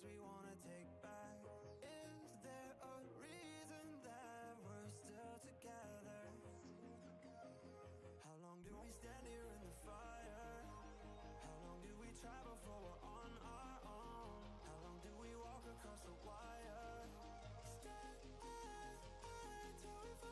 things we wanna take back. Is there a reason that we're still together? How long do we stand here in the fire? How long do we try before we're on our own? How long do we walk across the wire? Stay till we fall.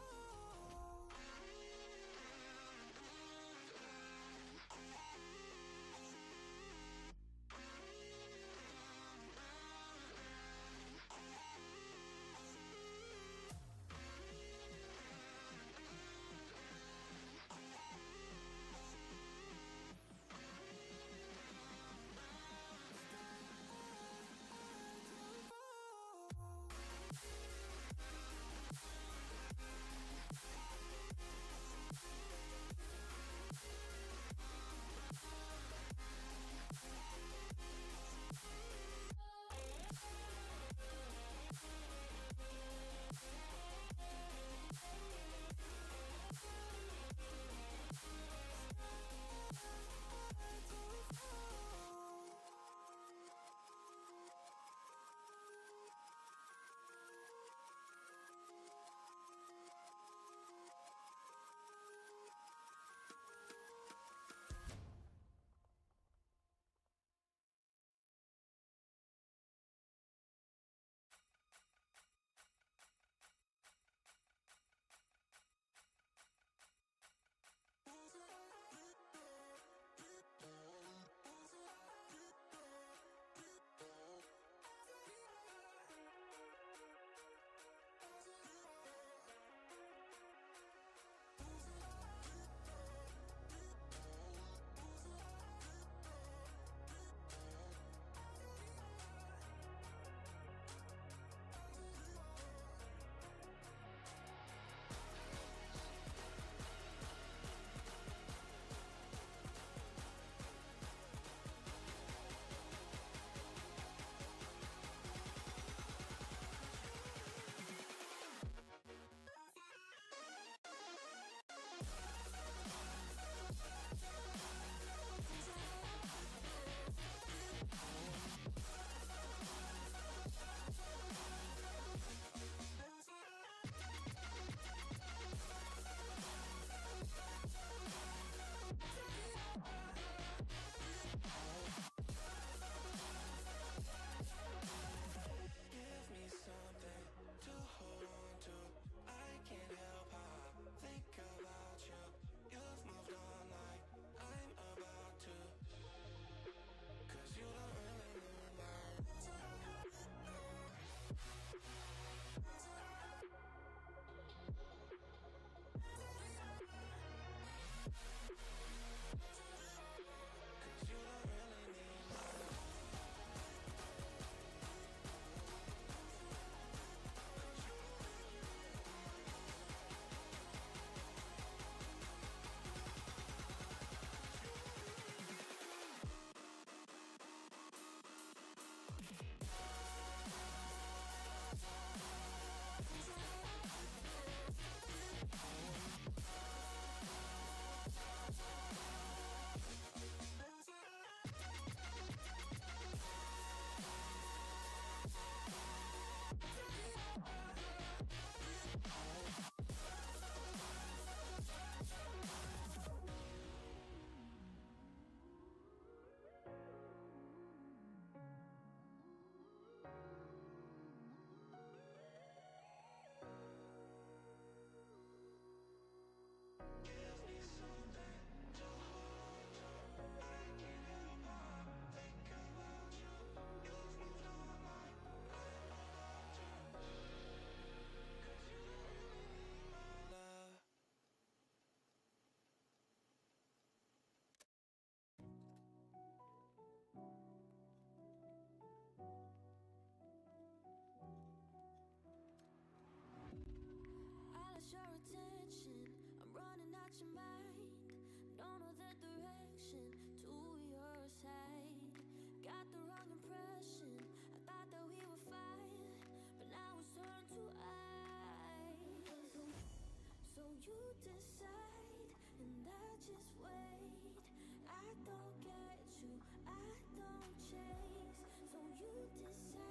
Your attention, I'm running out your mind. Don't know the direction to your side. Got the wrong impression. I thought that we were fine, but now it's turned to ice. So you decide, and I just wait. I don't get you, I don't chase. So you decide.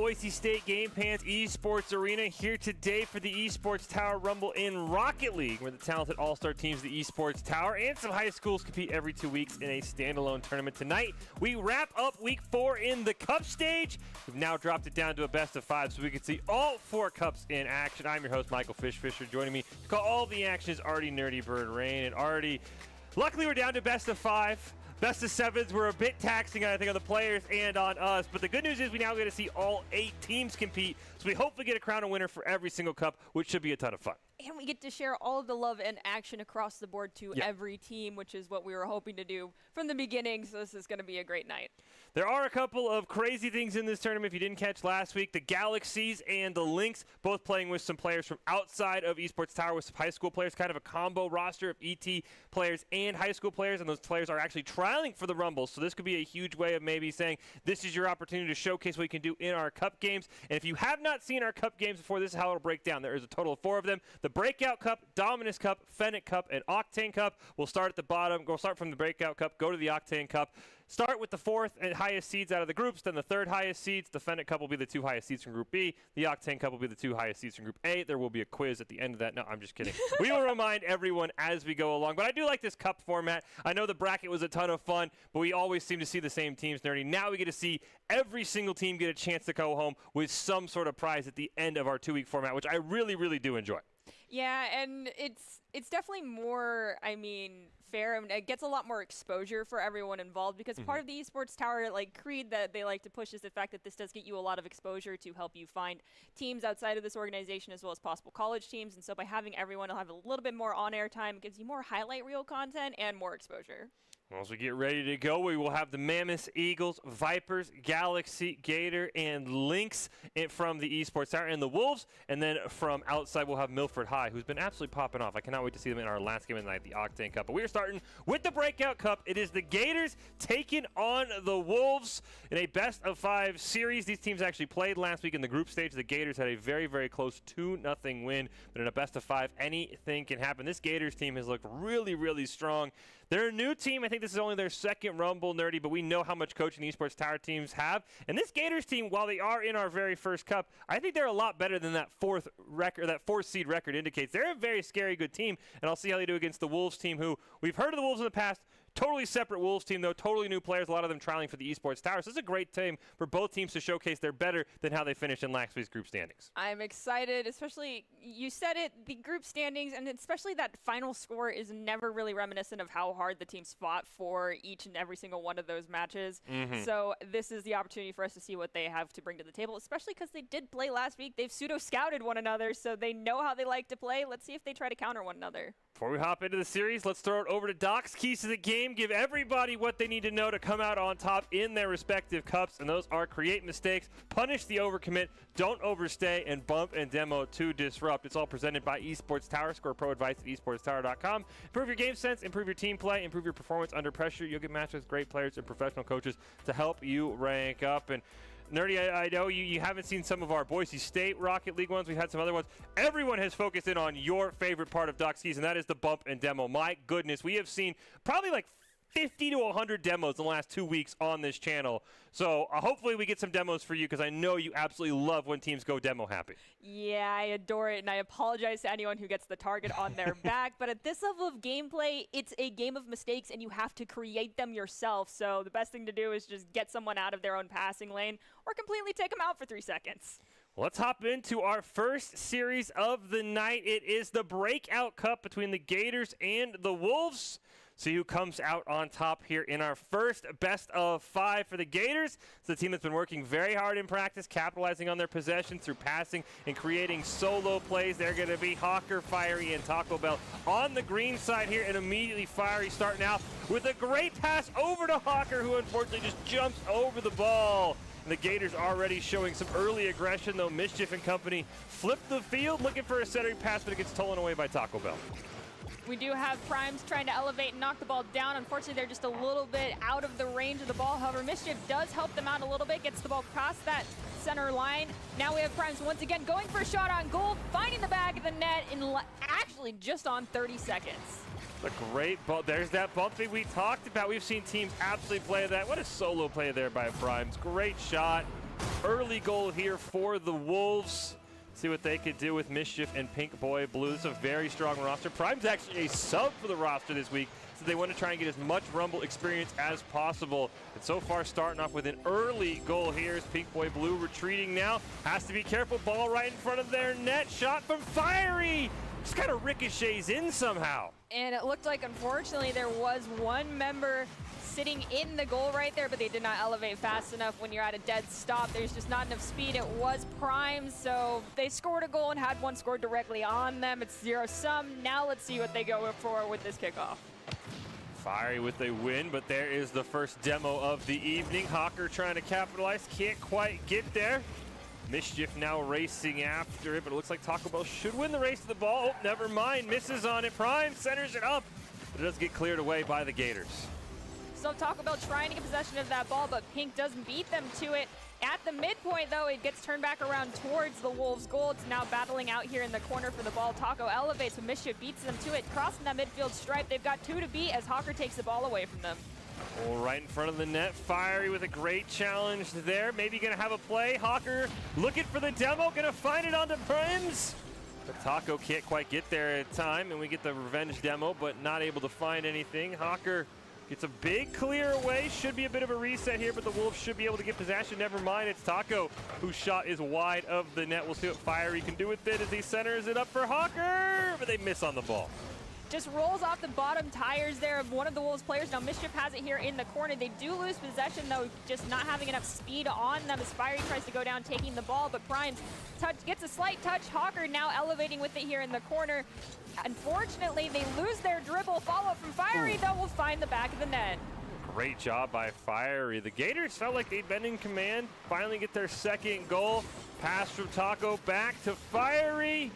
Boise State Game Pants Esports Arena, here today for the Esports Tower Rumble in Rocket League, where the talented all-star teams of the Esports Tower and some high schools compete every 2 weeks in a standalone tournament. Tonight, we wrap up week 4 in the Cup stage. We've now dropped it down to a best of 5 so we can see all 4 Cups in action. I'm your host, Michael Fisher. Joining me to call all the action is Artie Nerdy Bird Rain. And Artie, luckily we're down to best of 5. Best of 7s were a bit taxing, I think, on the players and on us. But the good news is we now get to see all 8 teams compete. So we hopefully get a crown a winner for every single cup, which should be a ton of fun. And we get to share all of the love and action across the board to every team, which is what we were hoping to do from the beginning. So this is going to be a great night. There are a couple of crazy things in this tournament. If you didn't catch last week, the Galaxies and the Lynx both playing with some players from outside of Esports Tower with some high school players, kind of a combo roster of ET players and high school players, and those players are actually trialing for the Rumble. So this could be a huge way of maybe saying this is your opportunity to showcase what you can do in our Cup games. And if you have not seen our Cup games before, this is how it'll break down. There is a total of 4 of them. The Breakout Cup, Dominus Cup, Fennec Cup, and Octane Cup. We'll start at the bottom. We'll start from the Breakout Cup, go to the Octane Cup. Start with the 4th and highest seeds out of the groups, then the 3rd highest seeds. The Fennec Cup will be the 2 highest seeds from Group B. The Octane Cup will be the 2 highest seeds from Group A. There will be a quiz at the end of that. No, I'm just kidding. We will remind everyone as we go along. But I do like this Cup format. I know the bracket was a ton of fun, but we always seem to see the same teams, Nerdy. Now we get to see every single team get a chance to go home with some sort of prize at the end of our 2-week format, which I really, really do enjoy. Yeah, and it's definitely more, fair, and it gets a lot more exposure for everyone involved because part of the Esports Tower creed that they like to push is the fact that this does get you a lot of exposure to help you find teams outside of this organization as well as possible college teams. And so by having everyone have a little bit more on-air time, it gives you more highlight reel content and more exposure. Well, as we get ready to go, we will have the Mammoths, Eagles, Vipers, Galaxy, Gator, and Lynx from the Esports Tower, and the Wolves. And then from outside, we'll have Milford High, who's been absolutely popping off. I cannot wait to see them in our last game of the night, the Octane Cup. But we are starting with the Breakout Cup. It is the Gators taking on the Wolves in a best-of-5 series. These teams actually played last week in the group stage. The Gators had a very, very close 2-0 win. But in a best-of-5, anything can happen. This Gators team has looked really, really strong. They're a new team. I think this is only their 2nd Rumble, Nerdy, but we know how much coaching the Esports Tower teams have. And this Gators team, while they are in our very first Cup, I think they're a lot better than that 4th seed record indicates. They're a very scary good team, and I'll see how they do against the Wolves team, who we've heard of the Wolves in the past. Totally separate Wolves team, though. Totally new players, a lot of them trialing for the Esports Tower. So this is a great team for both teams to showcase they're better than how they finished in last week's group standings. I'm excited, especially, you said it, the group standings, and especially that final score is never really reminiscent of how hard the teams fought for each and every single one of those matches. So this is the opportunity for us to see what they have to bring to the table, especially because they did play last week. They've pseudo-scouted one another, so they know how they like to play. Let's see if they try to counter one another. Before we hop into the series, let's throw it over to Doc's keys to the game. Give everybody what they need to know to come out on top in their respective cups, and those are create mistakes, punish the overcommit, don't overstay, and bump and demo to disrupt. It's all presented by Esports Tower. Score pro advice at esportstower.com. Improve your game sense, improve your team play, improve your performance under pressure. You'll get matched with great players and professional coaches to help you rank up. And Nerdy, I know you haven't seen some of our Boise State Rocket League ones. We've had some other ones. Everyone has focused in on your favorite part of Doc's keys, and that is the bump and demo. My goodness, we have seen probably like 50 to 100 demos in the last 2 weeks on this channel. So hopefully we get some demos for you because I know you absolutely love when teams go demo happy. Yeah, I adore it, and I apologize to anyone who gets the target on their back. But at this level of gameplay, it's a game of mistakes, and you have to create them yourself. So the best thing to do is just get someone out of their own passing lane or completely take them out for 3 seconds. Let's hop into our first series of the night. It is the Breakout Cup between the Gators and the Wolves. See who comes out on top here in our first best of 5 for the Gators. It's a team that's been working very hard in practice, capitalizing on their possession through passing and creating solo plays. They're going to be Hawker, Fiery, and Taco Bell on the green side here, and immediately Fiery starting out with a great pass over to Hawker, who unfortunately just jumps over the ball. And the Gators already showing some early aggression, though Mischief and company flip the field looking for a centering pass, but it gets stolen away by Taco Bell. We do have Primes trying to elevate and knock the ball down. Unfortunately, they're just a little bit out of the range of the ball. However, Mischief does help them out a little bit, gets the ball past that center line. Now we have Primes once again going for a shot on goal, finding the back of the net in actually just on 30 seconds. A great ball. There's that bumping we talked about. We've seen teams absolutely play that. What a solo play there by Primes. Great shot. early goal here for the Wolves. See what they could do with Mischief and Pink Boy Blue. It's a very strong roster. Prime's actually a sub for the roster this week, so they want to try and get as much Rumble experience as possible. And so far, starting off with an early goal here is Pink Boy Blue retreating now. Has to be careful. Ball right in front of their net. Shot from Fiery. Just kind of ricochets in somehow. And it looked like, unfortunately, there was one member sitting in the goal right there, but they did not elevate fast enough. When you're at a dead stop, there's just not enough speed. It was Prime, so they scored a goal and had one scored directly on them. It's 0-sum. Now let's see what they go for with this kickoff. Fiery with a win, but there is the first demo of the evening. Hawker trying to capitalize, can't quite get there. Mischief now racing after it, but it looks like Taco Bell should win the race to the ball. Oh, never mind, misses on it. Prime centers it up, but it does get cleared away by the Gators. So Taco Bell trying to get possession of that ball, but Pink doesn't beat them to it. At the midpoint, though, it gets turned back around towards the Wolves' goal. It's now battling out here in the corner for the ball. Taco elevates, but Mischief beats them to it. Crossing that midfield stripe, they've got 2 to beat as Hawker takes the ball away from them. Oh, right in front of the net. Fiery with a great challenge there. Maybe going to have a play. Hawker looking for the demo, going to find it onto Prims. But Taco can't quite get there at time, and we get the revenge demo, but not able to find anything. Hawker gets a big clear away. Should be a bit of a reset here, but the Wolves should be able to get possession. Never mind, it's Taco whose shot is wide of the net. We'll see what Fiery can do with it as he centers it up for Hawker, but they miss on the ball. Just rolls off the bottom tires there of one of the Wolves players. Now Mischief has it here in the corner. They do lose possession, though, just not having enough speed on them as Fiery tries to go down taking the ball, but Prime's touch gets a slight touch. Hawker now elevating with it here in the corner. Unfortunately, they lose their dribble. Follow-up from Fiery, though, will find the back of the net. Great job by Fiery. The Gators felt like they'd been in command. Finally get their second goal. Pass from Taco back to Fiery.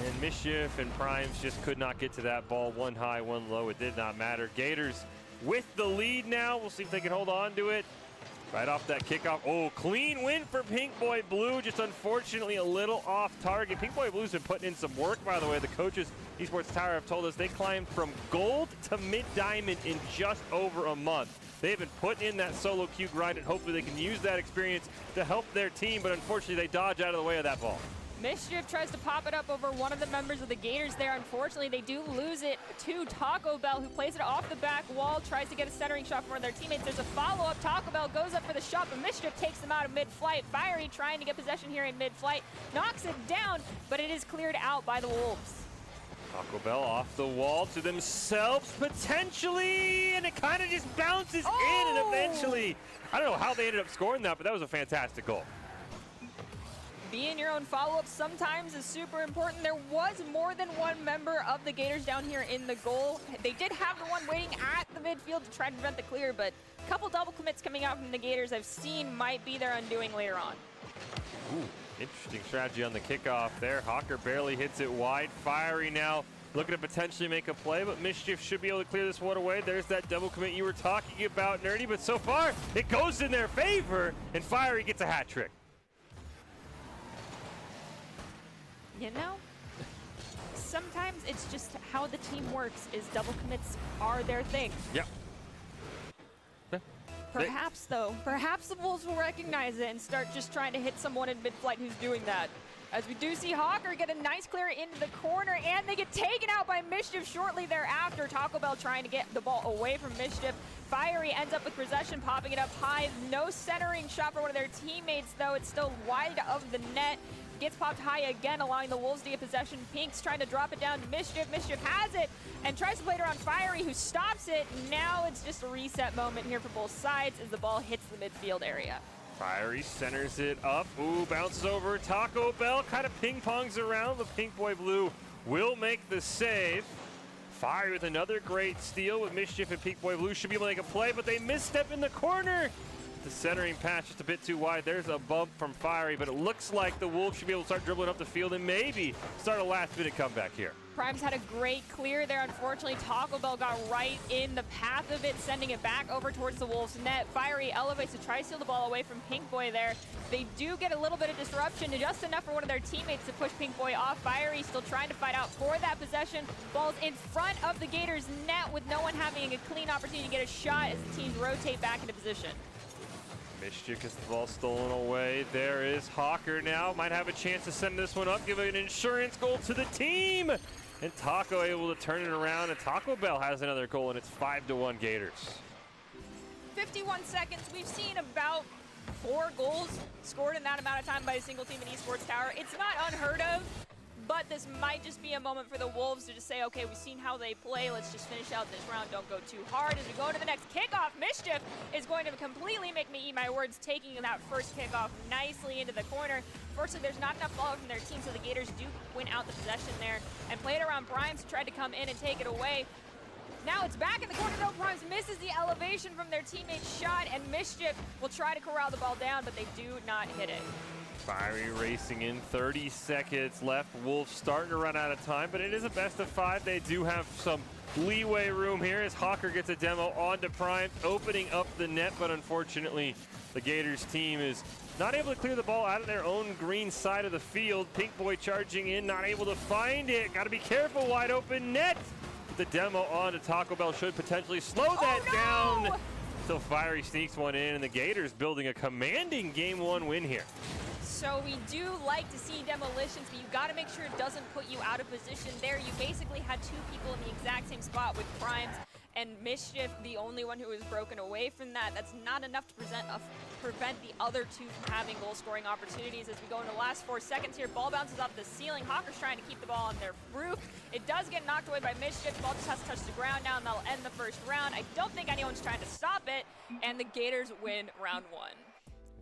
And Mischief and Primes just could not get to that ball. One high, one low. It did not matter. Gators with the lead now. We'll see if they can hold on to it. Right off that kickoff. Oh, clean win for Pink Boy Blue. Just unfortunately a little off target. Pink Boy Blue's been putting in some work, by the way. The coaches, Esports Tower, have told us they climbed from gold to mid-diamond in just over a month. They've been putting in that solo queue grind, and hopefully they can use that experience to help their team, but unfortunately they dodge out of the way of that ball. Mischief tries to pop it up over one of the members of the Gators there. Unfortunately, they do lose it to Taco Bell, who plays it off the back wall, tries to get a centering shot from one of their teammates. There's a follow-up. Taco Bell goes up for the shot, but Mischief takes them out of mid-flight. Fiery trying to get possession here in mid-flight, knocks it down, but it is cleared out by the Wolves. Taco Bell off the wall to themselves, potentially, and it kind of just bounces in, and eventually, I don't know how they ended up scoring that, but that was a fantastic goal. Being your own follow-up sometimes is super important. There was more than one member of the Gators down here in the goal. They did have the one waiting at the midfield to try to prevent the clear, but a couple double commits coming out from the Gators I've seen might be their undoing later on. Ooh, interesting strategy on the kickoff there. Hawker barely hits it wide. Fiery now looking to potentially make a play, but Mischief should be able to clear this one away. There's that double commit you were talking about, Nerdy, but so far it goes in their favor, and Fiery gets a hat trick. You know, sometimes it's just how the team works is double commits are their thing. Yep. Perhaps, though, perhaps the Wolves will recognize it and start just trying to hit someone in mid-flight who's doing that. As we do see Hawker get a nice clear into the corner, and they get taken out by Mischief shortly thereafter. Taco Bell trying to get the ball away from Mischief. Fiery ends up with possession, popping it up high. No centering shot for one of their teammates, though. It's still wide of the net. Gets popped high again, allowing the Wolves to get possession. Pink's trying to drop it down to Mischief. Mischief has it and tries to play it around Fiery, who stops it. Now it's just a reset moment here for both sides as the ball hits the midfield area. Fiery centers it up. Ooh, bounces over. Taco Bell kind of ping-pongs around. The Pink Boy Blue will make the save. Fiery with another great steal with Mischief, and Pink Boy Blue should be able to make a play, but they misstep in the corner. The centering pass just a bit too wide. There's a bump from Fiery, but it looks like the Wolves should be able to start dribbling up the field and maybe start a last-minute comeback here. Prime's had a great clear there. Unfortunately, Taco Bell got right in the path of it, sending it back over towards the Wolves' net. Fiery elevates to try to steal the ball away from Pink Boy there. They do get a little bit of disruption, just enough for one of their teammates to push Pink Boy off. Fiery still trying to fight out for that possession. Ball's in front of the Gators' net with no one having a clean opportunity to get a shot as the teams rotate back into position. Mischief gets the ball stolen away. There is Hawker now. Might have a chance to send this one up, give an insurance goal to the team. And Taco able to turn it around, and Taco Bell has another goal, and it's 5-1 Gators. 51 seconds. We've seen about 4 goals scored in that amount of time by a single team in Esports Tower. It's not unheard of, but this might just be a moment for the Wolves to just say, okay, we've seen how they play. Let's just finish out this round. Don't go too hard. As we go to the next kickoff, Mischief is going to completely make me eat my words, taking that first kickoff nicely into the corner. Fortunately, there's not enough follow from their team, so the Gators do win out the possession there and play it around Primes, who tried to come in and take it away. Now it's back in the corner. No, Primes misses the elevation from their teammate's shot, and Mischief will try to corral the ball down, but they do not hit it. Fiery racing in, 30 seconds left. Wolves starting to run out of time, but it is a best of 5. They do have some leeway room here as Hawker gets a demo onto Prime, opening up the net, but unfortunately the Gators team is not able to clear the ball out of their own green side of the field. Pink Boy charging in, not able to find it. Got to be careful, wide open net. The demo onto Taco Bell should potentially slow that down. Still Fiery sneaks one in, and the Gators building a commanding Game 1 win here. So we do like to see demolitions, but you got to make sure it doesn't put you out of position there. You basically had 2 people in the exact same spot with Primes and Mischief, the only one who was broken away from that. That's not enough to prevent the other 2 from having goal-scoring opportunities. As we go into the last 4 seconds here, ball bounces off the ceiling. Hawker's trying to keep the ball on their roof. It does get knocked away by Mischief. The ball just has to touch the ground now, and that'll end the first round. I don't think anyone's trying to stop it, and the Gators win round 1.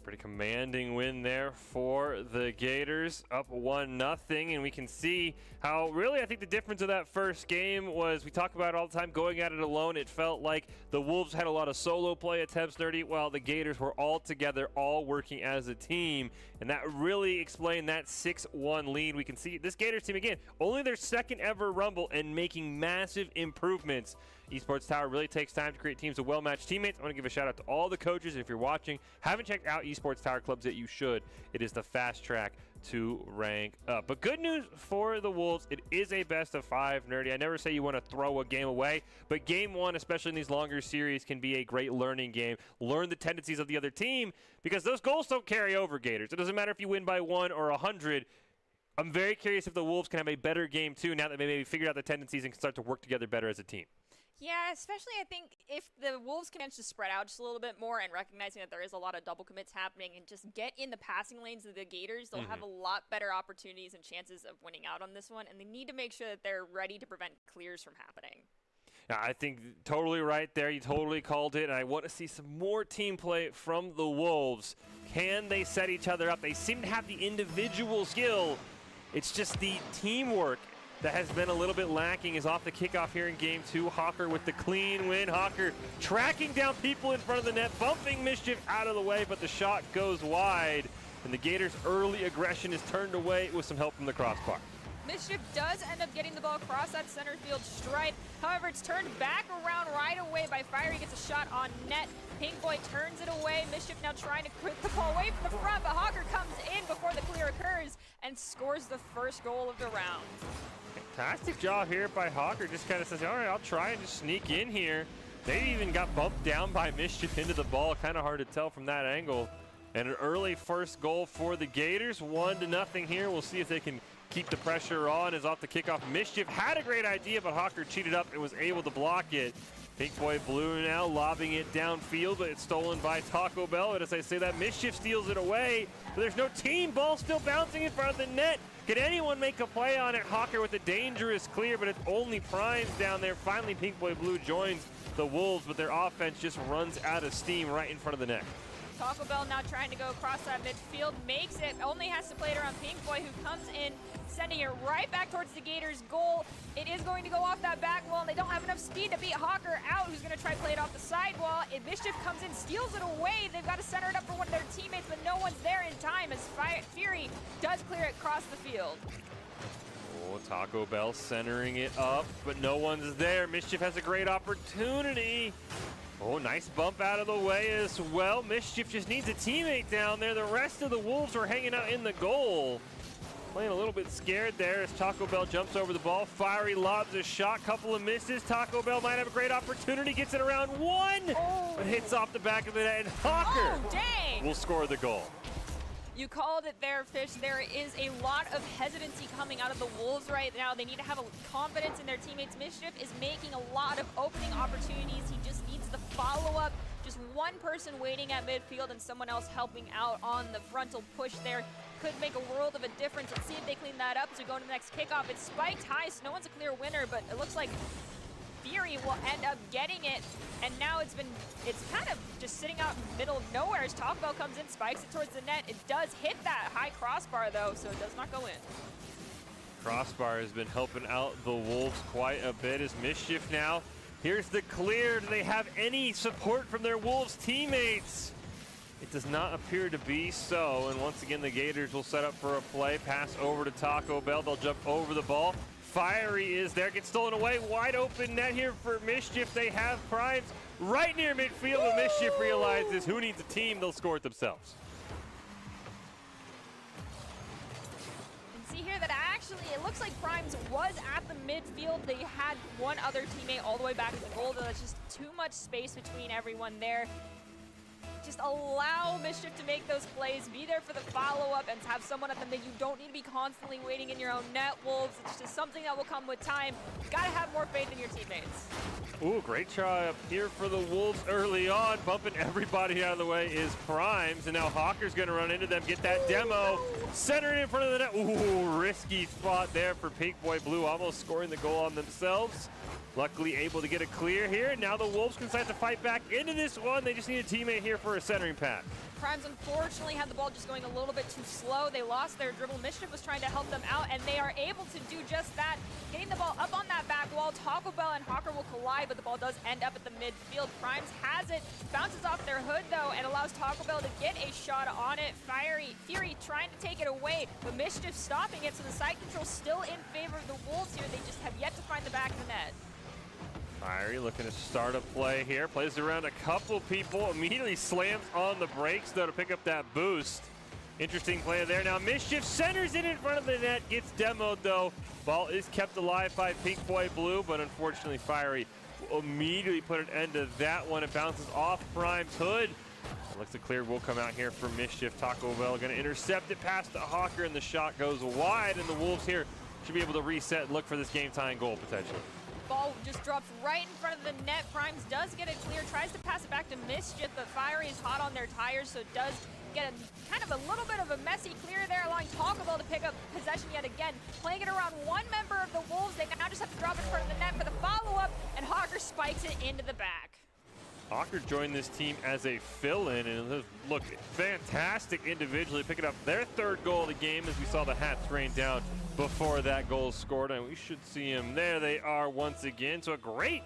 Pretty commanding win there for the Gators, up 1-0, and we can see how really I think the difference of that first game was, we talk about it all the time, going at it alone. It felt like the Wolves had a lot of solo play attempts, Nerdy, while the Gators were all together, all working as a team, and that really explained that 6-1 lead. We can see this Gators team, again, only their 2nd ever Rumble and making massive improvements. Esports Tower really takes time to create teams of well-matched teammates. I want to give a shout out to all the coaches. If you're watching, haven't checked out Esports Tower clubs yet, you should. It is the fast track to rank up. But good news for the Wolves, it is a best of 5, Nerdy. I never say you want to throw a game away, but Game 1, especially in these longer series, can be a great learning game. Learn the tendencies of the other team, because those goals don't carry over, Gators. It doesn't matter if you win by 1 or 100. I'm very curious if the Wolves can have a better game, too, now that they maybe figured out the tendencies and can start to work together better as a team. Yeah, especially I think if the Wolves can manage to spread out just a little bit more and recognizing that there is a lot of double commits happening and just get in the passing lanes of the Gators, they'll have a lot better opportunities and chances of winning out on this one, and they need to make sure that they're ready to prevent clears from happening. Yeah, I think totally right there. You totally called it, and I want to see some more team play from the Wolves. Can they set each other up? They seem to have the individual skill. It's just the teamwork that has been a little bit lacking. Is off the kickoff here in Game 2. Hawker with the clean win. Hawker tracking down people in front of the net, bumping Mischief out of the way, but the shot goes wide, and the Gators' early aggression is turned away with some help from the crossbar. Mischief does end up getting the ball across that center field stripe. However, it's turned back around right away by Fiery. Gets a shot on net. Pink Boy turns it away. Mischief now trying to put the ball away from the front, but Hawker comes in before the clear occurs and scores the first goal of the round. Fantastic job here by Hawker. Just kind of says, all right, I'll try and just sneak in here. They even got bumped down by Mischief into the ball. Kind of hard to tell from that angle. And an early first goal for the Gators. 1-0 here. We'll see if they can keep the pressure on. As off the kickoff, Mischief had a great idea, but Hawker cheated up and was able to block it. Pink Boy Blue now lobbing it downfield, but it's stolen by Taco Bell. And as I say that, Mischief steals it away, but there's no team. Ball still bouncing in front of the net. Can anyone make a play on it? Hawker with a dangerous clear, but it's only Primes down there. Finally, Pink Boy Blue joins the Wolves, but their offense just runs out of steam right in front of the net. Taco Bell now trying to go across that midfield, makes it, only has to play it around Pink Boy, who comes in, sending it right back towards the Gators' goal. It is going to go off that back wall, and they don't have enough speed to beat Hawker out, who's going to try to play it off the side wall. And Mischief comes in, steals it away. They've got to center it up for one of their teammates, but no one's there in time as Fury does clear it across the field. Oh, Taco Bell centering it up, but no one's there. Mischief has a great opportunity. Oh, nice bump out of the way as well. Mischief just needs a teammate down there. The rest of the Wolves are hanging out in the goal. Playing a little bit scared there as Taco Bell jumps over the ball. Fiery lobs a shot, couple of misses. Taco Bell might have a great opportunity, gets it around one, but hits off the back of the net, and Hawker will score the goal. You called it there, Fish. There is a lot of hesitancy coming out of the Wolves right now. They need to have a confidence in their teammates. Mischief is making a lot of opening opportunities. He just needs the follow-up. Just one person waiting at midfield and someone else helping out on the frontal push there. Could make a world of a difference. Let's see if they clean that up as we go into the next kickoff. It's spiked high, so no one's a clear winner, but it looks like Fury will end up getting it, and now it's kind of just sitting out in the middle of nowhere as Taco Bell comes in, spikes it towards the net. It does hit that high crossbar though, so it does not go in. Crossbar has been helping out the Wolves quite a bit as Mischief now. Here's the clear. Do they have any support from their Wolves teammates? It does not appear to be so, and once again the Gators will set up for a play. Pass over to Taco Bell. They'll jump over the ball. Fiery is there, gets stolen away. Wide open net here for Mischief. They have Primes right near midfield, but Mischief realizes who needs a team, they'll score it themselves. And see here that actually, it looks like Primes was at the midfield. They had one other teammate all the way back at the goal, though there's just too much space between everyone there. Just allow Mischief to make those plays, be there for the follow-up, and have someone at the mid. You don't need to be constantly waiting in your own net, Wolves. It's just something that will come with time. You gotta have more faith in your teammates. Ooh, great try up here for the Wolves early on. Bumping everybody out of the way is Primes, and now Hawker's gonna run into them, get that demo. Center it in front of the net. Ooh, risky spot there for Pink Boy Blue, almost scoring the goal on themselves. Luckily able to get a clear here. Now the Wolves can start to fight back into this one. They just need a teammate here for a centering pass. Primes unfortunately had the ball just going a little bit too slow. They lost their dribble. Mischief was trying to help them out, and they are able to do just that. Getting the ball up on that back wall. Taco Bell and Hawker will collide, but the ball does end up at the midfield. Primes has it, bounces off their hood though, and allows Taco Bell to get a shot on it. Fury trying to take it away, but Mischief stopping it, so the side control still in favor of the Wolves here. They just have yet to find the back of the net. Fiery looking to start a play here. Plays around a couple people. Immediately slams on the brakes, though, to pick up that boost. Interesting play there. Now Mischief centers it in front of the net. Gets demoed, though. Ball is kept alive by Pink Boy Blue, but unfortunately Fiery will immediately put an end to that one. It bounces off Prime's hood. Looks like clear will come out here for Mischief. Taco Bell going to intercept it past the Hawker, and the shot goes wide, and the Wolves here should be able to reset and look for this game-tying goal potentially. Ball just drops right in front of the net. Primes does get it clear, tries to pass it back to Mischief, but Fiery is hot on their tires, so it does get a kind of a little bit of a messy clear there, allowing Taco Bell to pick up possession yet again. Playing it around one member of the Wolves. They now just have to drop it in front of the net for the follow-up, and Hawker spikes it into the back. Hawker joined this team as a fill-in and looked fantastic individually, picking up their third goal of the game as we saw the hats rain down before that goal scored, and we should see him. There they are once again. So a great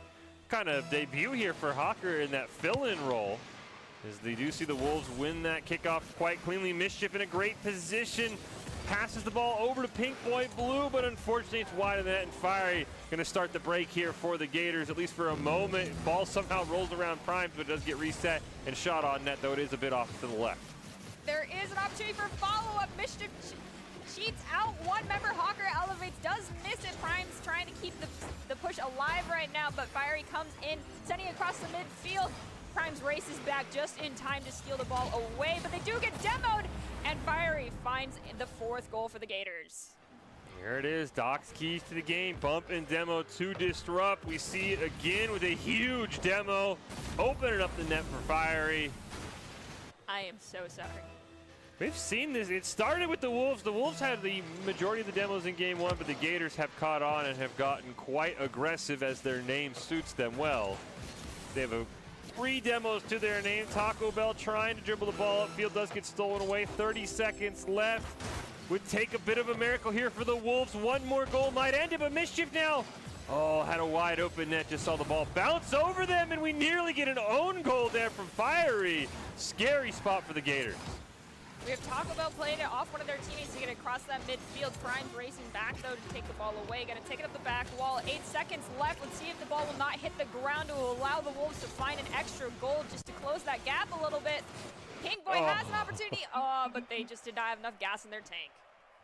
kind of debut here for Hawker in that fill-in role, as they do see the Wolves win that kickoff quite cleanly. Mischief in a great position, passes the ball over to Pink Boy Blue, but unfortunately it's wide of the net, and Fiery gonna start the break here for the Gators, at least for a moment. Ball somehow rolls around Primes, but it does get reset and shot on net, though it is a bit off to the left. There is an opportunity for follow-up. Mischief cheats out one member. Hawker elevates, does miss it. Prime's trying to keep the push alive right now, but Fiery comes in, sending it across the midfield. Primes races back just in time to steal the ball away, but they do get demoed, and Fiery finds the fourth goal for the Gators. Here it is, Doc's keys to the game, bump and demo to disrupt. We see it again with a huge demo, opening up the net for Fiery. I am so sorry. We've seen this. It started with the Wolves. The Wolves had the majority of the demos in game one, but the Gators have caught on and have gotten quite aggressive as their name suits them well. They have 3 demos to their name. Taco Bell trying to dribble the ball upfield, does get stolen away. 30 seconds left. Would take a bit of a miracle here for the Wolves. One more goal might end it, but Mischief now. Oh, had a wide open net, just saw the ball bounce over them, and we nearly get an own goal there from Fiery. Scary spot for the Gators. We have Taco Bell playing it off one of their teammates to get across that midfield. Prime's racing back, though, to take the ball away. Going to take it up the back wall. 8 seconds left. Let's see if the ball will not hit the ground to allow the Wolves to find an extra goal just to close that gap a little bit. Pink Boy has an opportunity. Oh, but they just did not have enough gas in their tank.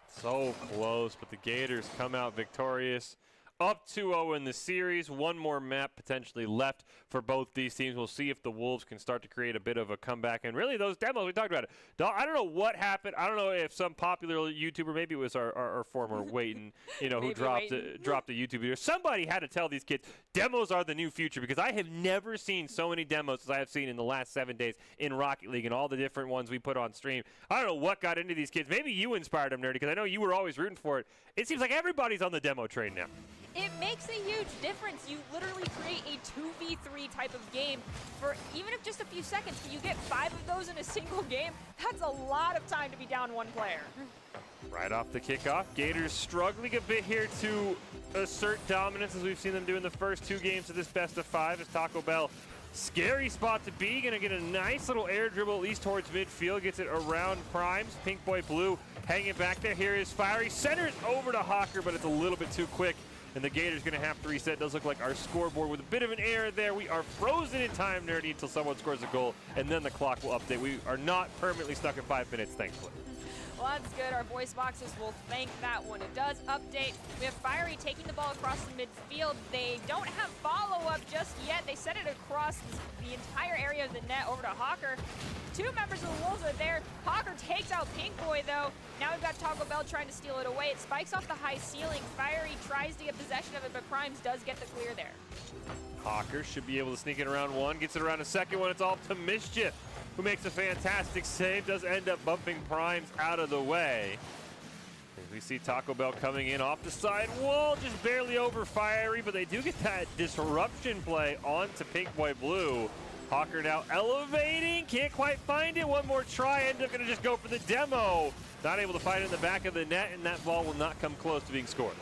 So close, but the Gators come out victorious. Up 2-0 in the series. One more map potentially left for both these teams. We'll see if the Wolves can start to create a bit of a comeback. And really, those demos, we talked about it. I don't know what happened. I don't know if some popular YouTuber, maybe it was our former Waiton, who dropped a YouTube video. Somebody had to tell these kids, demos are the new future, because I have never seen so many demos as I have seen in the last 7 days in Rocket League and all the different ones we put on stream. I don't know what got into these kids. Maybe you inspired them, Nerdy, because I know you were always rooting for it. It seems like everybody's on the demo train now. It makes a huge difference. You literally create a 2v3 type of game for even if just a few seconds, but you get 5 of those in a single game. That's a lot of time to be down one player. Right off the kickoff, Gators struggling a bit here to assert dominance as we've seen them do in the first 2 games of this best of 5 as Taco Bell. Scary spot to be. Gonna get a nice little air dribble at least towards midfield. Gets it around Primes. Pink Boy Blue hanging back there. Here is Fiery. Centers over to Hawker, but it's a little bit too quick. And the Gators going to have to reset. It does look like our scoreboard with a bit of an error there. We are frozen in time, Nerdy, until someone scores a goal, and then the clock will update. We are not permanently stuck in 5 minutes, thankfully. Well, that's good. Our voice boxes will thank that one. It does update. We have Fiery taking the ball across the midfield. They don't have follow-up just yet. They set it across the entire area of the net over to Hawker. 2 members of the Wolves are there. Hawker takes out Pink Boy, though. Now we've got Taco Bell trying to steal it away. It spikes off the high ceiling. Fiery tries to get possession of it, but Primes does get the clear there. Hawker should be able to sneak it around one. Gets it around a second one. It's all to Mischief, who makes a fantastic save. Does end up bumping Primes out of the way. As we see Taco Bell coming in off the side wall, just barely over Fiery, but they do get that disruption play onto Pink Boy Blue. Hawker now elevating, can't quite find it. One more try, ends up going to just go for the demo. Not able to find it in the back of the net, and that ball will not come close to being scored.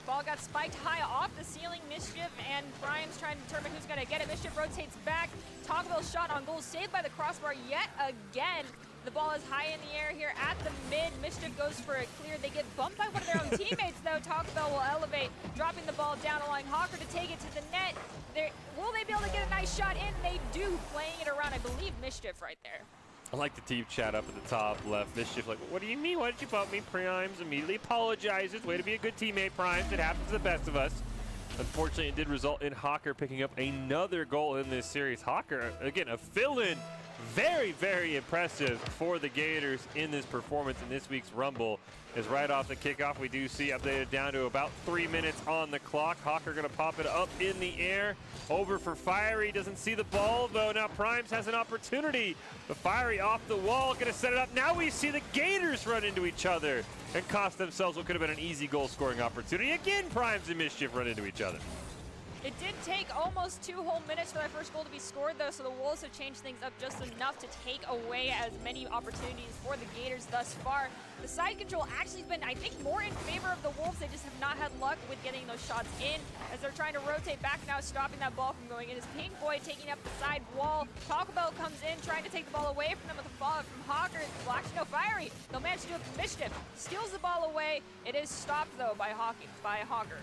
Ball got spiked high off the ceiling. Mischief and Prime's trying to determine who's going to get it. Mischief rotates back. Taco Bell's shot on goal, saved by the crossbar yet again. The ball is high in the air here at the mid. Mischief goes for a clear. They get bumped by one of their own teammates, though. Taco Bell will elevate, dropping the ball down, allowing Hawker to take it to the net. Will they be able to get a nice shot in? They do, playing it around, I believe, Mischief right there. I like the team chat up at the top left. Mischief like, what do you mean? Why did you bump me? Primes immediately apologizes. Way to be a good teammate, Primes. It happens to the best of us. Unfortunately, it did result in Hawker picking up another goal in this series. Hawker, again, a fill-in. Very, very impressive for the Gators in this performance in this week's Rumble. As right off the kickoff, we do see updated down to about 3 minutes on the clock. Hawker going to pop it up in the air. Over for Fiery. Doesn't see the ball, though. Now Primes has an opportunity. The Fiery off the wall. Going to set it up. Now we see the Gators run into each other and cost themselves what could have been an easy goal-scoring opportunity. Again, Primes and Mischief run into each other. It did take almost 2 whole minutes for that first goal to be scored, though, so the Wolves have changed things up just enough to take away as many opportunities for the Gators thus far. The side control actually has been, I think, more in favor of the Wolves. They just have not had luck with getting those shots in as they're trying to rotate back now, stopping that ball from going in. Is Pink Boy taking up the side wall. Taco Bell comes in, trying to take the ball away from them with a fallout from Hawker. Well, actually, no, Fiery. They'll manage to do it from Mischief. Steals the ball away. It is stopped, though, by Hawker.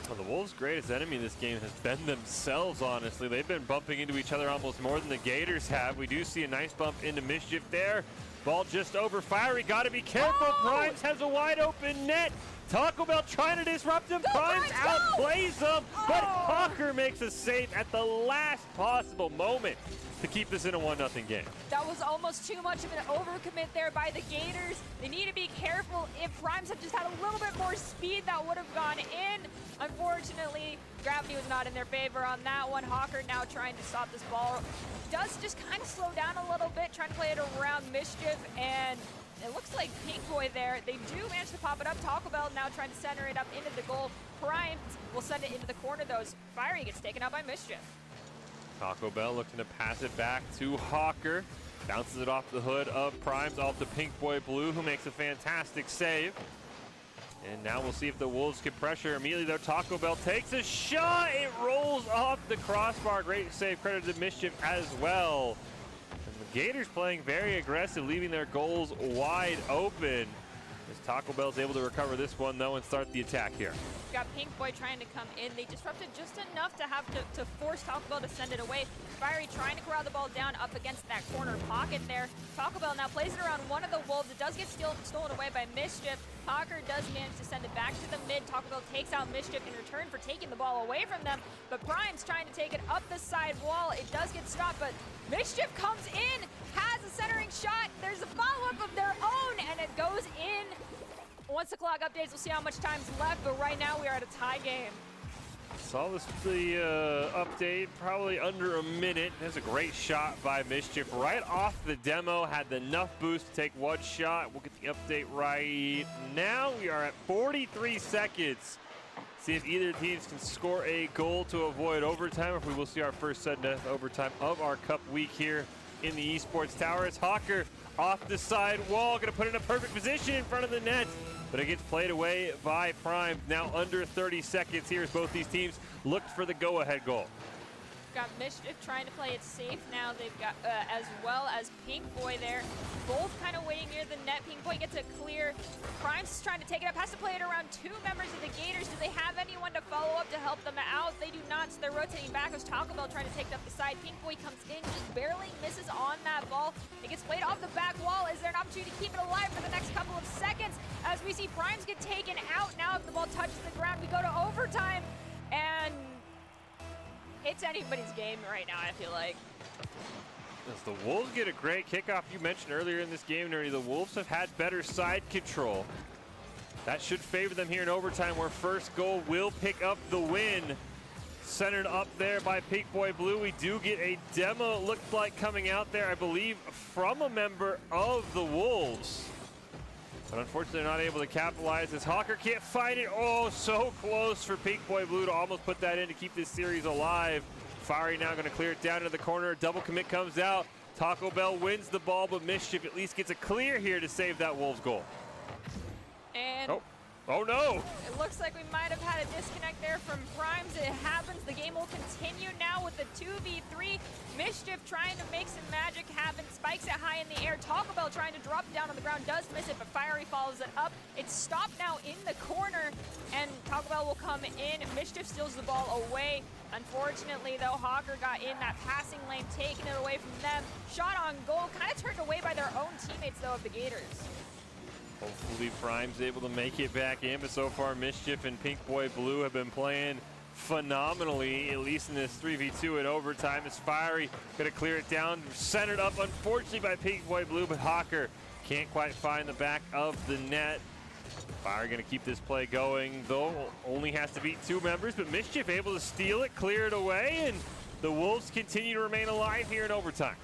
Well, the Wolves' greatest enemy in this game has been themselves, honestly. They've been bumping into each other almost more than the Gators have. We do see a nice bump into Mischief there. Ball just over Fiery. Got to be careful. Oh! Primes has a wide open net. Taco Bell trying to disrupt him. Primes outplays him, but Hawker makes a save at the last possible moment to keep this in a 1-0 game. That was almost too much of an overcommit there by the Gators. They need to be careful. If Primes had just had a little bit more speed, that would have gone in. Unfortunately, gravity was not in their favor on that one. Hawker now trying to stop this ball. Does just kind of slow down a little bit, trying to play it around Mischief, and it looks like Pink Boy there. They do manage to pop it up. Taco Bell now trying to center it up into the goal. Primes will send it into the corner, though. Fiery gets taken out by Mischief. Taco Bell looking to pass it back to Hawker. Bounces it off the hood of Primes, off to Pink Boy Blue, who makes a fantastic save. And now we'll see if the Wolves can pressure immediately, though. Taco Bell takes a shot. It rolls off the crossbar. Great save, credit to Mischief as well. And the Gators playing very aggressive, leaving their goals wide open. As Taco Bell's able to recover this one, though, and start the attack here. Got Pink Boy trying to come in. They disrupted just enough to have to force Taco Bell to send it away. Fiery trying to corral the ball down up against that corner pocket there. Taco Bell now plays it around one of the Wolves. It does get stolen away by Mischief. Hawker does manage to send it back to the mid. Taco Bell takes out Mischief in return for taking the ball away from them. But Prime's trying to take it up the side wall. It does get stopped, but Mischief comes in, has a centering shot. There's a follow-up of their own, and it goes in. Once the clock updates, we'll see how much time's left, but right now we are at a tie game. Saw the update, probably under a minute. There's a great shot by Mischief right off the demo. Had enough boost to take one shot. We'll get the update right now. We are at 43 seconds. See if either teams can score a goal to avoid overtime, or if we will see our first sudden death overtime of our cup week here in the Esports Tower. It's Hawker off the side wall, gonna put it in a perfect position in front of the net, but it gets played away by Prime. Now under 30 seconds here as both these teams look for the go-ahead goal. Got Mischief trying to play it safe now. They've got, as well as Pink Boy there. Both kind of waiting near the net. Pink Boy gets a clear. Prime's trying to take it up, has to play it around two members of the Gators. Do they have anyone to follow up to help them out? They do not, so they're rotating back as Taco Bell trying to take it up the side. Pink Boy comes in, just barely misses on that ball. It gets played off the back wall. Is there an opportunity to keep it alive for the next couple of seconds? As we see Primes get taken out now, if the ball touches the ground, we go to overtime. And it's anybody's game right now, I feel like. As the Wolves get a great kickoff, you mentioned earlier in this game, Nerdy, the Wolves have had better side control. That should favor them here in overtime, where first goal will pick up the win. Centered up there by Pink Boy Blue. We do get a demo, it looked like, coming out there, I believe, from a member of the Wolves. But unfortunately, they're not able to capitalize as Hawker can't find it. Oh, so close for Pink Boy Blue to almost put that in to keep this series alive. Fiery now going to clear it down to the corner. Double commit comes out. Taco Bell wins the ball, but Mischief at least gets a clear here to save that Wolves goal. And oh no! It looks like we might have had a disconnect there from Primes. It happens. The game will continue now with the 2v3. Mischief trying to make some magic happen. Spikes it high in the air. Taco Bell trying to drop it down on the ground. Does miss it, but Fiery follows it up. It's stopped now in the corner, and Taco Bell will come in. Mischief steals the ball away. Unfortunately, though, Hawker got in that passing lane, taking it away from them. Shot on goal, kind of turned away by their own teammates, though, of the Gators. Hopefully Prime's able to make it back in, but so far Mischief and Pink Boy Blue have been playing phenomenally, at least in this 3v2 in overtime. As Fiery gonna clear it down, centered up unfortunately by Pink Boy Blue, but Hawker can't quite find the back of the net. Fiery gonna keep this play going, though only has to beat two members, but Mischief able to steal it, clear it away, and the Wolves continue to remain alive here in overtime.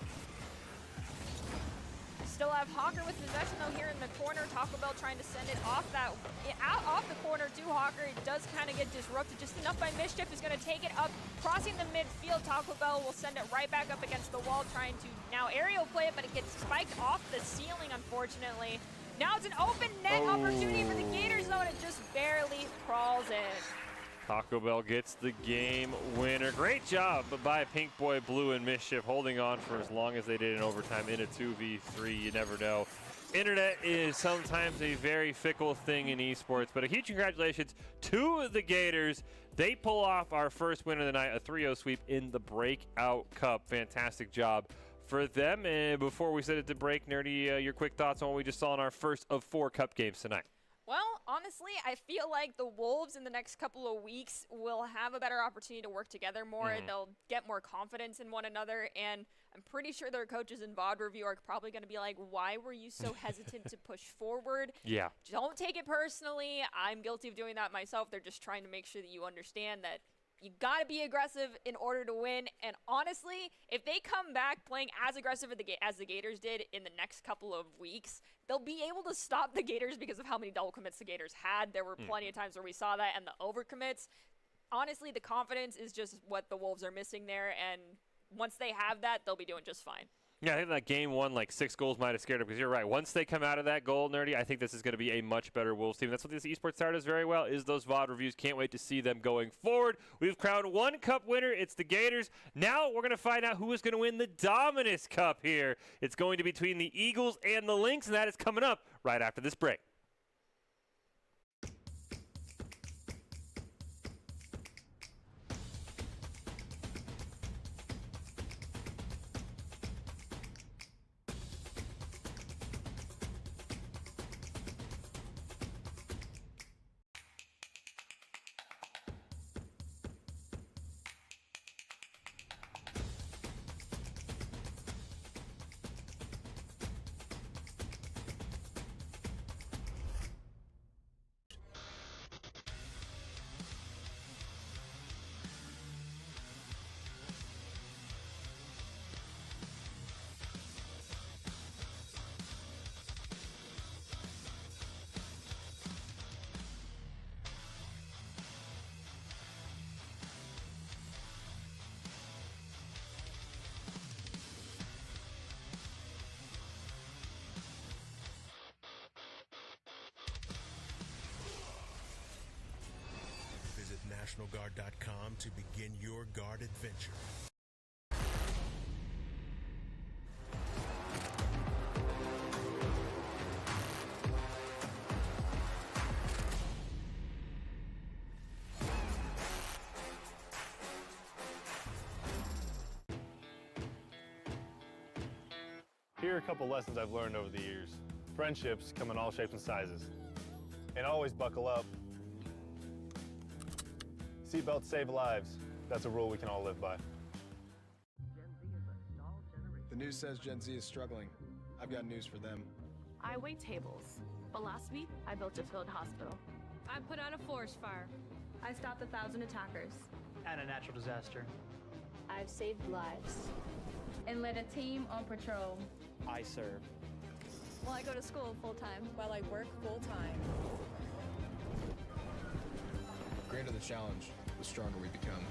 Still have Hawker with possession though here in the corner. Taco Bell trying to send it off off the corner to Hawker. It does kind of get disrupted just enough by Mischief. Is going to take it up, crossing the midfield. Taco Bell will send it right back up against the wall, trying to now aerial play it, but it gets spiked off the ceiling, unfortunately. Now it's an open net opportunity for the Gators though, and it just barely crawls in. Taco Bell gets the game winner. Great job by Pink Boy Blue and Mischief holding on for as long as they did in overtime in a 2v3. You never know. Internet is sometimes a very fickle thing in esports, but a huge congratulations to the Gators. They pull off our first win of the night, a 3-0 sweep in the Breakout Cup. Fantastic job for them. And before we set it to break, Nerdy, your quick thoughts on what we just saw in our first of 4 cup games tonight. Well, honestly, I feel like the Wolves in the next couple of weeks will have a better opportunity to work together more. They'll get more confidence in one another, and I'm pretty sure their coaches in VOD review are probably going to be like, why were you so hesitant to push forward? Yeah. Don't take it personally. I'm guilty of doing that myself. They're just trying to make sure that you understand that you got to be aggressive in order to win. And honestly, if they come back playing as aggressive as the Gators did in the next couple of weeks, they'll be able to stop the Gators because of how many double commits the Gators had. There were plenty of times where we saw that, and the overcommits. Honestly, the confidence is just what the Wolves are missing there, and once they have that, they'll be doing just fine. Yeah, I think that game one, like 6 goals might have scared them, because you're right. Once they come out of that goal, Nerdy, I think this is going to be a much better Wolves team. That's what this Esports Tower does very well, is those VOD reviews. Can't wait to see them going forward. We've crowned one cup winner. It's the Gators. Now we're going to find out who is going to win the Dominus Cup here. It's going to be between the Eagles and the Lynx, and that is coming up right after this break. NationalGuard.com to begin your guard adventure. Here are a couple lessons I've learned over the years. Friendships come in all shapes and sizes. And always buckle up. Seatbelts save lives. That's a rule we can all live by. The news says Gen Z is struggling. I've got news for them. I wait tables, but last week I built a field hospital. I put out a forest fire. I stopped 1,000 attackers. And a natural disaster. I've saved lives. And led a team on patrol. I serve. Well, I go to school full-time. While I work full-time. The greater the challenge, the stronger we become.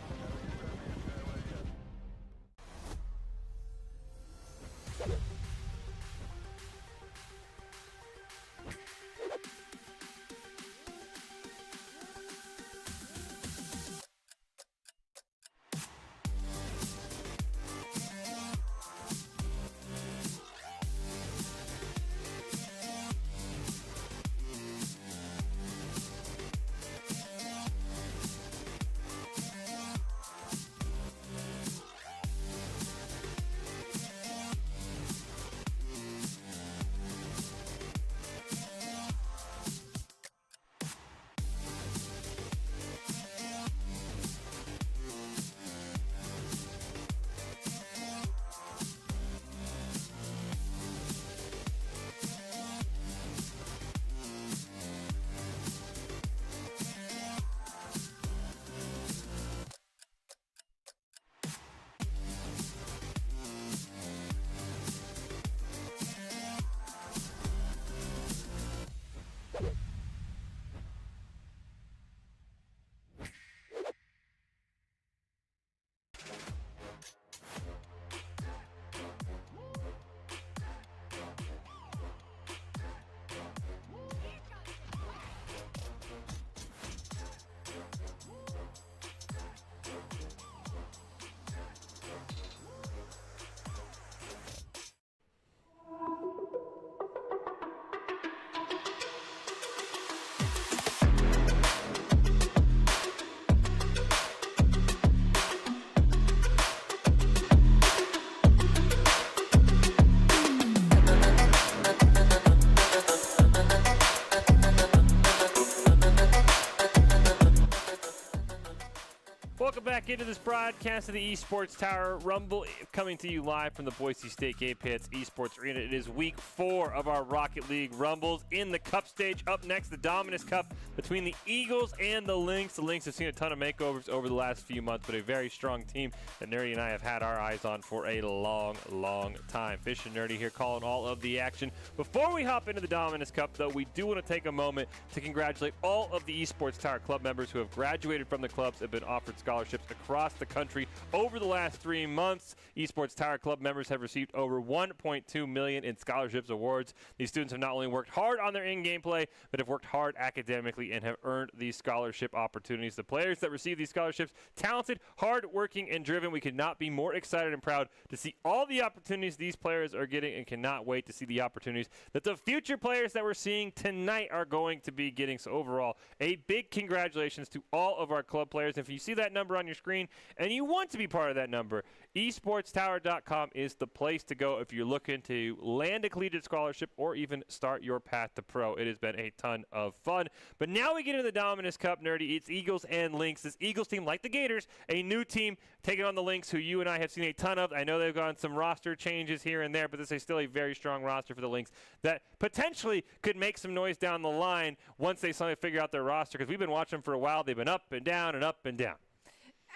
Welcome back into this broadcast of the Esports Tower Rumble, coming to you live from the Boise State Game Pits Esports Arena. It is week 4 of our Rocket League Rumbles in the Cup stage. Up next, the Dominus Cup between the Eagles and the Lynx. The Lynx have seen a ton of makeovers over the last few months, but a very strong team that Nerdy and I have had our eyes on for a long, long time. Fish and Nerdy here calling all of the action. Before we hop into the Dominus Cup, though, we do want to take a moment to congratulate all of the Esports Tower Club members who have graduated from the clubs and have been offered scholarships across the country over the last 3 months. Esports Tower Club members have received over $1.2 million in scholarships awards. These students have not only worked hard on their in-game play, but have worked hard academically and have earned these scholarship opportunities. The players that receive these scholarships, talented, hard-working, and driven. We could not be more excited and proud to see all the opportunities these players are getting, and cannot wait to see the opportunities that the future players that we're seeing tonight are going to be getting. So overall, a big congratulations to all of our club players. If you see that number on your screen and you want to be part of that number, esportstower.com is the place to go if you're looking to land a collegiate scholarship or even start your path to pro. It has been a ton of fun. But now we get into the Dominus Cup, Nerdy. It's Eagles and Lynx. This Eagles team, like the Gators, a new team taking on the Lynx, who you and I have seen a ton of. I know they've gone some roster changes here and there, but this is still a very strong roster for the Lynx that potentially could make some noise down the line once they suddenly figure out their roster, because we've been watching them for a while. They've been up and down and up and down.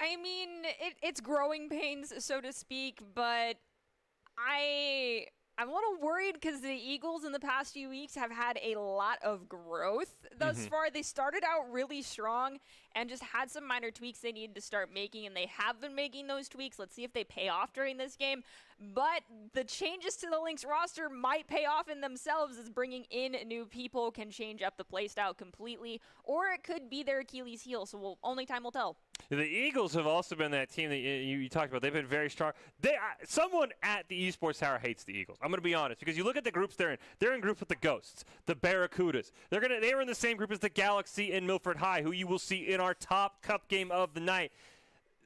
I mean, it's growing pains, so to speak, but I'm a little worried because the Eagles in the past few weeks have had a lot of growth thus far. They started out really strong and just had some minor tweaks they needed to start making, and they have been making those tweaks. Let's see if they pay off during this game. but the changes to the Lynx roster might pay off in themselves, as bringing in new people can change up the playstyle completely, or it could be their Achilles heel, so only time will tell. The Eagles have also been that team that you talked about. They've been very strong. Someone at the Esports Tower hates the Eagles. I'm going to be honest, because you look at the groups they're in. They're in groups with the Ghosts, the Barracudas. They were in the same group as the Galaxy and Milford High, who you will see in our top cup game of the night.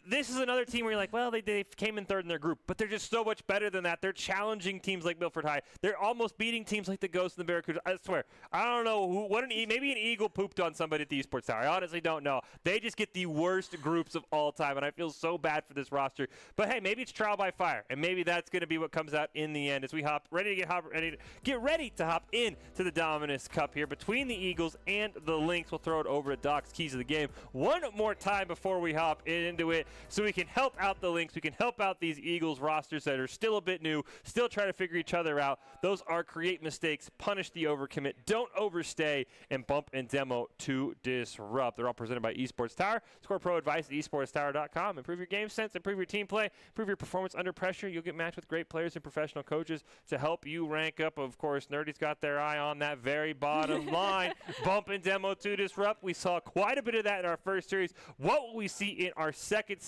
This is another team where you're like, well, they came in third in their group, but they're just so much better than that. They're challenging teams like Milford High. They're almost beating teams like the Ghosts and the Barracudas. I swear, I don't know maybe an eagle pooped on somebody at the Esports Tower. I honestly don't know. They just get the worst groups of all time, and I feel so bad for this roster. But hey, maybe it's trial by fire, and maybe that's going to be what comes out in the end as we get ready to hop in to the Dominus Cup here between the Eagles and the Lynx. We'll throw it over to Doc's keys of the game one more time before we hop into it, so we can help out the Lynx. We can help out these Eagles rosters that are still a bit new, still trying to figure each other out. Those are create mistakes, punish the overcommit, don't overstay, and bump and demo to disrupt. They're all presented by Esports Tower. Score pro advice at esportstower.com. Improve your game sense, improve your team play, improve your performance under pressure. You'll get matched with great players and professional coaches to help you rank up. Of course, Nerdy's got their eye on that very bottom line. Bump and demo to disrupt. We saw quite a bit of that in our first series. What will we see in our second series?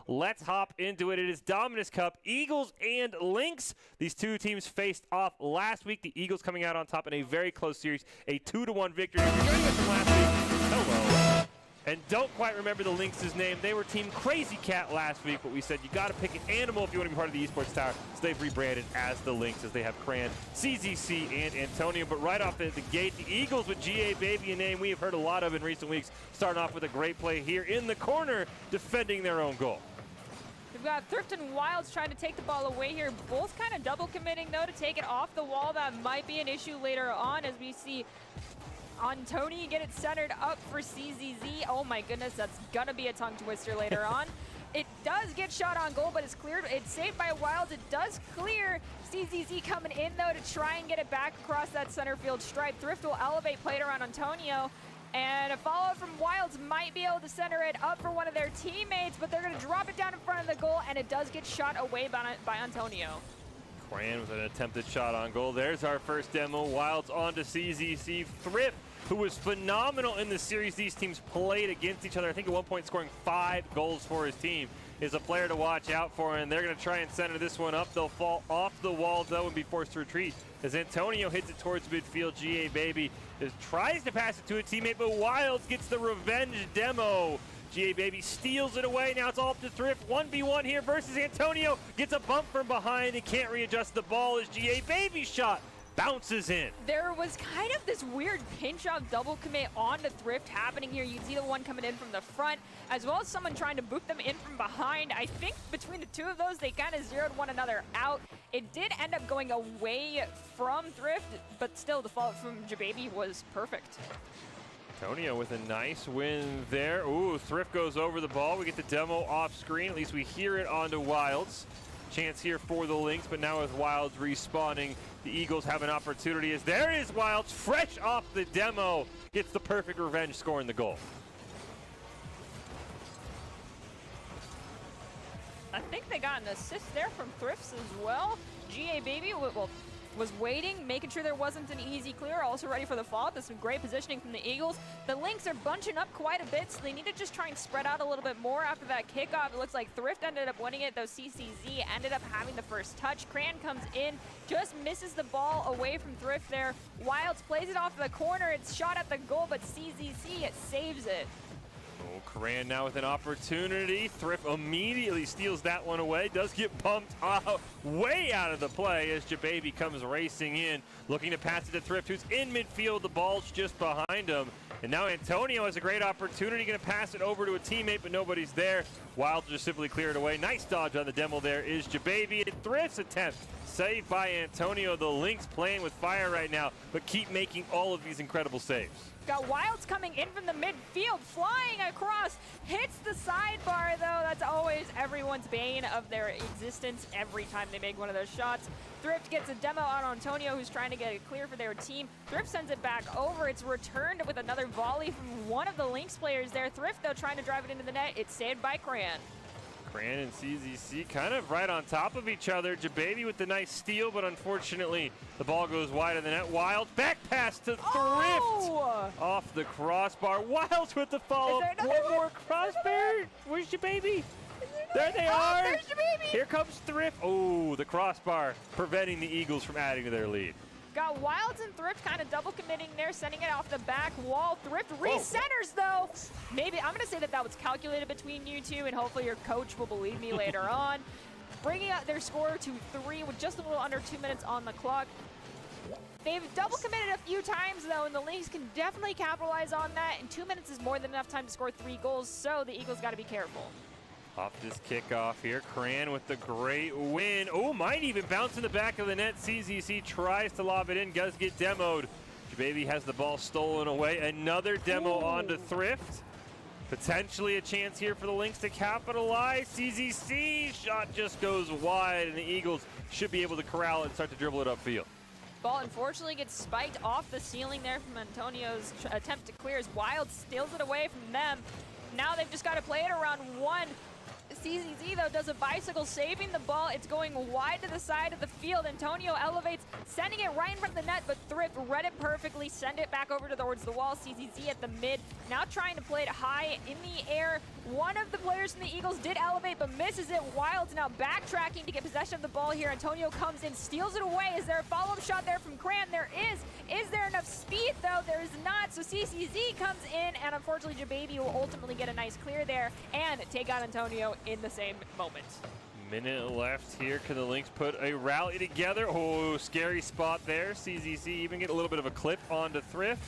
Let's hop into it. It is Dominus Cup, Eagles and Lynx. These two teams faced off last week. The Eagles coming out on top in a very close series, a 2-1 victory. If you're joining us from last week, hello. And don't quite remember the Lynx's name. They were Team Crazy Cat last week, but we said you got to pick an animal if you want to be part of the Esports Tower. So they've rebranded as the Lynx, as they have Cran, CZC, and Antonio. But right off at the gate, the Eagles with GA Baby, a name we have heard a lot of in recent weeks, starting off with a great play here in the corner, defending their own goal. We've got Thrift and Wilds trying to take the ball away here. Both kind of double committing, though, to take it off the wall. That might be an issue later on as we see Antoni get it centered up for CZZ. Oh my goodness, that's gonna be a tongue twister later on. It does get shot on goal, but it's cleared. It's saved by Wilds. It does clear. CZZ coming in, though, to try and get it back across that center field stripe. Thrift will elevate, play it around Antonio. And a follow-up from Wilds might be able to center it up for one of their teammates, but they're going to drop it down in front of the goal, and it does get shot away by Antonio. Cran with an attempted shot on goal. There's our first demo. Wilds on to CZC. Thrift, who was phenomenal in the series these teams played against each other. I think at one point scoring 5 goals for his team, is a player to watch out for, and they're going to try and center this one up. They'll fall off the walls, though, and be forced to retreat as Antonio hits it towards midfield. GA Baby tries to pass it to a teammate, but Wilds gets the revenge demo. GA Baby steals it away. Now it's all up to Thrift. 1v1 here versus Antonio. Gets a bump from behind. He can't readjust the ball as GA Baby's shot bounces in. There was kind of this weird pinch-off double commit onto Thrift happening here. You can see the one coming in from the front, as well as someone trying to boot them in from behind. I think between the two of those, they kind of zeroed one another out. It did end up going away from Thrift, but still the follow from Jababy was perfect. Antonio with a nice win there. Ooh, Thrift goes over the ball. We get the demo off screen. At least we hear it onto Wilds. Chance here for the Lynx, but now with Wilds respawning, the Eagles have an opportunity as there is Wilds, fresh off the demo, gets the perfect revenge, scoring the goal. I think they got an assist there from Thrifts as well. GA Baby was waiting, making sure there wasn't an easy clear, also ready for the follow-up. There's some great positioning from the Eagles. The Lynx are bunching up quite a bit, so they need to just try and spread out a little bit more after that kickoff. It looks like Thrift ended up winning it, though CCZ ended up having the first touch. Cran comes in, just misses the ball away from Thrift there. Wilds plays it off the corner. It's shot at the goal, but CZC saves it. Oh, Cran now with an opportunity. Thrift immediately steals that one away. Does get bumped out, way out of the play as Jababy comes racing in, looking to pass it to Thrift, who's in midfield. The ball's just behind him. And now Antonio has a great opportunity, going to pass it over to a teammate, but nobody's there. Wilds just simply clear it away. Nice dodge on the demo there is Jababy. And Thrift's attempt saved by Antonio. The Lynx playing with fire right now, but keep making all of these incredible saves. Got Wilds coming in from the midfield, flying across, hits the sidebar, though. That's always everyone's bane of their existence every time they make one of those shots. Thrift gets a demo on Antonio, who's trying to get it clear for their team. Thrift sends it back over. It's returned with another volley from one of the Lynx players there. Thrift, though, trying to drive it into the net. It's saved by Cran. Cran and CZC kind of right on top of each other. Jababy with the nice steal, but unfortunately the ball goes wide of the net. Wild back pass to Thrift off the crossbar. Wilds with the follow-up. One more crossbar. Where's Jababy? There they are. There's Jababy. Here comes Thrift. Oh, the crossbar preventing the Eagles from adding to their lead. Got Wilds and Thrift kind of double committing there, sending it off the back wall. Thrift recenters though. Maybe I'm gonna say that was calculated between you two, and hopefully your coach will believe me later on. Bringing out their score to 3 with just a little under 2 minutes on the clock. They've double committed a few times though, and the Lynx can definitely capitalize on that. And 2 minutes is more than enough time to score 3 goals, so the Eagles got to be careful. Off this kickoff here, Cran with the great win. Oh, might even bounce in the back of the net. CZC tries to lob it in, does get demoed. Jababy has the ball stolen away. Another demo onto Thrift. Potentially a chance here for the Lynx to capitalize. CZC shot just goes wide, and the Eagles should be able to corral it and start to dribble it upfield. Ball unfortunately gets spiked off the ceiling there from Antonio's attempt to clear as Wild steals it away from them. Now they've just got to play it around one. CZZ though does a bicycle, saving the ball. It's going wide to the side of the field. Antonio elevates, sending it right in front of the net, but Thrift read it perfectly, send it back over towards the wall. CZZ at the mid, now trying to play it high in the air. One of the players from the Eagles did elevate, but misses it. Wild's now backtracking to get possession of the ball here. Antonio comes in, steals it away. Is there a follow-up shot there from Cran? There is. Is there enough speed though? There is not, so CCZ comes in, and unfortunately Jababy will ultimately get a nice clear there and take out Antonio in the same moment. Minute left here. Can the Lynx put a rally together? Oh, scary spot there. CZC even get a little bit of a clip onto Thrift.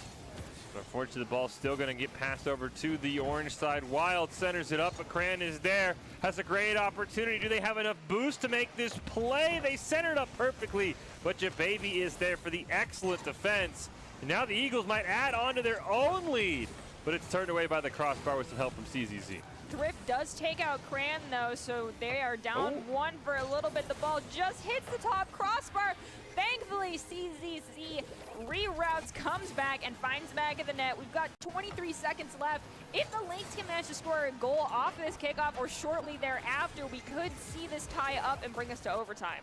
But unfortunately, the ball's still going to get passed over to the orange side. Wild centers it up, but Cran is there. Has a great opportunity. Do they have enough boost to make this play? They center it up perfectly, but Jababy is there for the excellent defense. And now the Eagles might add on to their own lead, but it's turned away by the crossbar with some help from CZZ. Thrift does take out Cran though, so they are down one for a little bit. The ball just hits the top crossbar. Thankfully, CZC reroutes, comes back, and finds the back of the net. We've got 23 seconds left. If the Lynx can manage to score a goal off this kickoff or shortly thereafter, we could see this tie up and bring us to overtime.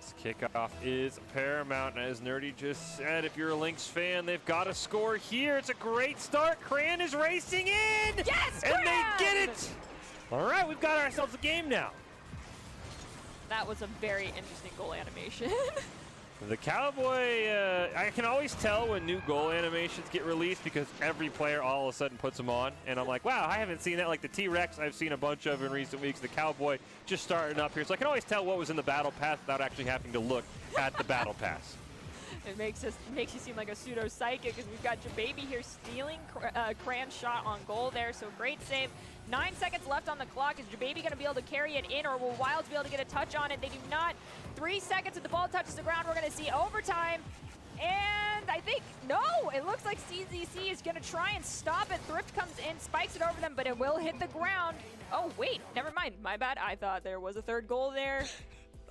This kickoff is paramount, as Nerdy just said. If you're a Lynx fan, they've got to score here. It's a great start. Cran is racing in. Yes, and Cran! they get it. All right, we've got ourselves a game now. That was a very interesting goal animation. The Cowboy, I can always tell when new goal animations get released because every player all of a sudden puts them on. And I'm like, wow, I haven't seen that. Like the T-Rex I've seen a bunch of in recent weeks. The Cowboy just starting up here. So I can always tell what was in the battle pass without actually having to look at the battle pass. It makes you seem like a pseudo-psychic because we've got Jababy here stealing Cran's shot on goal there. So great save. 9 seconds left on the clock. Is Jababy going to be able to carry it in, or will Wilds be able to get a touch on it? They do not. 3 seconds if the ball touches the ground. We're going to see overtime. And I think, no, it looks like CZC is going to try and stop it. Thrift comes in, spikes it over them, but it will hit the ground. Oh, wait, never mind. My bad. I thought there was a third goal there.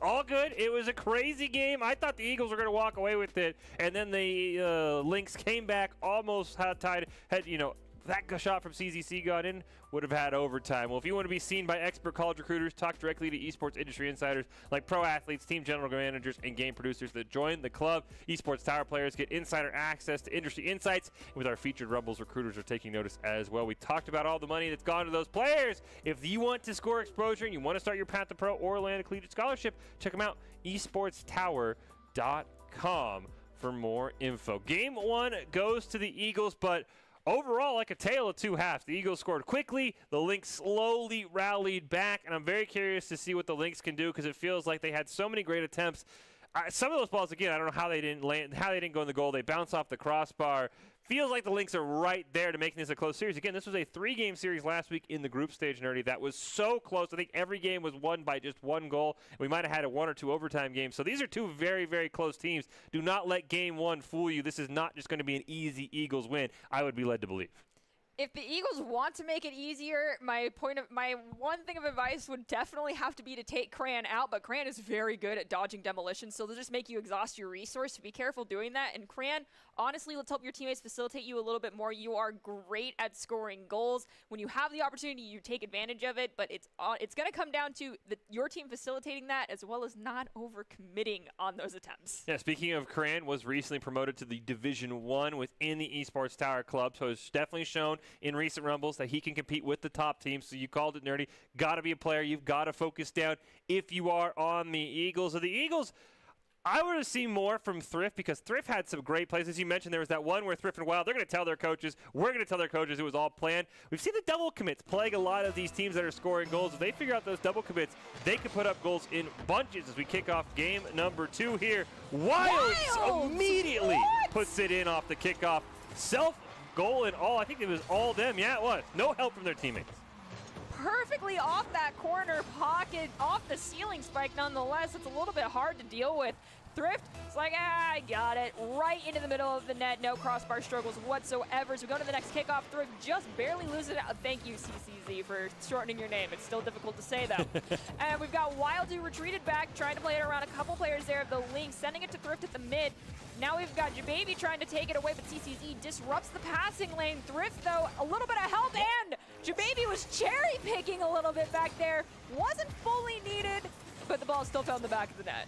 All good. It was a crazy game. I thought the Eagles were going to walk away with it, and then the Lynx came back, almost had tied. That shot from CZC got in, would have had overtime. Well, if you want to be seen by expert college recruiters, talk directly to esports industry insiders like pro athletes, team general managers, and game producers that join the club. Esports Tower players get insider access to industry insights. With our featured Rumbles, recruiters are taking notice as well. We talked about all the money that's gone to those players. If you want to score exposure and you want to start your path to pro or land a collegiate scholarship, check them out, esportstower.com for more info. Game 1 goes to the Eagles, but overall, like a tale of two halves. The Eagles scored quickly. The Lynx slowly rallied back, and I'm very curious to see what the Lynx can do because it feels like they had so many great attempts. Some of those balls, again, I don't know how they didn't land, how they didn't go in the goal. They bounce off the crossbar. Feels like the Lynx are right there to making this a close series. Again, this was a 3-game series last week in the group stage, Nerdy. That was so close. I think every game was won by just one goal. We might have had a 1 or 2 overtime games. So these are two very, very close teams. Do not let game 1 fool you. This is not just going to be an easy Eagles win, I would be led to believe. If the Eagles want to make it easier, my one thing of advice would definitely have to be to take Cran out, but Cran is very good at dodging demolition, so they'll just make you exhaust your resource. So be careful doing that. And Cran Honestly, let's help your teammates facilitate you a little bit more. You are great at scoring goals. When you have the opportunity, you take advantage of it, but it's going to come down to your team facilitating that as well as not overcommitting on those attempts. Yeah, speaking of, Cran was recently promoted to the Division 1 within the Esports Tower Club, so it's definitely shown in recent rumbles that he can compete with the top teams. So you called it, Nerdy. Got to be a player. You've got to focus down if you are on the Eagles. So the Eagles, I would have seen more from Thrift because Thrift had some great plays. As you mentioned, there was that one where Thrift and Wild, they're going to tell their coaches, we're going to tell their coaches it was all planned. We've seen the double commits plague a lot of these teams that are scoring goals. If they figure out those double commits, they can put up goals in bunches as we kick off game number 2 here. Wilds immediately puts it in off the kickoff. Self-goal and all. I think it was all them. Yeah, it was. No help from their teammates. Perfectly off that corner pocket, off the ceiling spike nonetheless. It's a little bit hard to deal with. Thrift, it's like, I got it. Right into the middle of the net. No crossbar struggles whatsoever. As we go to the next kickoff, Thrift just barely loses it out. Thank you, CCZ, for shortening your name. It's still difficult to say that. And we've got Wild who retreated back, trying to play it around a couple players there of the Lynx, sending it to Thrift at the mid. Now we've got Jababy trying to take it away, but CCZ disrupts the passing lane. Thrift, though, a little bit of help, and Jababy was cherry-picking a little bit back there. Wasn't fully needed, but the ball still found the back of the net.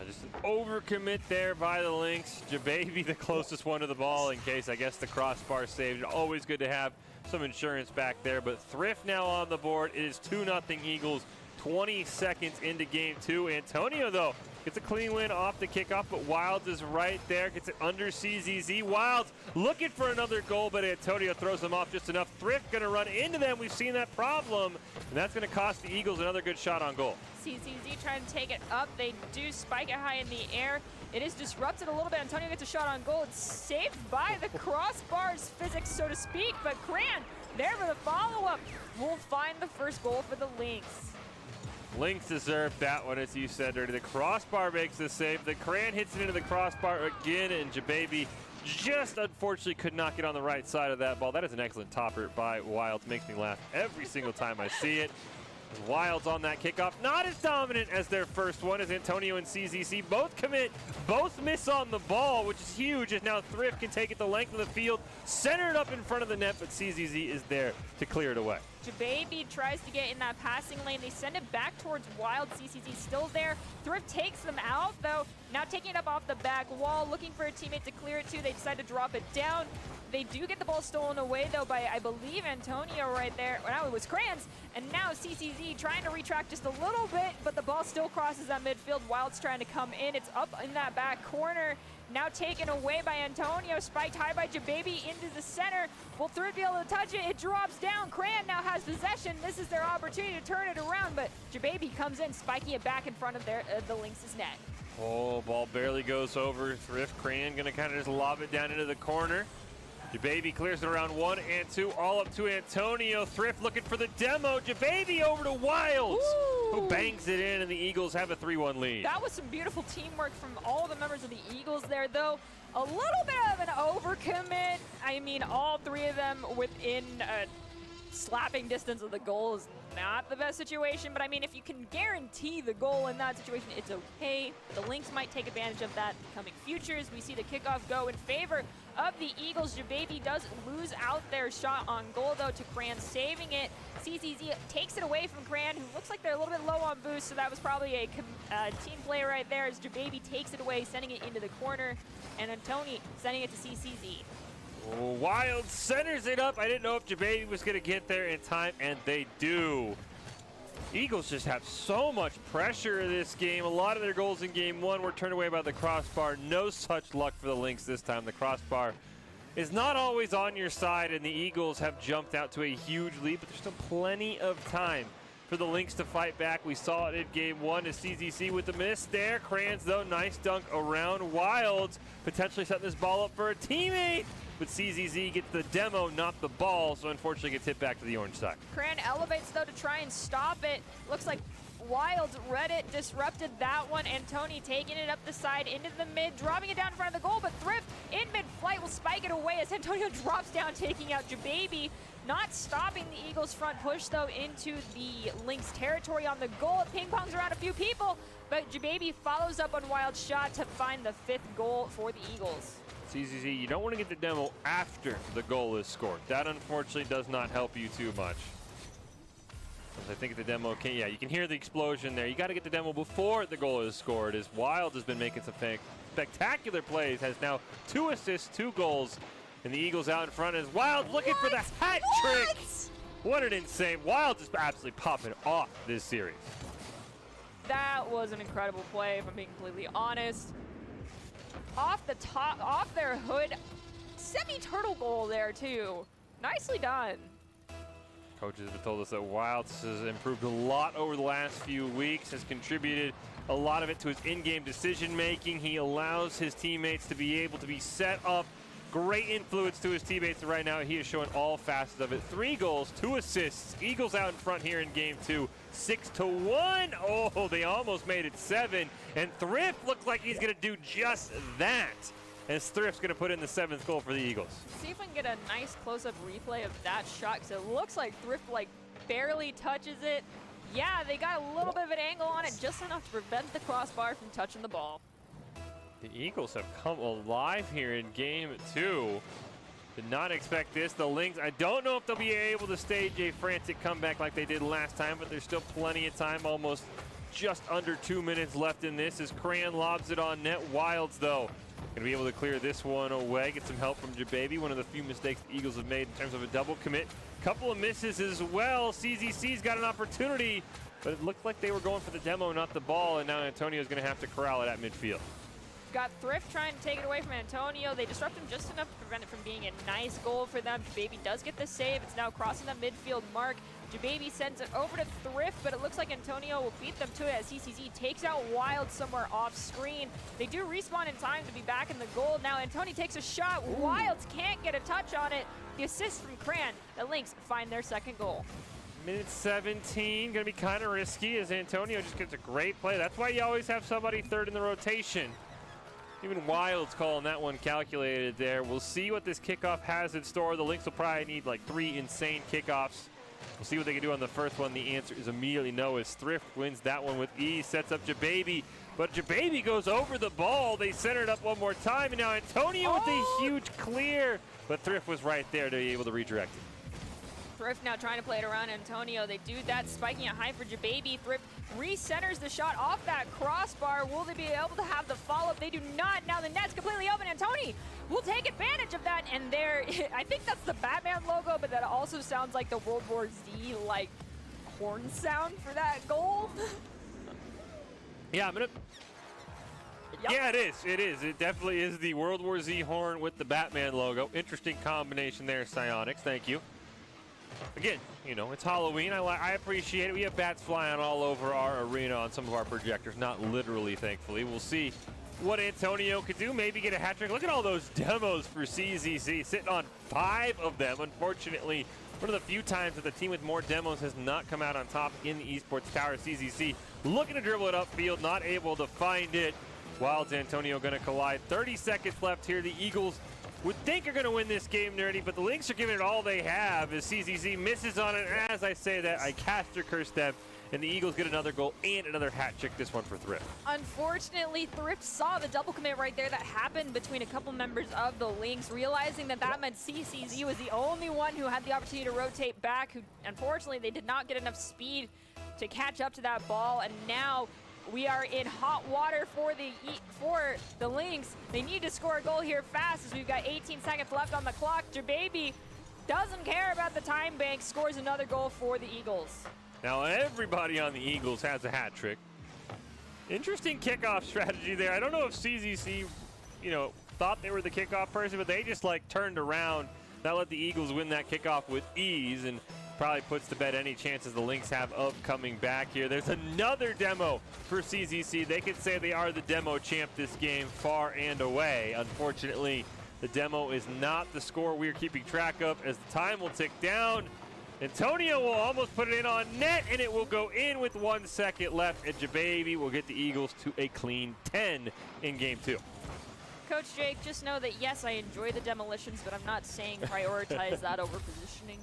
Just an overcommit there by the Lynx. Jababy, the closest one to the ball in case, I guess, the crossbar saved. Always good to have some insurance back there, but Thrift now on the board. It is 2-0 Eagles, 20 seconds into game 2. Antonio, though, gets a clean win off the kickoff, but Wilds is right there. Gets it under CZZ. Wilds looking for another goal, but Antonio throws them off just enough. Thrift going to run into them. We've seen that problem, and that's going to cost the Eagles another good shot on goal. CCZ trying to take it up. They do spike it high in the air. It is disrupted a little bit. Antonio gets a shot on goal. It's saved by the crossbars physics, so to speak, but Cran there for the follow-up will find the first goal for the Lynx. Lynx deserved that one, as you said, Dirty. The crossbar makes the save. The Cran hits it into the crossbar again, and Jababy just unfortunately could not get on the right side of that ball. That is an excellent topper by Wilds. Makes me laugh every single time I see it. Wilds on that kickoff, not as dominant as their first one, as Antonio and CZC both commit, both miss on the ball, which is huge, as now Thrift can take it the length of the field, center it up in front of the net, but CZC is there to clear it away. Jababy tries to get in that passing lane. They send it back towards Wild. CCZ still there. Thrift takes them out, though. Now taking it up off the back wall, looking for a teammate to clear it to. They decide to drop it down. They do get the ball stolen away, though, by, I believe, Antonio right there. Well, now it was Crans. And now CCZ trying to retract just a little bit, but the ball still crosses that midfield. Wild's trying to come in. It's up in that back corner. Now taken away by Antonio, spiked high by Jababy into the center. Will Thrift be able to touch it? It drops down. Cran now has possession. This is their opportunity to turn it around, but Jababy comes in, spiking it back in front of the Lynx's net. Oh, ball barely goes over. Thrift, Cran going to kind of just lob it down into the corner. Jababy clears it around 1 and 2, all up to Antonio. Thrift looking for the demo. Jababy over to Wilds, who bangs it in, and the Eagles have a 3-1 lead. That was some beautiful teamwork from all the members of the Eagles there, though. A little bit of an overcommit. I mean, all three of them within slapping distance of the goal is not the best situation, but I mean, if you can guarantee the goal in that situation, it's okay. The Lynx might take advantage of that in coming futures. We see the kickoff go in favor of the Eagles. Jababy does lose out their shot on goal, though, to Cran saving it. CCZ takes it away from Cran, who looks like they're a little bit low on boost, so that was probably a team play right there, as Jababy takes it away, sending it into the corner, and Antoni sending it to CCZ. Wild centers it up. I didn't know if Jababy was going to get there in time, and they do. Eagles just have so much pressure in this game. A lot of their goals in game 1 were turned away by the crossbar. No such luck for the Lynx this time. The crossbar is not always on your side, and the Eagles have jumped out to a huge lead, but there's still plenty of time for the Lynx to fight back. We saw it in game 1 as CZC with the miss there. Crans, though, nice dunk around Wilds, potentially setting this ball up for a teammate. But CZZ gets the demo, not the ball, so unfortunately gets hit back to the orange side. Cran elevates, though, to try and stop it. Looks like Wilds read it, disrupted that one. Antoni taking it up the side into the mid, dropping it down in front of the goal, but Thrift in mid-flight will spike it away as Antonio drops down, taking out Jababy. Not stopping the Eagles' front push, though, into the Lynx territory on the goal. It ping-pongs around a few people, but Jababy follows up on Wild's shot to find the 5th goal for the Eagles. CZZ, you don't want to get the demo after the goal is scored. That unfortunately does not help you too much. I think the demo can, yeah, you can hear the explosion there. You got to get the demo before the goal is scored. As Wild has been making some spectacular plays, has now 2 assists, 2 goals, and the Eagles out in front as Wild looking for the hat trick. What an insane, Wild just absolutely popping off this series. That was an incredible play, if I'm being completely honest. Off the top, off their hood, semi-turtle goal there too. Nicely done. Coaches have told us that Wild has improved a lot over the last few weeks, has contributed a lot of it to his in-game decision-making. He allows his teammates to be able to be set up. Great influence to his teammates, and right now he is showing all facets of it. 3 goals, 2 assists. Eagles out in front here in game 2, 6-1. Oh, they almost made it 7, and Thrift looks like he's gonna do just that, as Thrift's gonna put in the 7th goal for the Eagles. See if I can get a nice close-up replay of that shot, because it looks like Thrift like barely touches it. Yeah, they got a little bit of an angle on it, just enough to prevent the crossbar from touching the ball. The Eagles have come alive here in game 2. Did not expect this. The Lynx, I don't know if they'll be able to stage a frantic comeback like they did last time, but there's still plenty of time, almost just under 2 minutes left in this as Cran lobs it on net. Wilds, though, gonna be able to clear this one away. Get some help from Jababy, one of the few mistakes the Eagles have made in terms of a double commit. Couple of misses as well. CZC's got an opportunity, but it looked like they were going for the demo, not the ball, and now Antonio's gonna have to corral it at midfield. Got Thrift trying to take it away from Antonio. They disrupt him just enough to prevent it from being a nice goal for them. Jababy does get the save. It's now crossing the midfield mark. Jababy sends it over to Thrift, but it looks like Antonio will beat them to it as CCZ takes out Wild somewhere off screen. They do respawn in time to be back in the goal. Now Antonio takes a shot. Wilds can't get a touch on it. The assist from Cran. The Lynx find their 2nd goal. Minute 17, gonna be kind of risky as Antonio just gets a great play. That's why you always have somebody 3rd in the rotation. Even Wild's calling that one calculated there. We'll see what this kickoff has in store. The Lynx will probably need like 3 insane kickoffs. We'll see what they can do on the first one. The answer is immediately no, as Thrift wins that one with ease, sets up Jababy. But Jababy goes over the ball. They center it up one more time, and now Antonio with a huge clear. But Thrift was right there to be able to redirect it. Thrift now trying to play it around Antonio. They do that, spiking it high for Jababy. Thrift recenters the shot off that crossbar. Will they be able to have the follow-up? They do not. Now the net's completely open. Antonio will take advantage of that, and there, I think that's the Batman logo, but that also sounds like the World War Z, like, horn sound for that goal. Yeah, I'm gonna... Yep. Yeah, it is. It is. It definitely is the World War Z horn with the Batman logo. Interesting combination there, Psionics. Thank you. Again, you know, it's Halloween. I appreciate it. We have bats flying all over our arena on some of our projectors. Not literally, thankfully. We'll see what Antonio could do. Maybe get a hat trick. Look at all those demos for CZC. Sitting on 5 of them. Unfortunately, one of the few times that the team with more demos has not come out on top in the Esports Tower. CZC looking to dribble it upfield. Not able to find it. Wilds Antonio going to collide. 30 seconds left here. The Eagles would think are going to win this game, Nerdy, but the Lynx are giving it all they have as CZC misses on it. As I say that, I caster curse them, and the Eagles get another goal and another hat trick, this one for Thrift. Unfortunately, Thrift saw the double commit right there that happened between a couple members of the Lynx, realizing that that meant CCZ was the only one who had the opportunity to rotate back, who unfortunately they did not get enough speed to catch up to that ball, and now we are in hot water for the Lynx. They need to score a goal here fast as we've got 18 seconds left on the clock. Jababy doesn't care about the time bank, scores another goal for the Eagles. Now everybody on the Eagles has a hat trick. Interesting kickoff strategy there. I don't know if CZC, you know, thought they were the kickoff person, but they just like turned around. That let the Eagles win that kickoff with ease, and probably puts to bed any chances the Lynx have of coming back here. There's another demo for CZC. They could say they are the demo champ this game far and away. Unfortunately, the demo is not the score we're keeping track of as the time will tick down. Antonio will almost put it in on net, and it will go in with 1 second left, and Jababy will get the Eagles to a clean 10 in game 2. Coach Jake, just know that yes, I enjoy the demolitions, but I'm not saying prioritize that over positioning.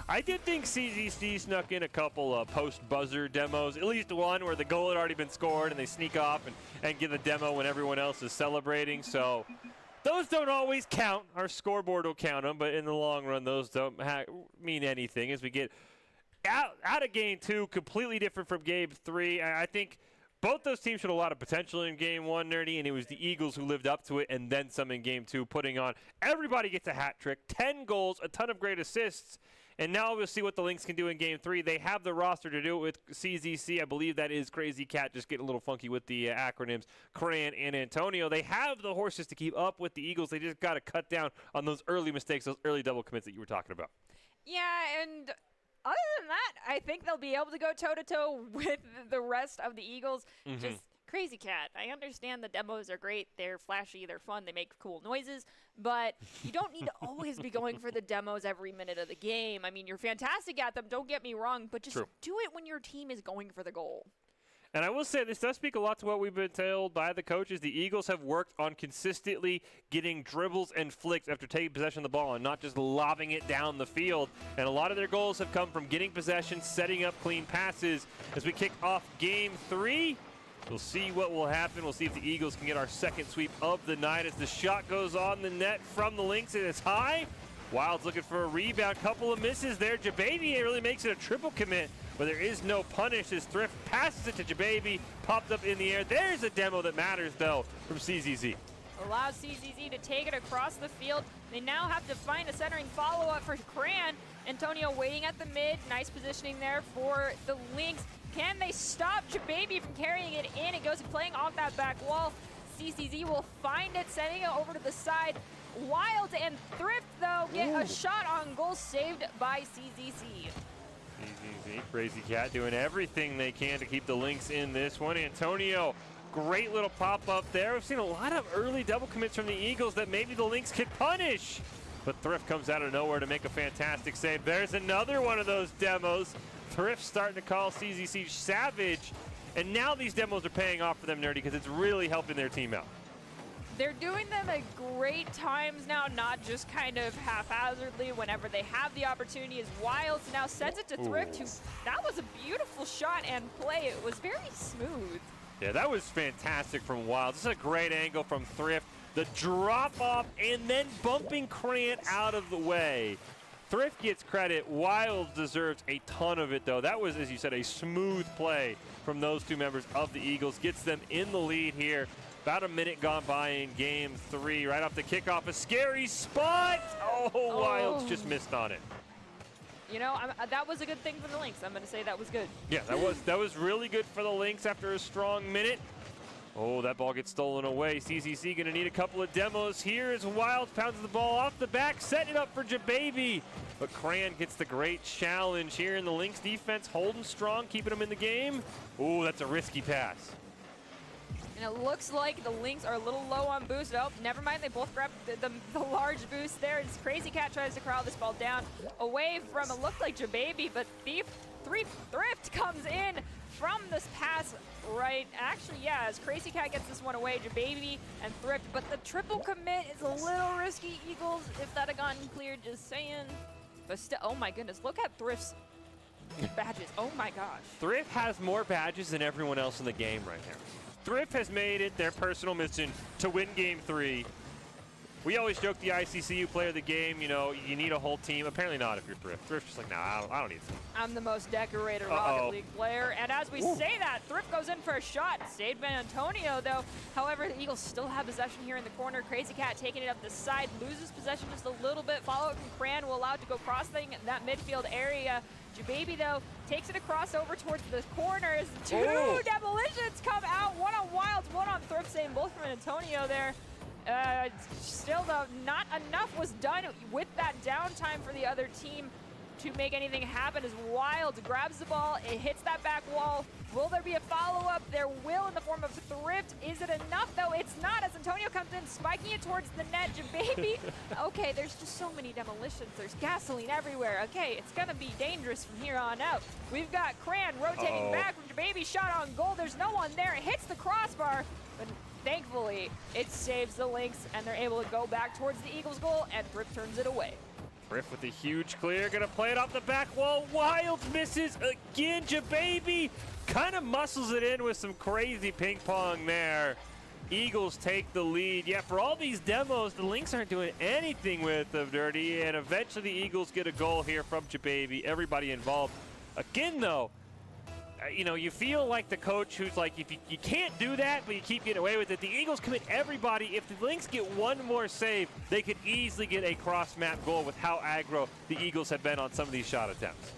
I did think CZC snuck in a couple post-buzzer demos, at least one where the goal had already been scored and they sneak off and give the demo when everyone else is celebrating. So Those don't always count. Our scoreboard will count them, but in the long run, those don't mean anything as we get out of game 2, completely different from game 3. I think both those teams showed a lot of potential in game 1, Nerdy, and it was the Eagles who lived up to it and then some in game 2, putting on. Everybody gets a hat trick, 10 goals, a ton of great assists. And now we'll see what the Lynx can do in game 3. They have the roster to do it with CZC. I believe that is Crazy Cat, just getting a little funky with the acronyms, Cran and Antonio. They have the horses to keep up with the Eagles. They just got to cut down on those early mistakes, those early double commits that you were talking about. Yeah, and other than that, I think they'll be able to go toe-to-toe with the rest of the Eagles. Just Crazy Cat. I understand the demos are great. They're flashy. They're fun. They make cool noises. But you don't need to always be going for the demos every minute of the game. I mean, you're fantastic at them. Don't get me wrong. But just do it when your team is going for the goal. And I will say this does speak a lot to what we've been told by the coaches. The Eagles have worked on consistently getting dribbles and flicks after taking possession of the ball and not just lobbing it down the field. And a lot of their goals have come from getting possession, setting up clean passes. As we kick off game 3, we'll see what will happen. We'll see if the Eagles can get our second sweep of the night as the shot goes on the net from the Lynx and it's high. Wild's looking for a rebound. Couple of misses there. Jababy really makes it a triple commit, but there is no punish as Thrift passes it to Jababy, popped up in the air. There's a demo that matters, though, from CZZ. Allows CZZ to take it across the field. They now have to find a centering follow-up for Cran. Antonio waiting at the mid. Nice positioning there for the Lynx. Can they stop Jababy from carrying it in? It goes and playing off that back wall. CZZ will find it, sending it over to the side. Wild and Thrift, though, get a shot on goal saved by CZZ. CZZ, Crazy Cat doing everything they can to keep the Lynx in this one. Antonio, great little pop-up there. We've seen a lot of early double commits from the Eagles that maybe the Lynx could punish. But Thrift comes out of nowhere to make a fantastic save. There's another one of those demos. Thrift starting to call CZC savage. And now these demos are paying off for them, Nerdy, because it's really helping their team out. They're doing them at great times now, not just kind of haphazardly whenever they have the opportunity. As Wild now sends it to Thrift, who that was a beautiful shot and play. It was very smooth. Yeah, that was fantastic from Wild. This is a great angle from Thrift. The drop off and then bumping Cran out of the way. Thrift gets credit. Wild deserves a ton of it, though. That was, as you said, a smooth play from those two members of the Eagles. Gets them in the lead here. About a minute gone by in game 3. Right off the kickoff, a scary spot. Oh, Wild's just missed on it. You know, that was a good thing for the Lynx. I'm going to say that was good. Yeah, that was really good for the Lynx after a strong minute. Oh, that ball gets stolen away. CCC going to need a couple of demos here as Wild pounds the ball off the back, setting it up for Jababy. But Cran gets the great challenge here in the Lynx defense, holding strong, keeping them in the game. Oh, that's a risky pass. And it looks like the Lynx are a little low on boost. Oh, never mind. They both grabbed the large boost there. And Crazy Cat tries to corral this ball down away from, it looked like Jababy, but Thrift comes in from this pass right. Actually, yeah, as Crazy Cat gets this one away, Jababy and Thrift. But the triple commit is a little risky, Eagles, if that had gotten cleared, just saying. But still, oh my goodness, look at Thrift's badges. Oh my gosh. Thrift has more badges than everyone else in the game right now. Thrift has made it their personal mission to win game 3. We always joke the ICCU player of the game, you know, you need a whole team. Apparently not if you're Thrift. Thrift's just like, nah, I don't need a team. I'm the most decorated Rocket League player. And as we say that, Thrift goes in for a shot. Saved by Antonio, though. However, the Eagles still have possession here in the corner. Crazy Cat taking it up the side, loses possession just a little bit. Follow-up from Cran will allow it to go crossing that midfield area. Jababy, though, takes it across over towards the corners. Two demolitions come out. One on Wilds, one on Thrift, same both from Antonio there. Still, though, not enough was done with that downtime for the other team to make anything happen as Wild grabs the ball. It hits that back wall. Will there be a follow-up? There will in the form of Thrift. Is it enough, though? It's not as Antonio comes in, spiking it towards the net. Jababy. Okay, there's just so many demolitions. There's gasoline everywhere. Okay, it's going to be dangerous from here on out. We've got Cran rotating back from Jababy. Shot on goal. There's no one there. It hits the crossbar, but thankfully, it saves the Lynx, and they're able to go back towards the Eagles' goal, and Thrift turns it away. Thrift with a huge clear, gonna play it off the back wall. Wild misses again. Jababy kind of muscles it in with some crazy ping pong there. Eagles take the lead. Yeah, for all these demos, the Lynx aren't doing anything with them, Dirty, and eventually the Eagles get a goal here from Jababy. Everybody involved. Again, though, you know, you feel like the coach who's like, if you can't do that, but you keep getting away with it. The Eagles commit everybody. If the Lynx get one more save, they could easily get a cross-map goal with how aggro the Eagles have been on some of these shot attempts.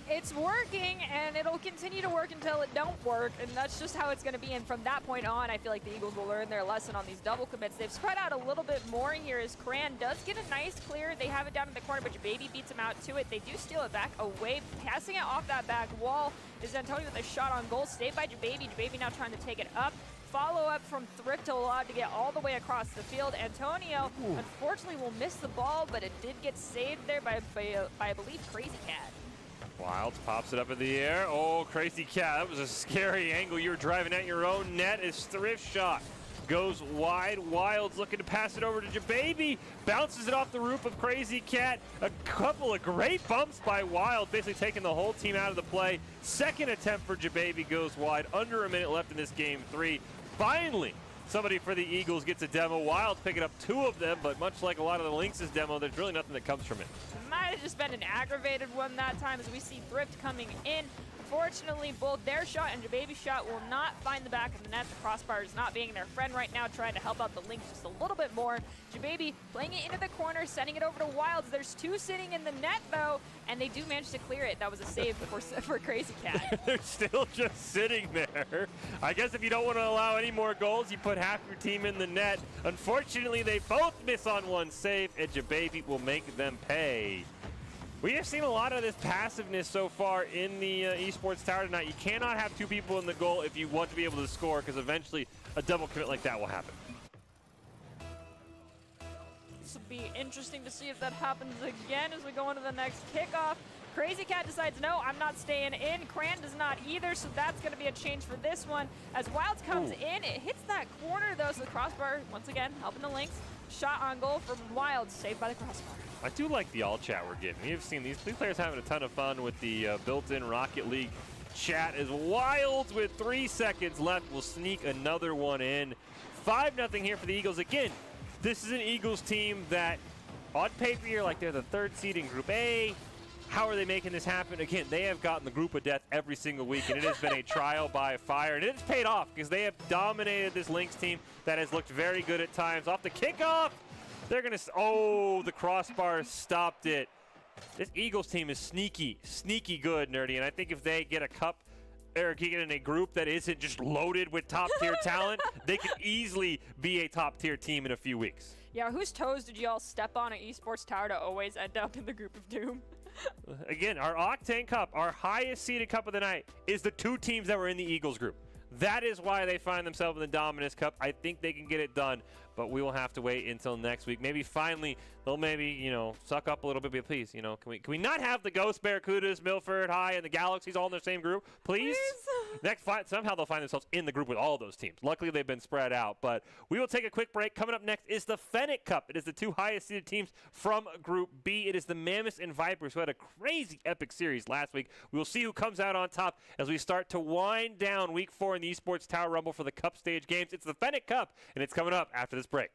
It's working, and it'll continue to work until it don't work, and that's just how it's going to be. And from that point on, I feel like the Eagles will learn their lesson on these double commits. They've spread out a little bit more here as Cran does get a nice clear. They have it down in the corner, but Jababy beats him out to it. They do steal it back away, passing it off that back wall is Antonio with a shot on goal, saved by Jababy. Jababy now trying to take it up. Follow up from Thrift allowed to get all the way across the field. Antonio, unfortunately, will miss the ball, but it did get saved there by I believe, Crazy Cat. Wilds pops it up in the air. Oh, Crazy Cat, that was a scary angle. You were driving at your own net. His Thrift shot goes wide. Wilds looking to pass it over to Jababy. Bounces it off the roof of Crazy Cat. A couple of great bumps by Wild, basically taking the whole team out of the play. Second attempt for Jababy goes wide. Under a minute left in this game 3. Finally, somebody for the Eagles gets a demo. Wilds picking up 2 of them, but much like a lot of the Lynx's demo, there's really nothing that comes from it. Might have just been an aggravated one that time as we see Thrift coming in. Unfortunately, both their shot and Jababy's shot will not find the back of the net. The crossbar is not being their friend right now, trying to help out the Lynx just a little bit more. Jababy playing it into the corner, sending it over to Wilds. There's 2 sitting in the net, though, and they do manage to clear it. That was a save for Crazy Cat. They're still just sitting there. I guess if you don't want to allow any more goals, you put half your team in the net. Unfortunately, they both miss on one save, and Jababy will make them pay. We have seen a lot of this passiveness so far in the Esports Tower tonight. You cannot have 2 people in the goal if you want to be able to score, because eventually a double commit like that will happen. This will be interesting to see if that happens again as we go into the next kickoff. Crazy Cat decides, no, I'm not staying in. Cran does not either, so that's going to be a change for this one. As Wilds comes in, it hits that corner, though, so the crossbar, once again, helping the Lynx. Shot on goal from Wilds, saved by the crossbar. I do like the all chat we're getting. We've seen these players having a ton of fun with the built-in Rocket League chat. As Wilds, with 3 seconds left, will sneak another one in. 5-0 here for the Eagles. Again, this is an Eagles team that, on paper, you're like they're the 3rd seed in Group A. How are they making this happen? Again, they have gotten the group of death every single week, and it has been a trial by fire. And it's paid off because they have dominated this Lynx team that has looked very good at times. Off the kickoff, they're going to, oh, the crossbar stopped it. This Eagles team is sneaky, sneaky good, Nerdy. And I think if they get a cup, or get in a group that isn't just loaded with top-tier talent, they could easily be a top-tier team in a few weeks. Yeah, whose toes did y'all step on at Esports Tower to always end up in the group of doom? Again, our Octane Cup, our highest seeded cup of the night, is the 2 teams that were in the Eagles group. That is why they find themselves in the Dominus Cup. I think they can get it done, but we will have to wait until next week. Maybe finally they'll maybe, you know, suck up a little bit, but please, you know, can we not have the Ghost Barracudas, Milford High, and the Galaxies all in the same group? Please? Somehow they'll find themselves in the group with all those teams. Luckily, they've been spread out, but we will take a quick break. Coming up next is the Fennec Cup. It is the 2 highest seeded teams from Group B. It is the Mammoths and Vipers, who had a crazy epic series last week. We will see who comes out on top as we start to wind down Week 4 in the Esports Tower Rumble for the Cup stage games. It's the Fennec Cup, and it's coming up after this break.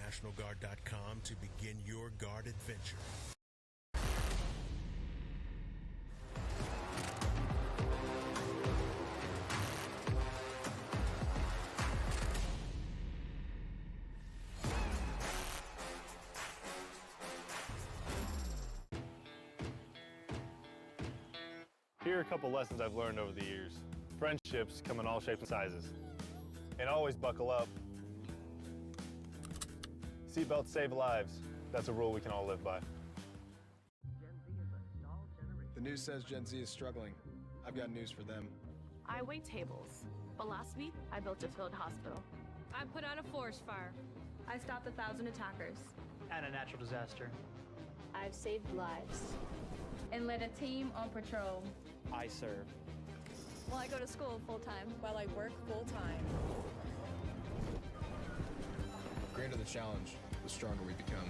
NationalGuard.com to begin your guard adventure. Here are a couple lessons I've learned over the years. Friendships come in all shapes and sizes. And always buckle up. Seatbelts save lives. That's a rule we can all live by. The news says Gen Z is struggling. I've got news for them. I wait tables, but last week I built a field hospital. I put out a forest fire. I stopped 1,000 attackers. And a natural disaster. I've saved lives. And led a team on patrol. I serve. Well, I go to school full-time. While I work full-time. The greater the challenge, the stronger we become.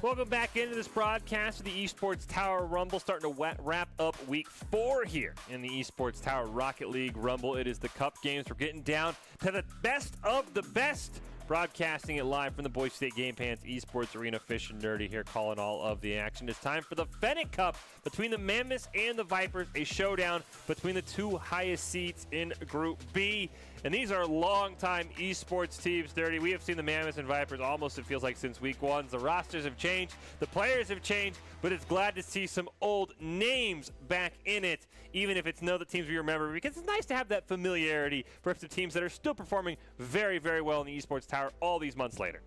Welcome back into this broadcast of the Esports Tower Rumble, starting to wrap up week 4 here in the Esports Tower Rocket League Rumble. It is the Cup games. We're getting down to the best of the best. Broadcasting it live from the Boise State Game Pants Esports Arena. Fish and Nerdy here calling all of the action. It's time for the Fennec Cup between the Mammoths and the Vipers, a showdown between the 2 highest seeds in Group B. And these are longtime esports teams, Nerdy. We have seen the Mammoths and Vipers almost, it feels like, since week 1. The rosters have changed, the players have changed, but it's glad to see some old names back in it, even if it's no the teams we remember, because it's nice to have that familiarity for some teams that are still performing very, very well in the Esports Tower all these months later.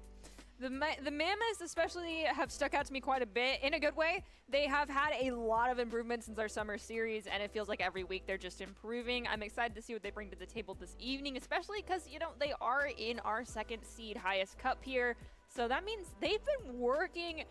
The Mammoths especially have stuck out to me quite a bit in a good way. They have had a lot of improvements since our summer series, and it feels like every week they're just improving. I'm excited to see what they bring to the table this evening, especially because, you know, they are in our 2nd seed highest cup here. So that means they've been working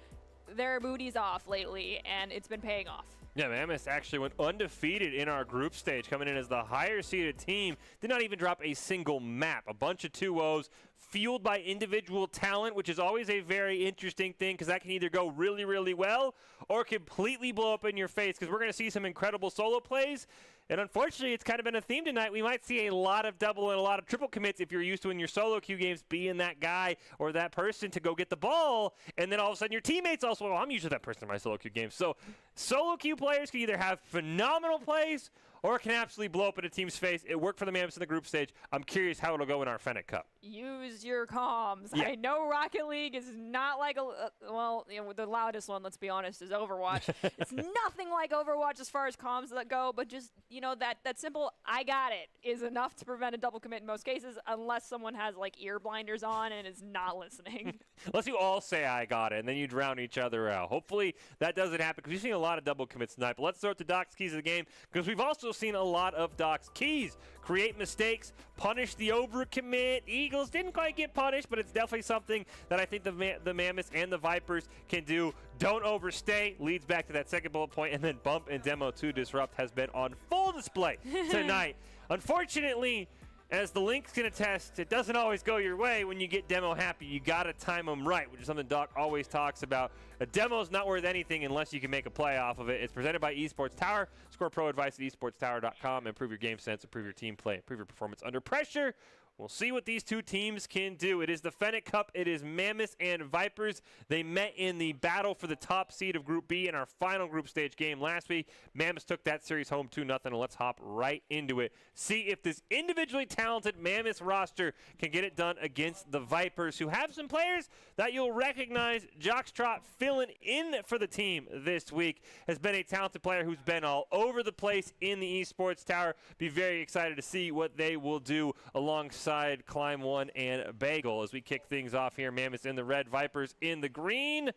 their booties off lately, and it's been paying off. Yeah, Mammoths actually went undefeated in our group stage, coming in as the higher seeded team. Did not even drop a single map. A bunch of 2-0s, fueled by individual talent, which is always a very interesting thing because that can either go really, really well or completely blow up in your face, because we're going to see some incredible solo plays. And unfortunately, it's kind of been a theme tonight. We might see a lot of double and a lot of triple commits if you're used to in your solo queue games being that guy or that person to go get the ball, and then all of a sudden your teammates also, well, I'm usually that person in my solo queue games. So solo queue players can either have phenomenal plays or it can absolutely blow up in a team's face. It worked for the Mammoths in the group stage. I'm curious how it'll go in our Fennec Cup. Use your comms. Yeah. I know Rocket League is not like well, you know, the loudest one, let's be honest, is Overwatch. It's nothing like Overwatch as far as comms that go, but just, you know, that simple "I got it" is enough to prevent a double commit in most cases, unless someone has like ear blinders on and is not listening. Unless you all say "I got it," and then you drown each other out. Hopefully that doesn't happen, because we've seen a lot of double commits tonight. But let's throw it to Doc's keys of the game, because we've also seen a lot of Doc's keys. Create mistakes, punish the overcommit. Eagles didn't quite get punished, but it's definitely something that I think the Mammoths and the Vipers can do. Don't overstay, leads back to that second bullet point, and then bump and demo to disrupt has been on full display tonight. Unfortunately, as the Lynx can attest, it doesn't always go your way when you get demo happy. You got to time them right, which is something Doc always talks about. A demo is not worth anything unless you can make a play off of it. It's presented by Esports Tower. Score pro advice at esportstower.com. Improve your game sense, improve your team play, improve your performance under pressure. We'll see what these two teams can do. It is the Fennec Cup. It is Mammoths and Vipers. They met in the battle for the top seed of Group B in our final group stage game last week. Mammoths took that series home 2-0, and let's hop right into it. See if this individually talented Mammoths roster can get it done against the Vipers, who have some players that you'll recognize. Jockstrot filling in for the team this week has been a talented player who's been all over the place in the Esports Tower. Be very excited to see what they will do alongside Climb One and Bagel as we kick things off here. Mammoths in the red, Vipers in the green.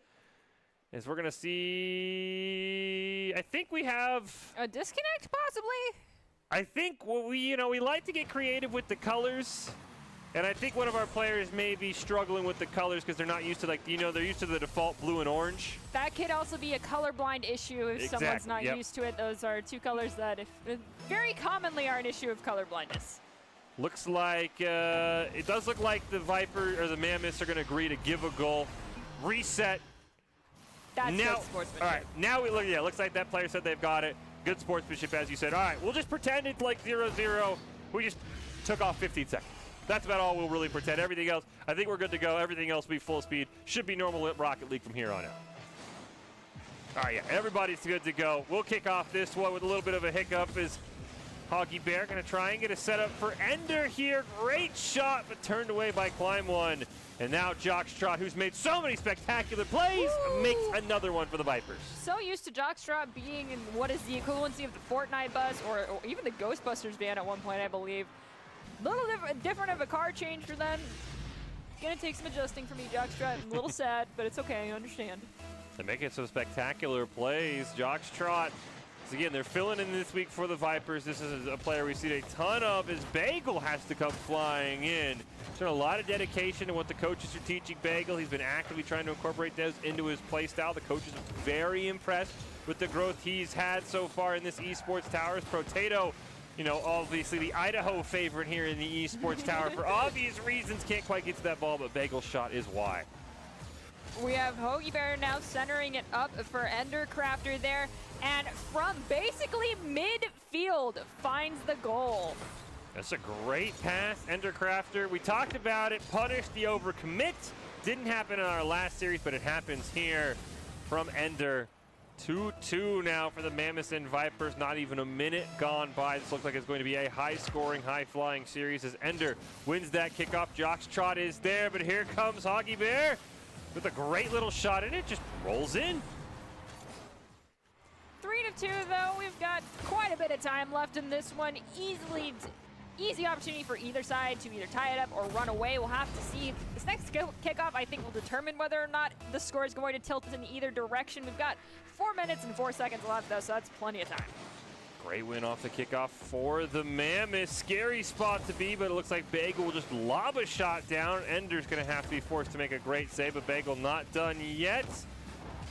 As we're going to see, I think we have a disconnect, possibly. I think we like to get creative with the colors. And I think one of our players may be struggling with the colors because they're not used to, they're used to the default blue and orange. That could also be a colorblind issue if someone's not used to it. Those are two colors that very commonly are an issue of color blindness. Looks like, it does look like the Viper or the Mammoths are going to agree to give a goal, reset. That's good sportsmanship. All right, now we look, looks like that player said they've got it. Good sportsmanship, as you said. All right, we'll just pretend it's like 0-0. We just took off 15 seconds. That's about all we'll really pretend. Everything else, I think we're good to go. Everything else will be full speed. Should be normal Rocket League from here on out. All right, everybody's good to go. We'll kick off this one with a little bit of a hiccup as Hoggy Bear going to try and get a setup for Ender here. Great shot, but turned away by Climb One. And now Jockstrot, who's made so many spectacular plays, makes another one for the Vipers. So used to Jockstrot being in what is the equivalency of the Fortnite bus or even the Ghostbusters van at one point, I believe. A little different of a car change for them. Gonna take some adjusting for me, Jockstrot. I'm a little sad, but it's okay, I understand. They're making some spectacular plays. Jockstrot, again, they're filling in this week for the Vipers. This is a player we've seen a ton of as Bagel has to come flying in. There's a lot of dedication to what the coaches are teaching Bagel. He's been actively trying to incorporate those into his play style. The coaches are very impressed with the growth he's had so far in this Esports Towers. Potato, obviously the Idaho favorite here in the Esports Tower for obvious reasons. Can't quite get to that ball, but Bagel's shot is wide. We have Hoagie Bear now centering it up for Ender Crafter there. And from basically midfield finds the goal. That's a great pass, Ender Crafter. We talked about it, punished the overcommit. Didn't happen in our last series, but it happens here from Ender. 2-2 now for the Mammoths and Vipers. Not even a minute gone by. This looks like it's going to be a high-scoring, high-flying series as Ender wins that kickoff. Jockstrot is there, but here comes Hoggy Bear with a great little shot, and it just rolls in. 3-2 though. We've got quite a bit of time left in this one. Easy opportunity for either side to either tie it up or run away. We'll have to see. This next kickoff, I think, will determine whether or not the score is going to tilt in either direction. We've got 4 minutes and 4 seconds left, though, so that's plenty of time. Great win off the kickoff for the Mammoths. Scary spot to be, but it looks like Bagel will just lob a shot down. Ender's going to have to be forced to make a great save, but Bagel not done yet.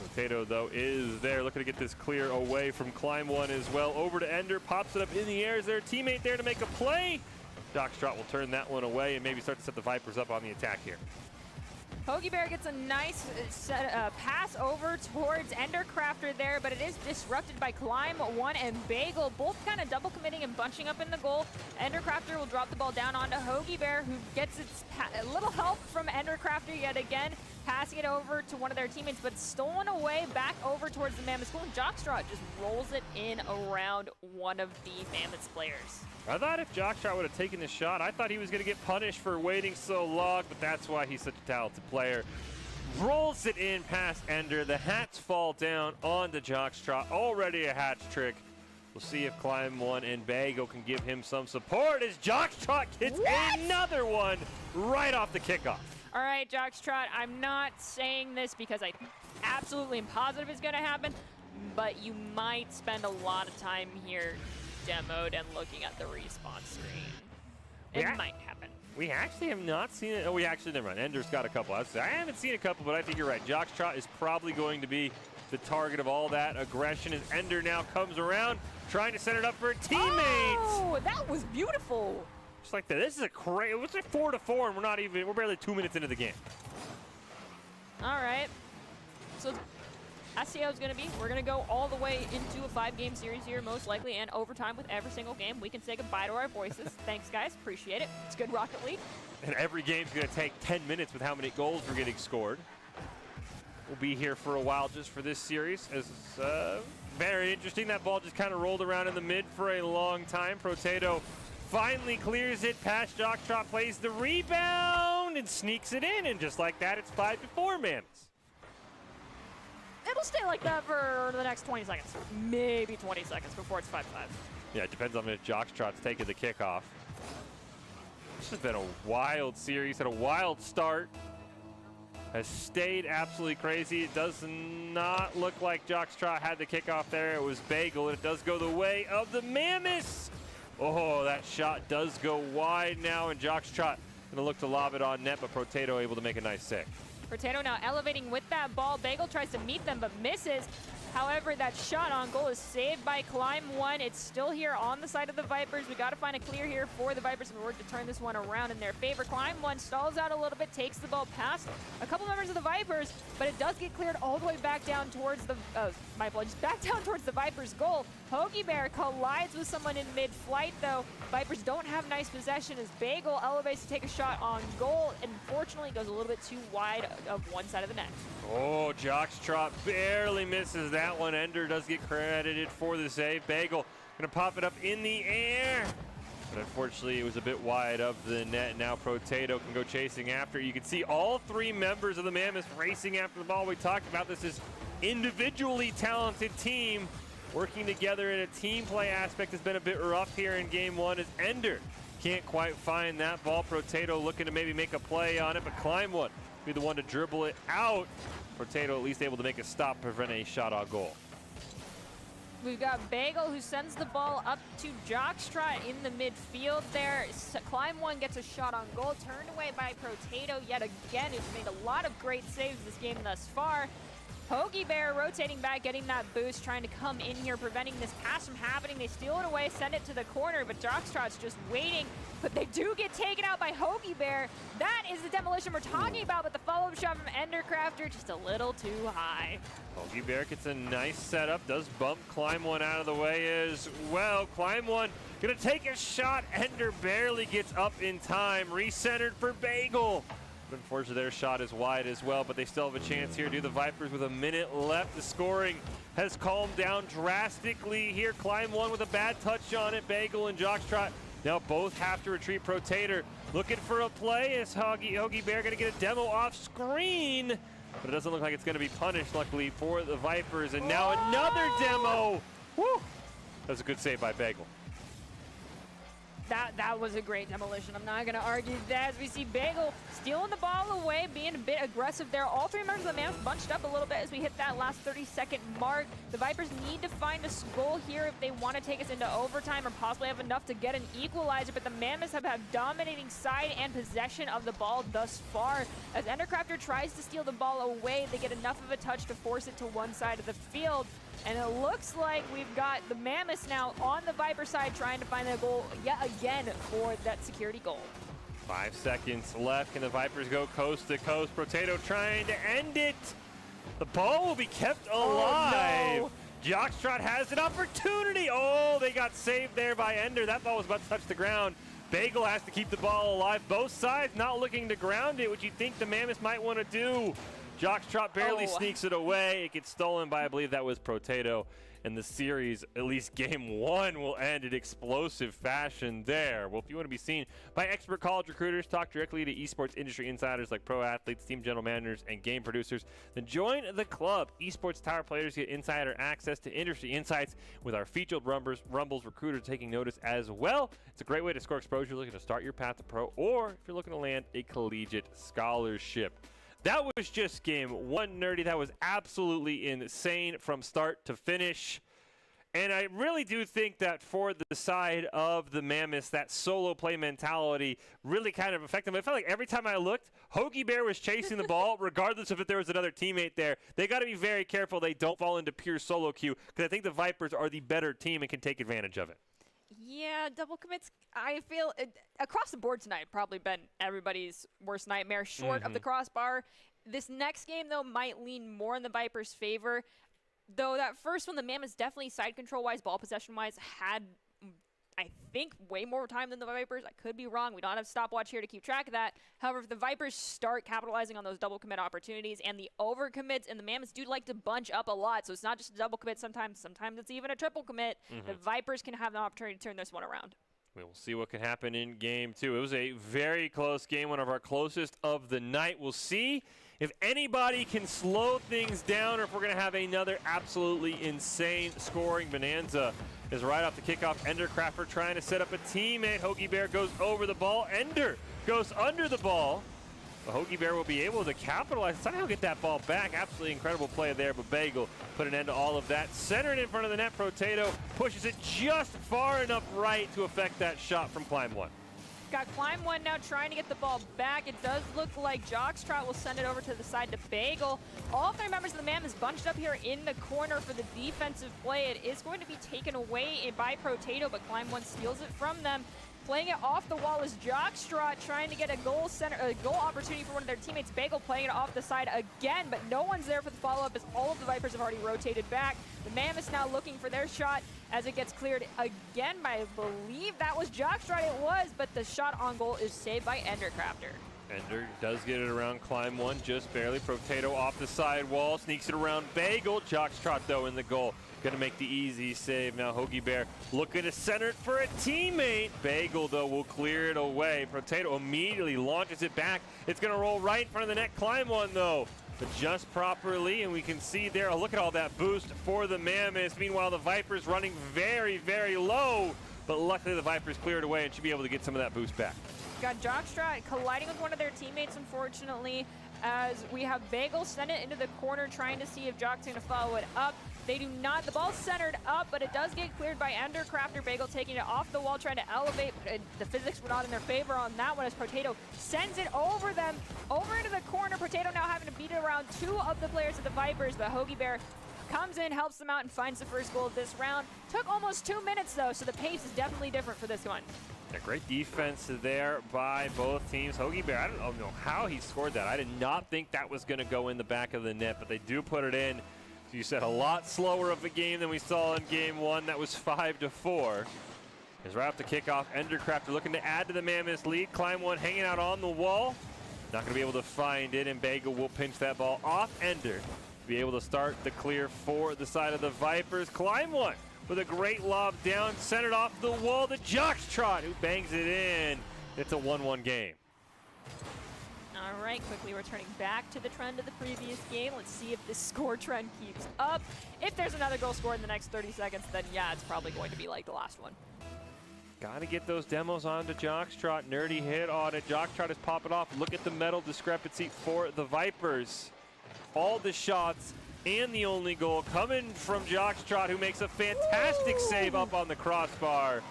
Potato, though, is there, looking to get this clear away from Climb One as well. Over to Ender, pops it up in the air. Is there a teammate there to make a play? Jockstrot will turn that one away and maybe start to set the Vipers up on the attack here. Hoagie Bear gets a nice pass over towards Ender Crafter there, but it is disrupted by Climb One and Bagel, both kind of double committing and bunching up in the goal. Ender Crafter will drop the ball down onto Hoagie Bear, who gets a little help from Ender Crafter yet again, passing it over to one of their teammates, but stolen away back over towards the Mammoths goal. Jockstrot just rolls it in around one of the Mammoths players. I thought if Jockstrot would have taken this shot, I thought he was going to get punished for waiting so long, but that's why he's such a talented player. Rolls it in past Ender. The hats fall down onto Jockstrot. Already a hat trick. We'll see if Climb One and Bagel can give him some support as Jockstrot gets another one right off the kickoff. All right, Jockstrot, I'm not saying this because I absolutely am positive it's going to happen, but you might spend a lot of time here demoed and looking at the respawn screen. It might happen. We actually have not seen it. Oh, we actually, never mind. Ender's got a couple. I haven't seen a couple, but I think you're right. Jockstrot is probably going to be the target of all that aggression as Ender now comes around, trying to set it up for a teammate. Oh, that was beautiful. Just like that. This is a crazy. It's like 4-4, and we're barely 2 minutes into the game. All right. So that's how it's going to be. We're going to go all the way into a 5-game series here, most likely, and overtime with every single game. We can say goodbye to our voices. Thanks, guys. Appreciate it. It's good Rocket League. And every game's going to take 10 minutes with how many goals we're getting scored. We'll be here for a while just for this series. It's very interesting. That ball just kind of rolled around in the mid for a long time. Protato finally clears it past Jockstrot, plays the rebound and sneaks it in. And just like that, it's 5-4, Mammoths. It'll stay like that for the next 20 seconds. Maybe 20 seconds before it's 5-5. Yeah, it depends on if Jockstrot's taking the kickoff. This has been a wild series, had a wild start. Has stayed absolutely crazy. It does not look like Jockstrot had the kickoff there. It was Bagel, and it does go the way of the Mammoths. Oh, that shot does go wide now, and Jockstrot gonna look to lob it on net, but Protato able to make a nice save. Protato now elevating with that ball. Bagel tries to meet them, but misses. However, that shot on goal is saved by Climb1. It's still here on the side of the Vipers. We got to find a clear here for the Vipers in order to turn this one around in their favor. Climb1 stalls out a little bit, takes the ball past a couple members of the Vipers, but it does get cleared all the way back down towards the, my apologies, back down towards the Vipers' goal. Hoagie Bear collides with someone in mid-flight, though. Vipers don't have nice possession as Bagel elevates to take a shot on goal. Unfortunately, goes a little bit too wide of one side of the net. Oh, Jockstrot barely misses that one. Ender does get credited for the save. Bagel gonna pop it up in the air. But unfortunately, it was a bit wide of the net. Now Protato can go chasing after. You can see all three members of the Mammoths racing after the ball. We talked about this as individually talented team. Working together in a team play aspect has been a bit rough here in game one as Ender can't quite find that ball. Protato looking to maybe make a play on it, but Climb1 be the one to dribble it out. Protato at least able to make a stop, prevent a shot on goal. We've got Bagel who sends the ball up to Jockstrot in the midfield there. Climb1 gets a shot on goal, turned away by Protato yet again, who's made a lot of great saves this game thus far. Hoagie Bear rotating back, getting that boost, trying to come in here, preventing this pass from happening. They steal it away, send it to the corner, but Jockstrot's just waiting. But they do get taken out by Hoagie Bear. That is the demolition we're talking about, but the follow-up shot from Endercrafter just a little too high. Hoagie Bear gets a nice setup, does bump Climb1 out of the way as well. Climb1 gonna take a shot. Ender barely gets up in time. Recentered for Bagel. Unfortunately, their shot is wide as well, but they still have a chance here. Do the Vipers with a minute left. The scoring has calmed down drastically here. Climb1 with a bad touch on it. Bagel and Jockstrot now both have to retreat. Protator looking for a play. Is Hoagie Bear going to get a demo off screen? But it doesn't look like it's going to be punished, luckily, for the Vipers. And now another demo. Woo! That was a good save by Bagel. That was a great demolition. I'm not going to argue that. As we see Bagel stealing the ball away, being a bit aggressive there. All three members of the Mammoths bunched up a little bit as we hit that last 30-second mark. The Vipers need to find a goal here if they want to take us into overtime or possibly have enough to get an equalizer, but the Mammoths have had dominating side and possession of the ball thus far. As Endercrafter tries to steal the ball away, they get enough of a touch to force it to one side of the field. And it looks like we've got the Mammoths now on the Viper side trying to find a goal yet again for that security goal. 5 seconds left. Can the Vipers go coast to coast? Protato trying to end it. The ball will be kept alive. Oh, no. Jockstrot has an opportunity. Oh, they got saved there by Ender. That ball was about to touch the ground. Bagel has to keep the ball alive. Both sides not looking to ground it, which you think the Mammoths might want to do. Jockstrot barely sneaks it away. It gets stolen by, I believe that was Protato. And the series, at least game one, will end in explosive fashion there. Well, if you want to be seen by expert college recruiters, talk directly to esports industry insiders like pro athletes, team general managers, and game producers, then join the club. Esports Tower players get insider access to industry insights with our featured Rumbles recruiters taking notice as well. It's a great way to score exposure looking to start your path to pro, or if you're looking to land a collegiate scholarship. That was just game one, Nerdy. That was absolutely insane from start to finish. And I really do think that for the side of the Mammoths, that solo play mentality really kind of affected them. I felt like every time I looked, Hoagie Bear was chasing the ball, regardless of if there was another teammate there. They got to be very careful they don't fall into pure solo queue, because I think the Vipers are the better team and can take advantage of it. Yeah, double commits, I feel, across the board tonight, probably been everybody's worst nightmare, short of the crossbar. This next game, though, might lean more in the Vipers' favor. Though that first one, the Mammoths definitely side control-wise, ball possession-wise, had, I think, way more time than the Vipers. I could be wrong. We don't have a stopwatch here to keep track of that. However, if the Vipers start capitalizing on those double commit opportunities and the over commits, and the Mammoths do like to bunch up a lot, so it's not just a double commit sometimes. Sometimes it's even a triple commit. The Vipers can have the opportunity to turn this one around. We will see what can happen in game two. It was a very close game, one of our closest of the night. We'll see if anybody can slow things down or if we're going to have another absolutely insane scoring bonanza. Is right off the kickoff, Endercrafter trying to set up a teammate. Hoagie Bear goes over the ball. Ender goes under the ball. But Hoagie Bear will be able to capitalize, somehow get that ball back. Absolutely incredible play there, but Bagel put an end to all of that. Centered in front of the net, Potato pushes it just far enough right to affect that shot from Climb One. Got Climb One now trying to get the ball back. It does look like Jockstrot will send it over to the side to Bagel. All three members of the Mammoths bunched up here in the corner for the defensive play. It is going to be taken away by Potato, but Climb One steals it from them. Playing it off the wall is Jockstrot trying to get a goal opportunity for one of their teammates. Bagel playing it off the side again, but no one's there for the follow-up as all of the Vipers have already rotated back. The Mammoths now looking for their shot as it gets cleared again by, I believe that was Jockstrot. It was, but the shot on goal is saved by Endercrafter. Ender does get it around Climb One, just barely. Potato off the side wall, sneaks it around Bagel. Jockstrot, though, in the goal. Gonna make the easy save. Now Hoagie Bear looking to center it for a teammate. Bagel, though, will clear it away. Potato immediately launches it back. It's gonna roll right in front of the net. Climb One, though, but just properly, and we can see there, look at all that boost for the Mammoths. Meanwhile, the Vipers running very, very low, but luckily the Vipers cleared away and should be able to get some of that boost back. Got Jockstrot colliding with one of their teammates, unfortunately, as we have Bagel send it into the corner trying to see if Jock's going to follow it up. They do not. The ball's centered up, but it does get cleared by Endercrafter. Bagel taking it off the wall, trying to elevate. The physics were not in their favor on that one as Potato sends it over them, over into the corner. Potato now having to beat it around two of the players of the Vipers, but Hoagie Bear comes in, helps them out, and finds the first goal of this round. Took almost 2 minutes, though, so the pace is definitely different for this one. A great defense there by both teams. Hoagie Bear, I don't know how he scored that. I did not think that was going to go in the back of the net, but they do put it in. So you said a lot slower of a game than we saw in game one. That was 5-4. Is right off the kickoff. Endercrafter looking to add to the Mammoths lead. Climb One hanging out on the wall. Not going to be able to find it, and Bagel will pinch that ball off Ender to be able to start the clear for the side of the Vipers. Climb One with a great lob down, centered off the wall to Jockstrot, who bangs it in. It's a 1-1 game. All right, quickly returning back to the trend of the previous game. Let's see if this score trend keeps up. If there's another goal scored in the next 30 seconds, then yeah, it's probably going to be like the last one. Got to get those demos onto Jockstrot. Nerdy hit on it. Jockstrot is popping off. Look at the medal discrepancy for the Vipers. All the shots and the only goal coming from Jockstrot, who makes a fantastic save up on the crossbar.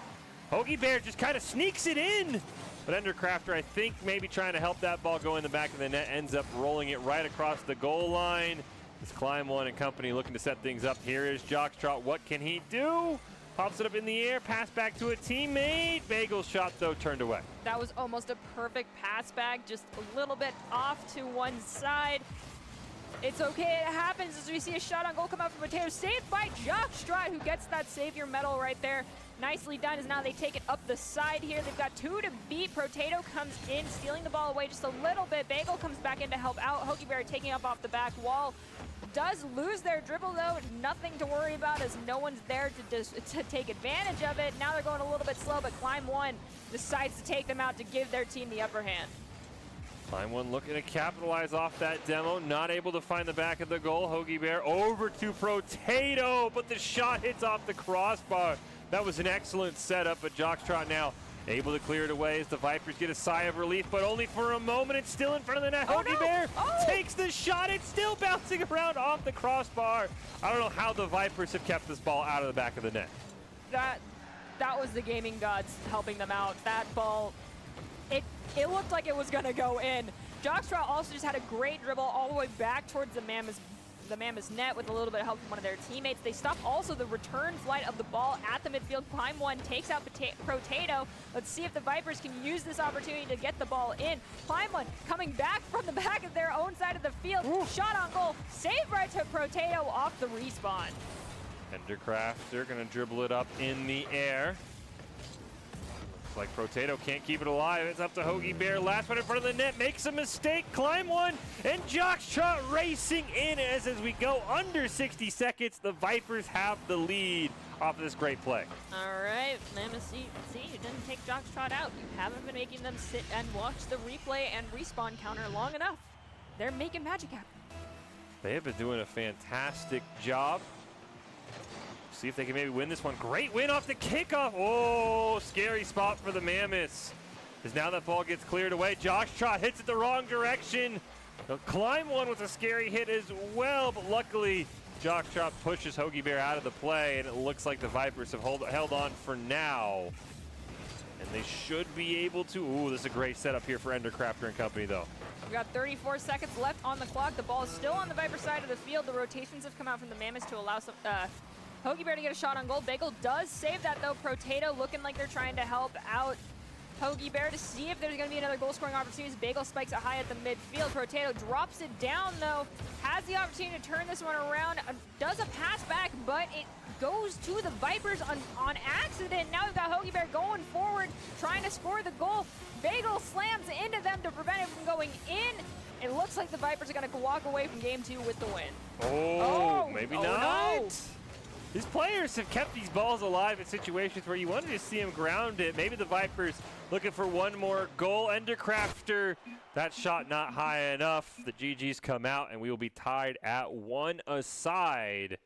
Hoagie Bear just kind of sneaks it in. But Endercrafter, I think, maybe trying to help that ball go in the back of the net, ends up rolling it right across the goal line. It's Climb One and company looking to set things up. Here is Jockstrot. What can he do? Pops it up in the air, pass back to a teammate. Bagel's shot, though, turned away. That was almost a perfect pass back, just a little bit off to one side. It's okay, it happens as we see a shot on goal come out from Potato, saved by Jockstrot, who gets that savior medal right there. Nicely done as now they take it up the side here. They've got two to beat. Potato comes in, stealing the ball away just a little bit. Bagel comes back in to help out. Hoagie Bear taking up off the back wall. Does lose their dribble, though. Nothing to worry about as no one's there to take advantage of it. Now they're going a little bit slow, but Climb One decides to take them out to give their team the upper hand. Climb One looking to capitalize off that demo. Not able to find the back of the goal. Hoagie Bear over to Potato, but the shot hits off the crossbar. That was an excellent setup, but Jockstrot now Able to clear it away as the Vipers get a sigh of relief, but only for a moment. It's still in front of the net. Oh, Hoagie no. Bear Oh. takes the shot. It's still bouncing around off the crossbar. I don't know how the Vipers have kept this ball out of the back of the net. That was the gaming gods helping them out. That ball, it looked like it was going to go in. Jockstraw also just had a great dribble all the way back towards the Mammoth's net with a little bit of help from one of their teammates. They stop also the return flight of the ball at the midfield. Climb one takes out Potato. Let's see if the Vipers can use this opportunity to get the ball in. Climb one coming back from the back of their own side of the field. Ooh. Shot on goal. Saved right to Potato off the respawn. Endercrafter gonna dribble it up in the air. Looks like Potato can't keep it alive. It's up to Hoagie Bear. Last one in front of the net. Makes a mistake. Climb one. And Jockstrap racing in as we go under 60 seconds. The Vipers have the lead off of this great play. All right, Mammoth, see, you didn't take Jockstrap out. You haven't been making them sit and watch the replay and respawn counter long enough. They're making magic happen. They have been doing a fantastic job. See if they can maybe win this one. Great win off the kickoff. Oh, scary spot for the Mammoths. As now that ball gets cleared away. Jockstrap hits it the wrong direction. They'll climb one with a scary hit as well, but luckily Jockstrap pushes Hoagie Bear out of the play, and it looks like the Vipers have held on for now. And they should be able to. Ooh, this is a great setup here for Endercrafter and company, though. We've got 34 seconds left on the clock. The ball is still on the Viper side of the field. The rotations have come out from the Mammoths to allow some, Hoagie Bear to get a shot on goal. Bagel does save that, though. Potato looking like they're trying to help out Hoagie Bear to see if there's going to be another goal-scoring opportunity. Bagel spikes it high at the midfield. Potato drops it down, though. Has the opportunity to turn this one around. Does a pass back, but it goes to the Vipers on accident. Now we've got Hoagie Bear going forward, trying to score the goal. Bagel slams into them to prevent it from going in. It looks like the Vipers are going to walk away from game 2 with the win. Oh, maybe not. No. These players have kept these balls alive in situations where you wanted to see them ground it. Maybe the Vipers looking for one more goal. Endercrafter, that shot not high enough. The GGs come out, and we will be tied at 1 aside.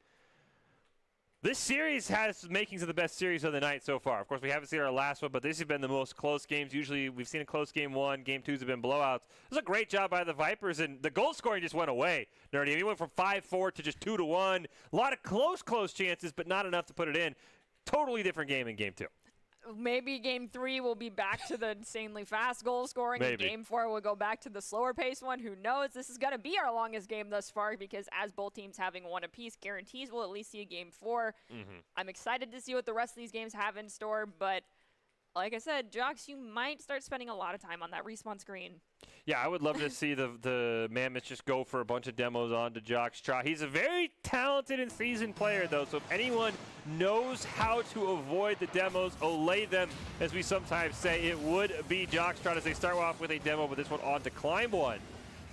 This series has makings of the best series of the night so far. Of course, we haven't seen our last one, but this has been the most close games. Usually, we've seen a close game 1. Game 2s have been blowouts. It was a great job by the Vipers, and the goal scoring just went away. Nerdy, he went from 5-4 to just 2-1. A lot of close chances, but not enough to put it in. Totally different game in game 2. Maybe game 3 will be back to the insanely fast goal scoring. Maybe. And game 4 will go back to the slower pace one. Who knows? This is going to be our longest game thus far because as both teams having one apiece guarantees we'll at least see a game 4. I'm excited to see what the rest of these games have in store, but like I said, Jocks, you might start spending a lot of time on that respawn screen. Yeah, I would love to see the Mammoths just go for a bunch of demos on to Jockstrap. He's a very talented and seasoned player, though, so if anyone knows how to avoid the demos, olay them, as we sometimes say, it would be Jockstrap as they start off with a demo, but this one on to climb one.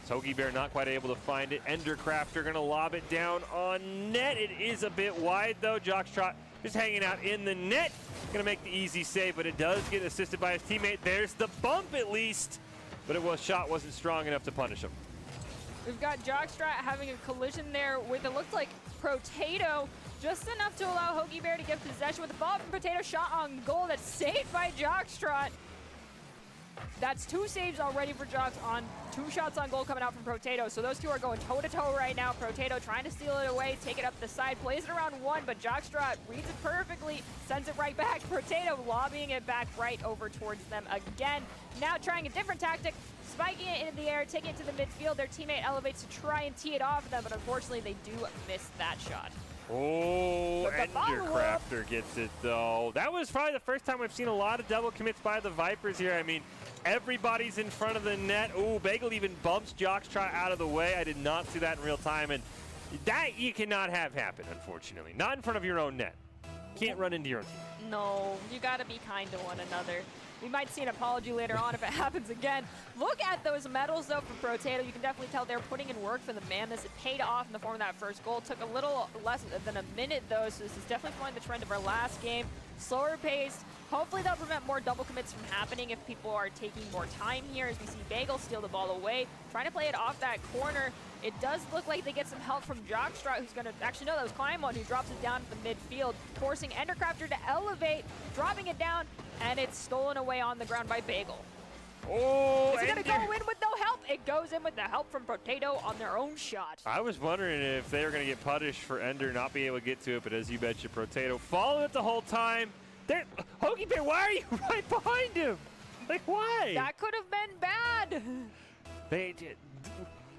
Hoagie Bear not quite able to find it. Endercrafter going to lob it down on net. It is a bit wide, though. Jockstrap just hanging out in the net. Going to make the easy save, but it does get assisted by his teammate. There's the bump, at least. But shot wasn't strong enough to punish him. We've got Jockstrap having a collision there with, it looked like, Potato. Just enough to allow Hoagie Bear to get possession with the ball from Potato. Shot on goal that's saved by Jockstrap. That's 2 saves already for Jocks on 2 shots on goal coming out from Potato. So those two are going toe-to-toe right now. Potato trying to steal it away, take it up the side, plays it around 1, but Jockstrap reads it perfectly, sends it right back. Potato lobbying it back right over towards them again. Now trying a different tactic, spiking it into the air, taking it to the midfield. Their teammate elevates to try and tee it off of them, but unfortunately they do miss that shot. Oh, Endercrafter gets it, though. That was probably the first time we've seen a lot of double commits by the Vipers here. I mean, everybody's in front of the net. Oh, Bagel even bumps Jockstrap out of the way. I did not see that in real time, and that you cannot have happen, unfortunately. Not in front of your own net. Can't run into your own team. No, you got to be kind to one another. We might see an apology later on if it happens again. Look at those medals, though, for Potato. You can definitely tell they're putting in work for the Mammoths. It paid off in the form of that first goal. Took a little less than a minute, though, so this is definitely following the trend of our last game. Slower paced. Hopefully they'll prevent more double commits from happening if people are taking more time here, as we see Bagel steal the ball away, trying to play it off that corner. It does look like they get some help from Jockstrap, who's going to, actually no, that was Kleinmon who drops it down to the midfield, forcing Endercrafter to elevate, dropping it down, and it's stolen away on the ground by Bagel. Oh, is it going to go in with no help? It goes in with the help from Potato on their own shot. I was wondering if they were going to get punished for Ender not being able to get to it, but as you betcha, Potato followed it the whole time. Hoagie Bear, why are you right behind him? Like, why? That could have been bad. They did.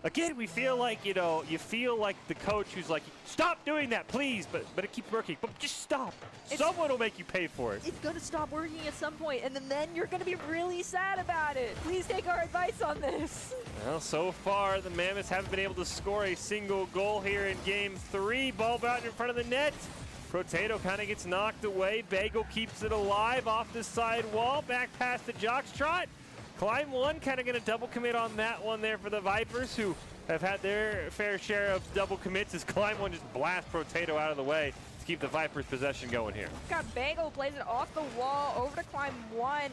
Again, we feel like, you know, you feel like the coach who's like, stop doing that, please, but it keeps working. But just stop. Someone will make you pay for it. It's going to stop working at some point, and then you're going to be really sad about it. Please take our advice on this. Well, so far, the Mammoths haven't been able to score a single goal here in Game 3. Ball bounced in front of the net. Potato kind of gets knocked away. Bagel keeps it alive off the side wall. Back past the Jockstrap. Climb one, kind of going to double commit on that one there for the Vipers, who have had their fair share of double commits as Climb one just blasts Potato out of the way to keep the Vipers' possession going here. Got Bagel, plays it off the wall, over to Climb one.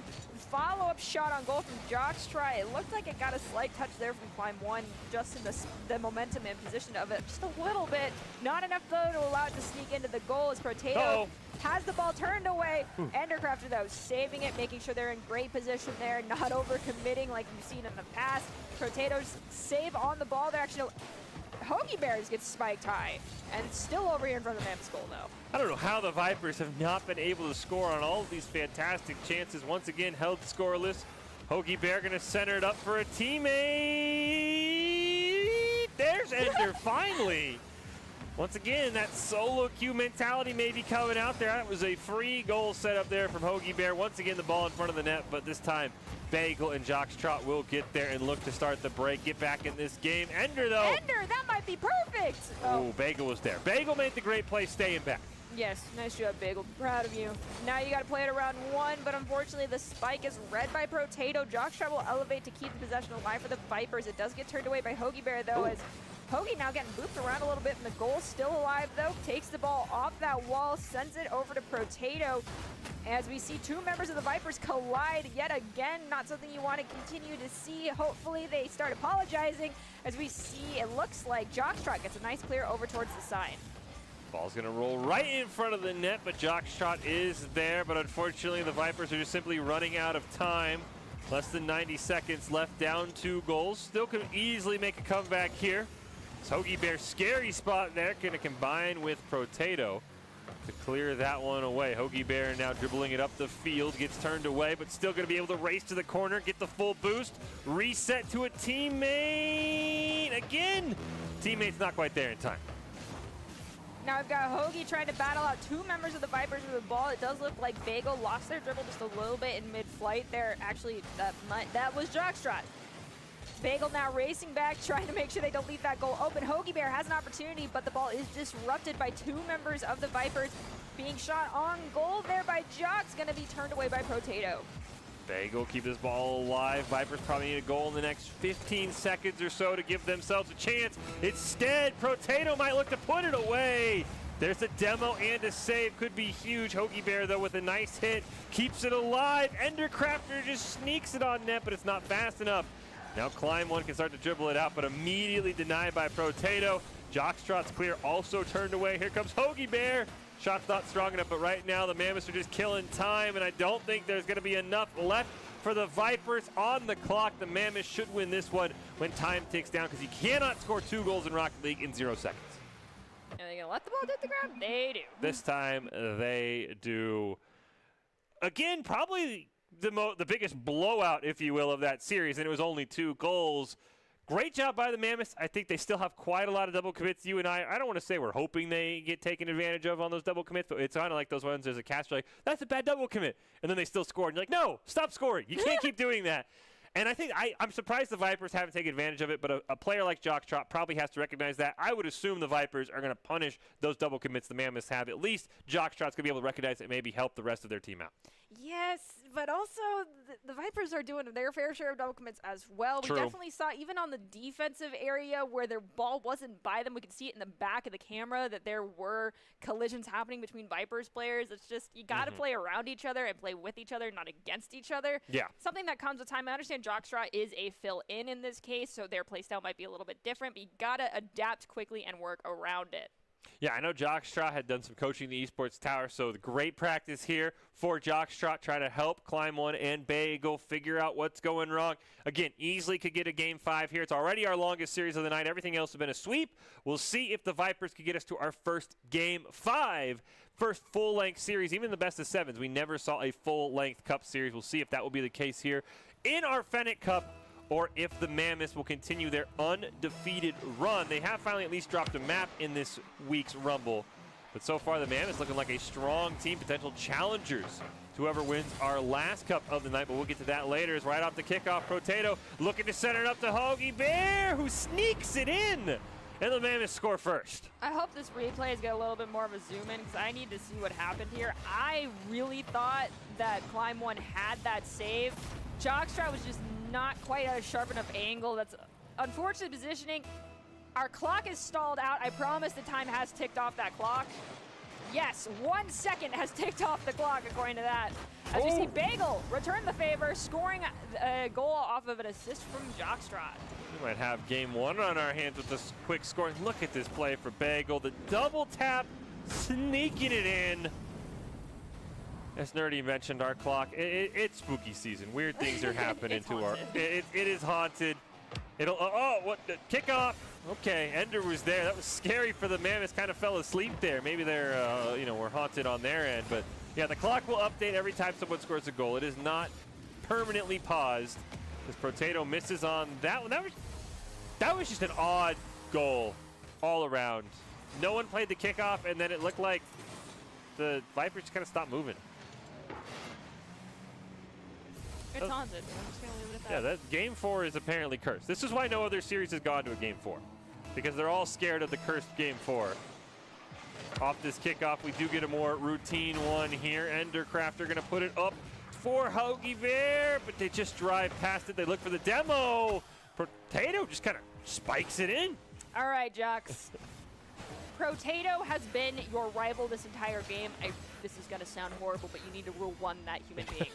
Follow-up shot on goal from Jockstrap. It looked like it got a slight touch there from Climb one, just in the momentum and position of it, just a little bit. Not enough, though, to allow it to sneak into the goal as Potato has the ball turned away. Endercrafter, though, saving it, making sure they're in great position there, not over-committing like we've seen in the past. Potatoes save on the ball. They're actually... Hoagie Bears gets spiked high, and it's still over here in front of the Mammoths goal, though. I don't know how the Vipers have not been able to score on all of these fantastic chances. Once again, held scoreless. Hoagie Bear going to center it up for a teammate. There's Ender, finally. Once again, that solo queue mentality may be coming out there. That was a free goal set up there from Hoagie Bear. Once again, the ball in front of the net, but this time Bagel and Jockstrap will get there and look to start the break, get back in this game. Ender, though. Ender, that might be perfect. Oh, Bagel was there. Bagel made the great play staying back. Yes, nice job, Bagel. Proud of you. Now you got to play it around one, but unfortunately the spike is read by Potato. Jockstrap will elevate to keep the possession alive for the Vipers. It does get turned away by Hoagie Bear, though, as Hoagie now getting booped around a little bit, and the goal still alive, though. Takes the ball off that wall, sends it over to Potato. As we see two members of the Vipers collide yet again, not something you want to continue to see. Hopefully they start apologizing, as we see it looks like Jockstrap gets a nice clear over towards the side. Ball's going to roll right in front of the net, but Jockstrap is there. But unfortunately, the Vipers are just simply running out of time. Less than 90 seconds left, down 2 goals. Still can easily make a comeback here. Hoagie Bear's scary spot there, going to combine with Potato to clear that one away. Hoagie Bear now dribbling it up the field, gets turned away, but still going to be able to race to the corner, get the full boost, reset to a teammate again. Teammate's not quite there in time. Now we've got Hoagie trying to battle out two members of the Vipers with the ball. It does look like Bagel lost their dribble just a little bit in mid-flight there. Actually, that was Jockstrap. Bagel now racing back, trying to make sure they don't leave that goal open. Hoagie Bear has an opportunity, but the ball is disrupted by two members of the Vipers. Being shot on goal there by Jock's going to be turned away by Potato. Bagel keep this ball alive. Vipers probably need a goal in the next 15 seconds or so to give themselves a chance. Instead, Potato might look to put it away. There's a demo and a save. Could be huge. Hoagie Bear, though, with a nice hit, keeps it alive. Endercrafter just sneaks it on net, but it's not fast enough. Now Climb one can start to dribble it out, but immediately denied by Potato. Jockstrap's clear, also turned away. Here comes Hoagie Bear. Shot's not strong enough, but right now the Mammoths are just killing time, and I don't think there's going to be enough left for the Vipers on the clock. The Mammoths should win this one when time ticks down, because you cannot score 2 goals in Rocket League in 0 seconds. Are they going to let the ball hit the ground? They do. This time they do. Again, probably the biggest blowout, if you will, of that series, and it was only 2 goals. Great job by the Mammoths. I think they still have quite a lot of double commits. You and I don't want to say we're hoping they get taken advantage of on those double commits, but it's kind of like those ones there's a catch like, that's a bad double commit. And then they still score. And you're like, no, stop scoring. You can't keep doing that. And I think I'm surprised the Vipers haven't taken advantage of it, but a player like Jockstrap probably has to recognize that. I would assume the Vipers are going to punish those double commits the Mammoths have. At least Jockstrap's going to be able to recognize it and maybe help the rest of their team out. Yes, but also the Vipers are doing their fair share of double commits as well. True. We definitely saw, even on the defensive area where their ball wasn't by them, we could see it in the back of the camera that there were collisions happening between Vipers players. It's just, you got to play around each other and play with each other, not against each other. Yeah. Something that comes with time. I understand Jockstraw is a fill-in this case, so their playstyle might be a little bit different, but you got to adapt quickly and work around it. Yeah, I know Jockstraw had done some coaching in the Esports Tower, so the great practice here for Jockstraw, trying to help Climb One and Bagel figure out what's going wrong. Again, easily could get a Game 5 here. It's already our longest series of the night. Everything else has been a sweep. We'll see if the Vipers could get us to our first Game 5. First full-length series, even the best of sevens. We never saw a full-length Cup series. We'll see if that will be the case here in our Fennec Cup, or if the Mammoths will continue their undefeated run. They have finally at least dropped a map in this week's Rumble. But so far, the Mammoths looking like a strong team, potential challengers to whoever wins our last Cup of the night. But we'll get to that later. As right off the kickoff, Potato looking to center it up to Hoagie Bear, who sneaks it in. And the Mammoths score first. I hope this replay has got a little bit more of a zoom in, because I need to see what happened here. I really thought that Climb One had that save. Jockstraw was just not quite at a sharp enough angle. That's unfortunate positioning. Our clock is stalled out. I promise the time has ticked off that clock. Yes, 1 second has ticked off the clock according to that. As you see, Bagel return the favor, scoring a goal off of an assist from Jockstraw. We might have Game 1 on our hands with this quick scoring. Look at this play for Bagel. The double tap, sneaking it in. As Nerdy mentioned, our clock, it's spooky season. Weird things are happening to our, it is haunted. It'll, what, the kickoff. Okay, Ender was there. That was scary for the Mammoths, kind of fell asleep there. Maybe they're, were haunted on their end. But yeah, the clock will update every time someone scores a goal. It is not permanently paused. As Potato misses on that one. That was just an odd goal all around. No one played the kickoff, and then it looked like the Vipers just kind of stopped moving. It's haunted. I'm just going to leave it at that. Yeah, that Game 4 is apparently cursed. This is why no other series has gone to a Game 4. Because they're all scared of the cursed Game 4. Off this kickoff, we do get a more routine one here. Endercrafter going to put it up for Hoagie Bear, but they just drive past it. They look for the demo. Potato just kind of spikes it in. All right, Jocks. Potato has been your rival this entire game. This is going to sound horrible, but you need to rule one that human being.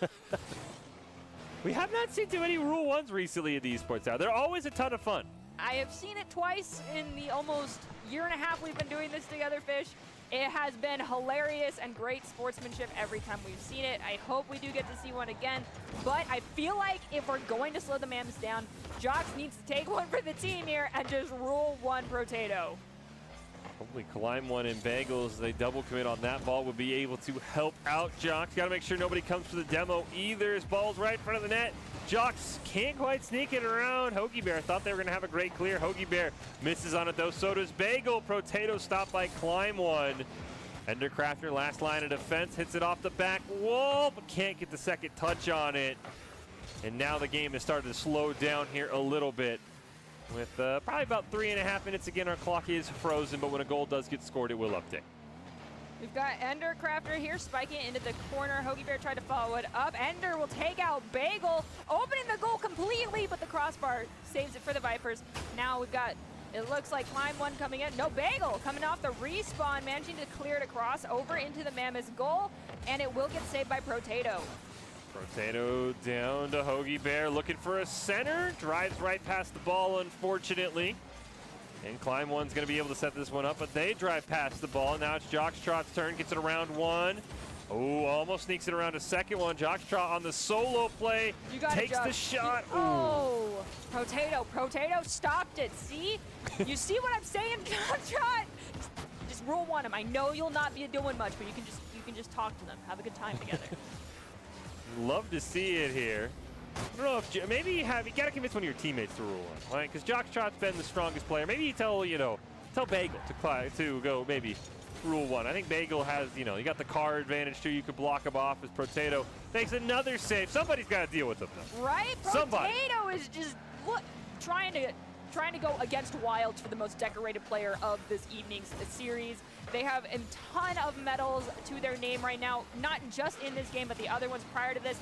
We have not seen too many Rule 1s recently at the Esports Tower. They're always a ton of fun. I have seen it twice in the almost year and a half we've been doing this together, Fish. It has been hilarious and great sportsmanship every time we've seen it. I hope we do get to see one again, but I feel like if we're going to slow the Mammoths down, Jocks needs to take one for the team here and just rule one Potato. Hopefully Climb One and Bagels, they double commit on that ball, will be able to help out Jocks. Got to make sure nobody comes for the demo either. His ball's right in front of the net. Jocks can't quite sneak it around. Hoagie Bear thought they were going to have a great clear. Hoagie Bear misses on it though. So does Bagel. Potato stopped by Climb One. Endercrafter, last line of defense, hits it off the back wall, but can't get the second touch on it. And now the game has started to slow down here a little bit. With probably about 3.5 minutes. Again, our clock is frozen, but when a goal does get scored, it will update. We've got Endercrafter here spiking it into the corner. Hoagie Bear tried to follow it up. Ender will take out Bagel, opening the goal completely, but the crossbar saves it for the Vipers. Now we've got, it looks like Climb One coming in. No, Bagel coming off the respawn, managing to clear it across over into the Mammoths goal, and it will get saved by Potato. Potato down to Hoagie Bear, looking for a center. Drives right past the ball, unfortunately. And Climb One's going to be able to set this one up, but they drive past the ball. Now it's Jockstraw's turn, gets it around one. Oh, almost sneaks it around a second one. Jockstraw on the solo play, takes the shot. Oh, Potato stopped it. See? You see what I'm saying, Jockstraw? Just rule one them. I know you'll not be doing much, but you can just talk to them. Have a good time together. Love to see it here. I don't know if maybe you got to convince one of your teammates to rule one, right? Because Jockstraw's been the strongest player. Maybe you tell Bagel to go maybe rule one. I think Bagel has, you got the car advantage too. You could block him off as Potato makes another save. Somebody's got to deal with him though. Right? Somebody. Potato is just trying to trying to go against Wilds for the most decorated player of this evening's series. They have a ton of medals to their name right now, not just in this game, but the other ones prior to this.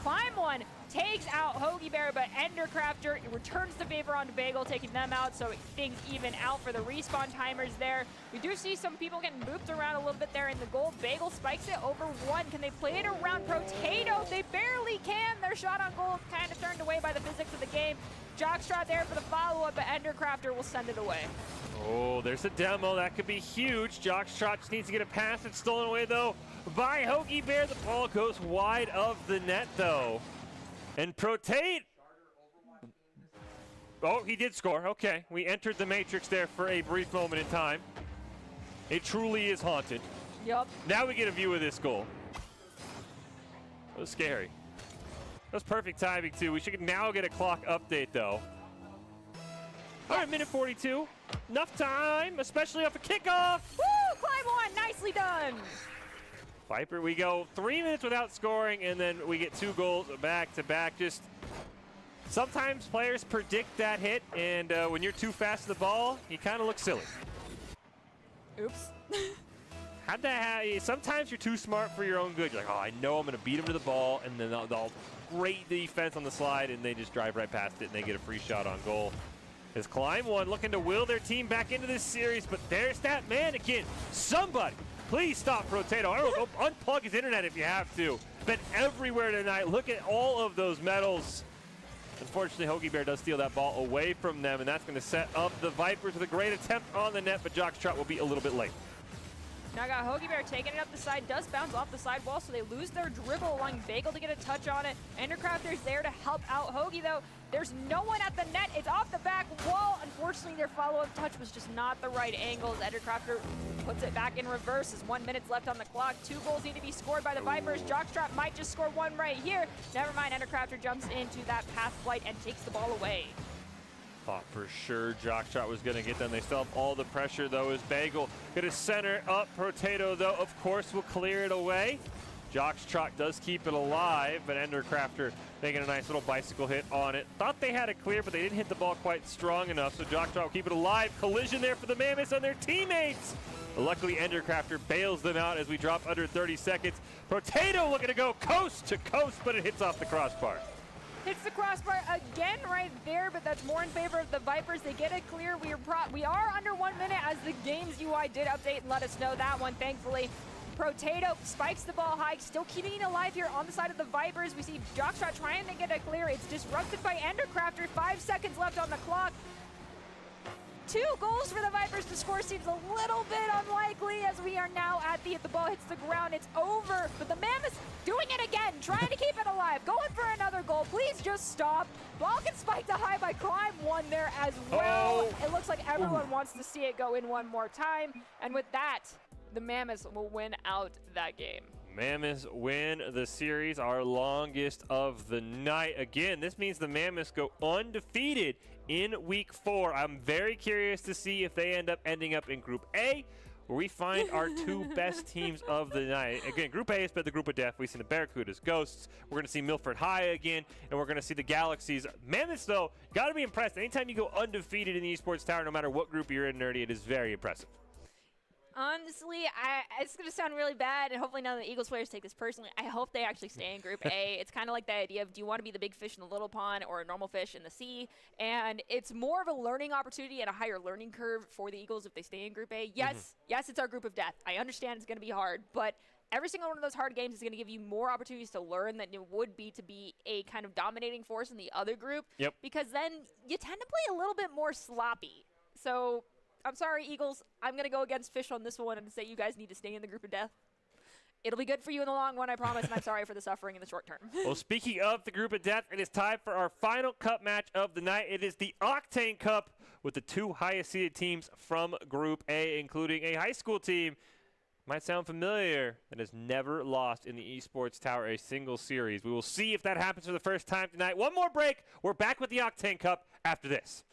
Climb One takes out Hoagie Bear, but Endercrafter returns the favor onto Bagel, taking them out, so things even out for the respawn timers there. We do see some people getting booped around a little bit there in the goal. Bagel spikes it over one. Can they play it around Potato? They barely can. Their shot on goal kind of turned away by the physics of the game. Jockstrap there for the follow-up, but Endercrafter will send it away. Oh, there's a demo. That could be huge. Jockstrap just needs to get a pass. It's stolen away, though, by Hoagie Bear. The ball goes wide of the net, though. And Protate. Oh, he did score. Okay. We entered the Matrix there for a brief moment in time. It truly is haunted. Yup. Now we get a view of this goal. That was scary. That was perfect timing, too. We should now get a clock update, though. All right, minute 42. Enough time, especially off a kickoff. Woo! Climb One, nicely done. Viper, we go 3 minutes without scoring, and then we get 2 goals back to back. Just sometimes players predict that hit, and when you're too fast to the ball, you kind of look silly. Oops. How'd that happen? Sometimes you're too smart for your own good. You're like, oh, I know I'm going to beat him to the ball, and then they'll great defense on the slide, and they just drive right past it, and they get a free shot on goal. As Climb One looking to will their team back into this series, but there's that mannequin. Somebody, please stop Potato. I don't know, go unplug his internet if you have to. Been everywhere tonight. Look at all of those medals. Unfortunately, Hoagie Bear does steal that ball away from them, and that's going to set up the Vipers with a great attempt on the net, but Jockstrap will be a little bit late. Now got Hoagie Bear taking it up the side, does bounce off the sidewall, so they lose their dribble, allowing Bagel to get a touch on it. Endercrafter's there to help out Hoagie, though. There's no one at the net. It's off the back wall. Unfortunately, their follow-up touch was just not the right angle. As Endercrafter puts it back in reverse as 1 minute left on the clock. 2 goals need to be scored by the Vipers. Jockstrap might just score one right here. Never mind, Endercrafter jumps into that path flight and takes the ball away. Thought for sure Jockstrap was going to get them. They still have all the pressure, though, as Bagel going to center up. Potato, though, of course, will clear it away. Jockstrap does keep it alive, but Endercrafter making a nice little bicycle hit on it. Thought they had it clear, but they didn't hit the ball quite strong enough, so Jockstrap will keep it alive. Collision there for the Mammoths and their teammates. But luckily, Endercrafter bails them out as we drop under 30 seconds. Potato looking to go coast to coast, but it hits off the crossbar. Hits the crossbar again right there, but that's more in favor of the Vipers. They get it clear. We are under 1 minute as the game's UI did update and let us know that one, thankfully. Potato spikes the ball high, still keeping it alive here on the side of the Vipers. We see Jockstrap trying to get it clear. It's disrupted by Endercrafter. 5 seconds left on the clock. 2 goals for the Vipers to score seems a little bit unlikely as we are now at the ball hits the ground. It's over, but the Mammoths doing it again, trying to keep it alive, going for another goal. Please just stop. Ball gets spiked to high by Climb One there as well. It looks like everyone wants to see it go in one more time, and with that, the Mammoths will win out that game. Mammoths win the series, our longest of the night. Again, this means the Mammoths go undefeated in week 4. I'm very curious to see if they ending up in Group A, where we find our 2 best teams of the night. Again, Group A has been the group of death. We've seen the Barracudas, Ghosts. We're going to see Milford High again, and we're going to see the Galaxies. Mammoths, though, got to be impressed. Anytime you go undefeated in the Esports Tower, no matter what group you're in, Nerdy, it is very impressive. Honestly, it's going to sound really bad, and hopefully none of the Eagles players take this personally. I hope they actually stay in Group A. It's kind of like the idea of, do you want to be the big fish in the little pond or a normal fish in the sea? And it's more of a learning opportunity and a higher learning curve for the Eagles if they stay in Group A. Yes, it's our group of death. I understand it's going to be hard, but every single one of those hard games is going to give you more opportunities to learn than it would be to be a kind of dominating force in the other group. Yep. Because then you tend to play a little bit more sloppy. So I'm sorry, Eagles. I'm going to go against Fish on this one and say you guys need to stay in the group of death. It'll be good for you in the long run, I promise, and I'm sorry for the suffering in the short term. Well, speaking of the group of death, it is time for our final cup match of the night. It is the Octane Cup with the 2 highest seeded teams from Group A, including a high school team. Might sound familiar, that has never lost in the Esports Tower a single series. We will see if that happens for the first time tonight. One more break. We're back with the Octane Cup after this.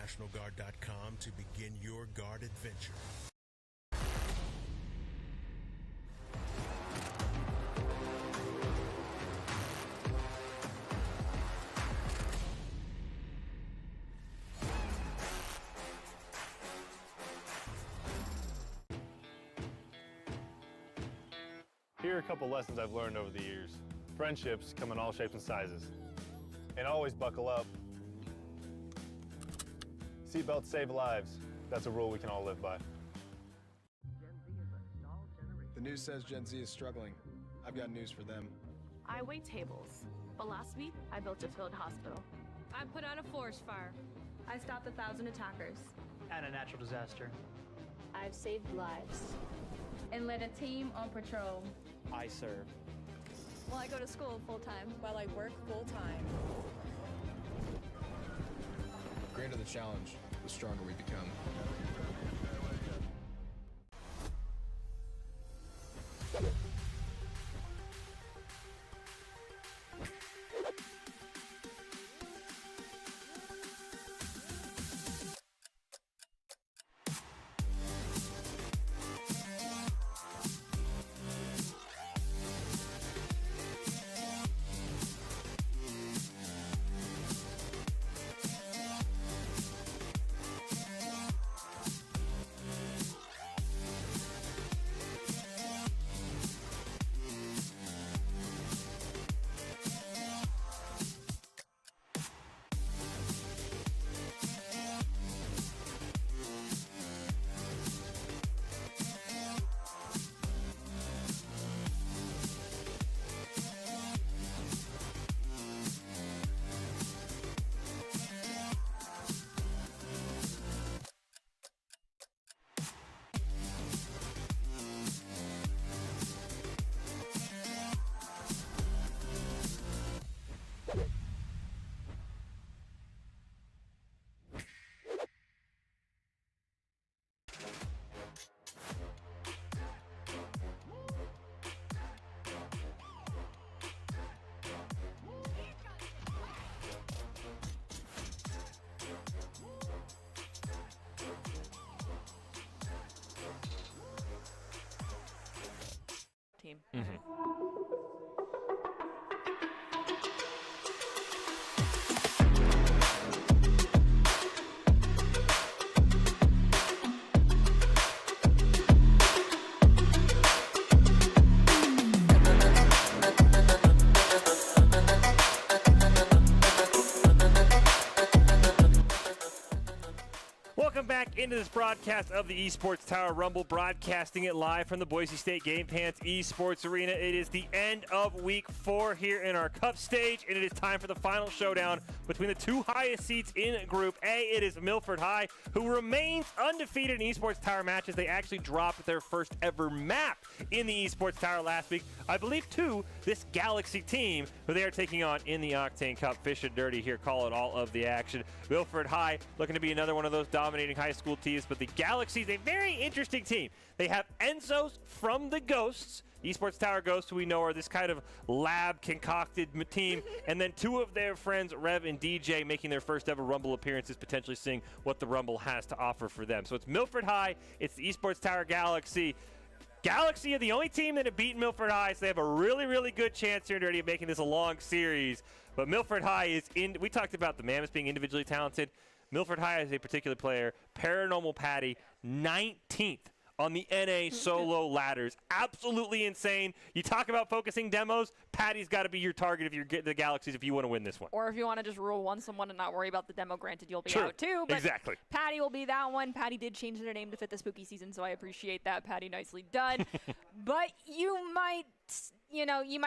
NationalGuard.com to begin your guard adventure. Here are a couple lessons I've learned over the years. Friendships come in all shapes and sizes. And always buckle up. Seatbelts save lives. That's a rule we can all live by. The news says Gen Z is struggling. I've got news for them. I wait tables, but last week I built a field hospital. I put out a forest fire. I stopped 1,000 attackers. And a natural disaster. I've saved lives. And led a team on patrol. I serve. Well, I go to school full-time. While I work full-time. The greater the challenge, the stronger we become. Team. Welcome back into this broadcast of the Esports Tower Rumble, broadcasting it live from the Boise State Game Pants Esports Arena. It is the end of week 4 here in our cup stage, and it is time for the final showdown between the two highest seeds in Group A. It is Milford High, who remains undefeated in Esports Tower matches. They actually dropped their first ever map in the Esports Tower last week, I believe, to this Galaxy team, who they are taking on in the Octane Cup. Fish and Dirty here call it all of the action. Milford High looking to be another one of those dominating high school teams, but the Galaxy is a very interesting team. They have Enzos from the Ghosts, Esports Tower Ghosts, who we know are this kind of lab concocted team, and then two of their friends, Rev and DJ, making their first ever Rumble appearances, potentially seeing what the Rumble has to offer for them. So it's Milford High, it's the Esports Tower Galaxy. Galaxy are the only team that have beaten Milford High, so they have a really, really good chance here Dirty of making this a long series. But Milford High is in. We talked about the Mammoths being individually talented. Milford High is a particular player, Paranormal Patty, 19th on the NA solo ladders. Absolutely insane. You talk about focusing demos, Patty's got to be your target if you're getting the Galaxies if you want to win this one. Or if you want to just rule one someone and not worry about the demo, granted you'll be Sure. out too. But Exactly. Patty will be that one. Patty did change their name to fit the spooky season, so I appreciate that. Patty, nicely done. But you might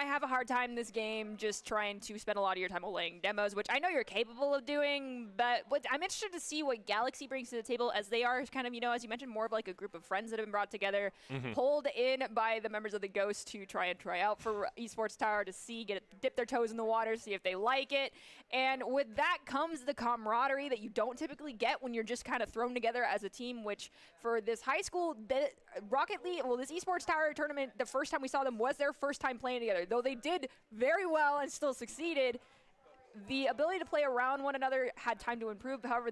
have a hard time this game just trying to spend a lot of your time laying demos, which I know you're capable of doing, but I'm interested to see what Galaxy brings to the table, as they are kind of, as you mentioned, more of like a group of friends that have been brought together, pulled in by the members of the Ghost to try out for Esports Tower to dip their toes in the water, see if they like it. And with that comes the camaraderie that you don't typically get when you're just kind of thrown together as a team, which for this high school, Rocket League, this Esports Tower tournament, the first time we saw them was their first time playing together. Though they did very well and still succeeded, the ability to play around one another had time to improve. However,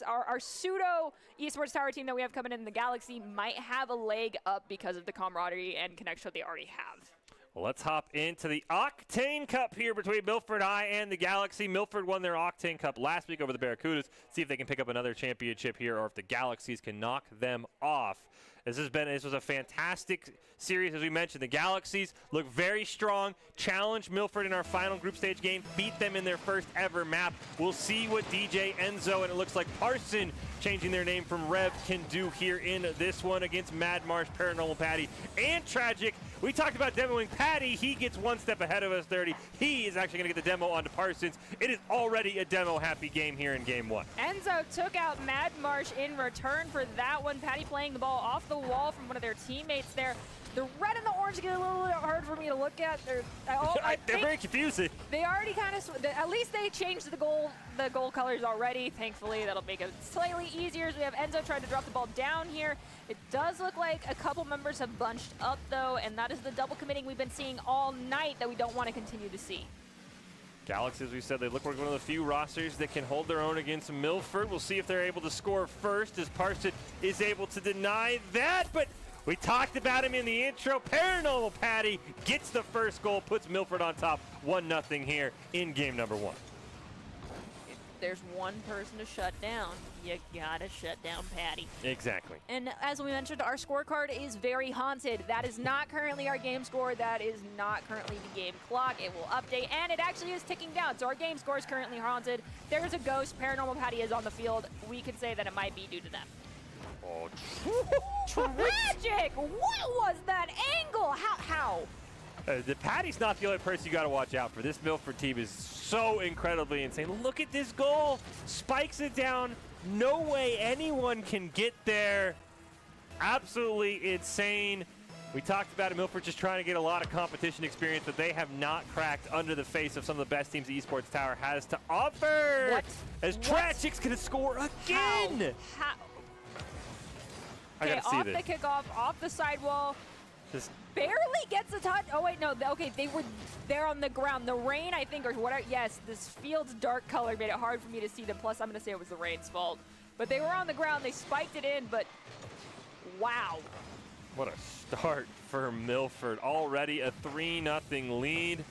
our pseudo Esports Tower team that we have coming in the Galaxy might have a leg up because of the camaraderie and connection they already have. Well, let's hop into the Octane Cup here between Milford High and the Galaxy. Milford won their Octane Cup last week over the Barracudas. See if they can pick up another championship here or if the Galaxies can knock them off. This was a fantastic series, as we mentioned. The Galaxies look very strong, challenged Milford in our final group stage game, beat them in their first ever map. We'll see what DJ Enzo and it looks like Parson, changing their name from Rev, can do here in this one against Mad Marsh, Paranormal Patty, and Tragic. We talked about demoing Patty. He gets one step ahead of us, 30. He is actually going to get the demo onto Parsons. It is already a demo-happy game here in Game 1. Enzo took out Mad Marsh in return for that one. Patty playing the ball off the wall from one of their teammates there. The red and the orange get a little bit hard for me to look at. They're very confusing. They already kind of, at least they changed the goal colors already. Thankfully, that'll make it slightly easier. So we have Enzo trying to drop the ball down here. It does look like a couple members have bunched up, though, and that is the double committing we've been seeing all night that we don't want to continue to see. Galaxy, as we said, they look like one of the few rosters that can hold their own against Milford. We'll see if they're able to score first, as Parson is able to deny that, but we talked about him in the intro. Paranormal Patty gets the first goal, puts Milford on top 1-0 here in game number 1. If there's one person to shut down, you gotta shut down Patty. Exactly. And as we mentioned, our scorecard is very haunted. That is not currently our game score. That is not currently the game clock. It will update, and it actually is ticking down. So our game score is currently haunted. There's a ghost. Paranormal Patty is on the field. We can say that it might be due to them. Oh, Tragic! What was that angle? How? The Patty's not the only person you got to watch out for. This Milford team is so incredibly insane. Look at this goal. Spikes it down. No way anyone can get there. Absolutely insane. We talked about it. Milford just trying to get a lot of competition experience, but they have not cracked under the face of some of the best teams the Esports Tower has to offer. What? As Tragic's going to score again. How? I got to see off this. The kickoff, off the sidewall. Just barely gets a touch. Oh, wait, no. Okay, they were there on the ground. The rain, I think, or whatever. Yes, this field's dark color made it hard for me to see them. Plus, I'm going to say it was the rain's fault. But they were on the ground. They spiked it in, but wow. What a start for Milford. Already a 3-0 lead.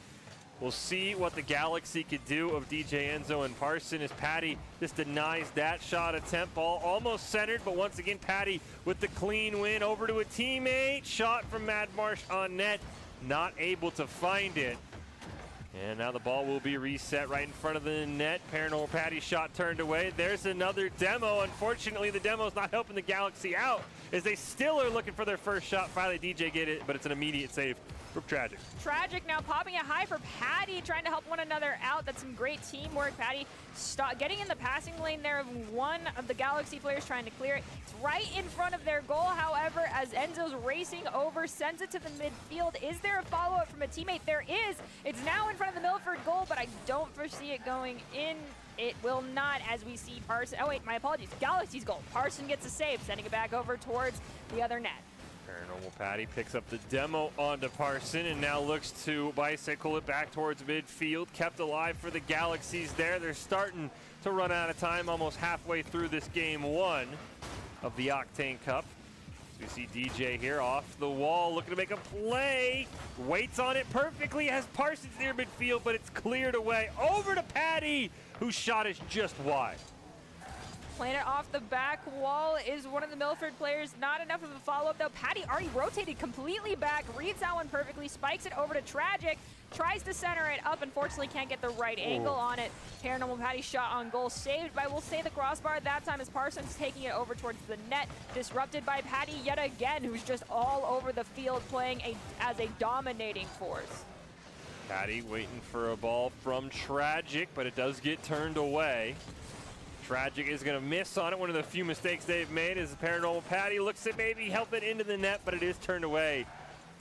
We'll see what the Galaxy could do of DJ Enzo and Parson as Patty just denies that shot attempt. Ball almost centered, but once again, Patty with the clean win over to a teammate. Shot from Mad Marsh on net, not able to find it. And now the ball will be reset right in front of the net. Paranormal Patty's shot turned away. There's another demo. Unfortunately, the demo's not helping the Galaxy out as they still are looking for their first shot. Finally, DJ get it, but it's an immediate save from Tragic. Tragic now popping it high for Patty, trying to help one another out. That's some great teamwork. Patty getting in the passing lane there of one of the Galaxy players trying to clear it. It's right in front of their goal, however, as Enzo's racing over, sends it to the midfield. Is there a follow-up from a teammate? There is. It's now in front of the Milford goal, but I don't foresee it going in. It will not, as we see Parson. Oh, wait, my apologies. Galaxy's goal. Parson gets a save, sending it back over towards the other net. Paranormal Patty picks up the demo onto Parson and now looks to bicycle it back towards midfield. Kept alive for the Galaxies there. They're starting to run out of time, almost halfway through this game 1 of the Octane Cup. So we see DJ here off the wall, looking to make a play. Waits on it perfectly, has Parsons near midfield, but it's cleared away. Over to Patty, whose shot is just wide. Playing it off the back wall is one of the Milford players. Not enough of a follow-up, though. Patty already rotated completely back, reads that one perfectly, spikes it over to Tragic, tries to center it up, unfortunately can't get the right angle on it. Paranormal Patty's shot on goal saved by, we'll say, the crossbar that time as Parsons taking it over towards the net, disrupted by Patty yet again, who's just all over the field playing as a dominating force. Patty waiting for a ball from Tragic, but it does get turned away. Tragic is going to miss on it. One of the few mistakes they've made is the Paranormal Patty looks to maybe help it into the net, but it is turned away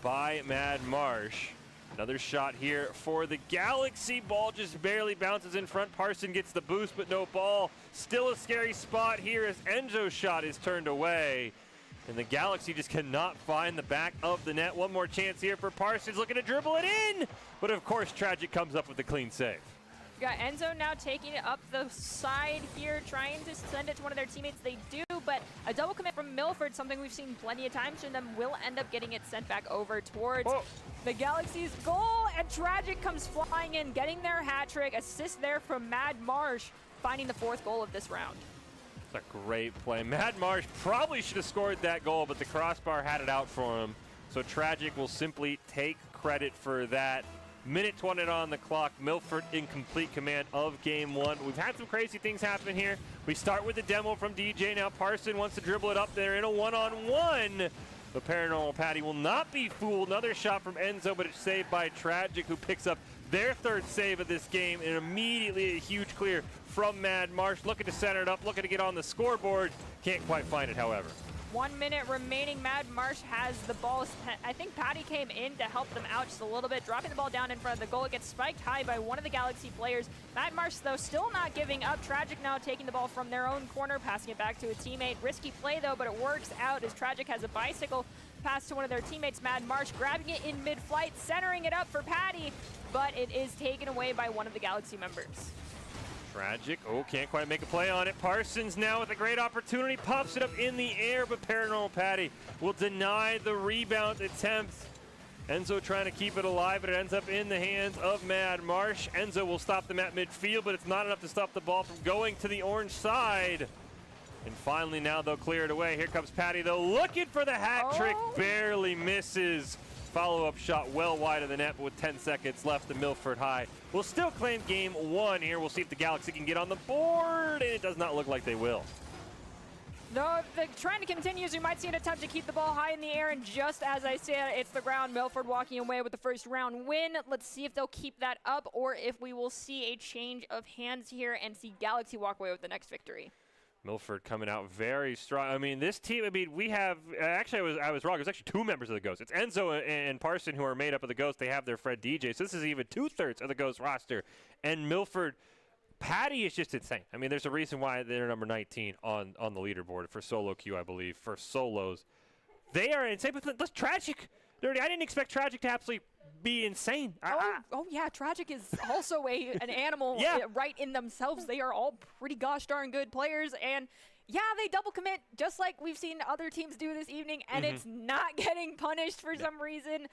by Mad Marsh. Another shot here for the Galaxy. Ball just barely bounces in front. Parson gets the boost, but no ball. Still a scary spot here as Enzo's shot is turned away. And the Galaxy just cannot find the back of the net. One more chance here for Parsons, looking to dribble it in. But of course, Tragic comes up with a clean save. Got Enzo now taking it up the side here, trying to send it to one of their teammates. They do, but a double commit from Milford, something we've seen plenty of times from them, will end up getting it sent back over towards the Galaxy's goal, and Tragic comes flying in, getting their hat trick. Assist there from Mad Marsh, finding the 4th goal of this round. It's a great play. Mad Marsh probably should have scored that goal, but the crossbar had it out for him. So Tragic will simply take credit for that. Minute 20 on the clock. Milford in complete command of game 1. We've had some crazy things happen here. We start with the demo from DJ. Now Parson wants to dribble it up there in a one-on-one. But Paranormal Patty will not be fooled. Another shot from Enzo, but it's saved by Tragic, who picks up their 3rd save of this game, and immediately a huge clear from Mad Marsh. Looking to center it up, looking to get on the scoreboard. Can't quite find it, however. 1 minute remaining. Mad Marsh has the ball. I think Patty came in to help them out just a little bit, dropping the ball down in front of the goal. It gets spiked high by one of the Galaxy players. Mad Marsh, though, still not giving up. Tragic now taking the ball from their own corner, passing it back to a teammate. Risky play, though, but it works out as Tragic has a bicycle pass to one of their teammates. Mad Marsh grabbing it in mid-flight, centering it up for Patty, but it is taken away by one of the Galaxy members. Tragic, can't quite make a play on it. Parsons now with a great opportunity, pops it up in the air, but Paranormal Patty will deny the rebound attempt. Enzo trying to keep it alive, but it ends up in the hands of Mad Marsh. Enzo will stop them at midfield, but it's not enough to stop the ball from going to the orange side. And finally now they'll clear it away. Here comes Patty, though, looking for the hat trick, barely misses. Follow-up shot well wide of the net, but with 10 seconds left, the Milford High will still claim game 1 here. We'll see if the Galaxy can get on the board, and it does not look like they will. No, if the trend continues, we might see an attempt to keep the ball high in the air, and just as I said, it's the ground. Milford walking away with the 1st round win. Let's see if they'll keep that up, or if we will see a change of hands here and see Galaxy walk away with the next victory. Milford coming out very strong. I mean, this team, we have, actually I was wrong. There's actually 2 members of the Ghost. It's Enzo and Parson who are made up of the Ghost. They have their friend DJ. So this is even 2/3 of the Ghost roster. And Milford, Patty is just insane. I mean, there's a reason why they're number 19 on the leaderboard for solo queue, I believe, for solos. They are insane, but let's Tragic. I didn't expect Tragic to absolutely be insane. Yeah, Tragic is also an animal right in themselves. They are all pretty gosh darn good players, and yeah, they double commit just like we've seen other teams do this evening, and it's not getting punished for some reason.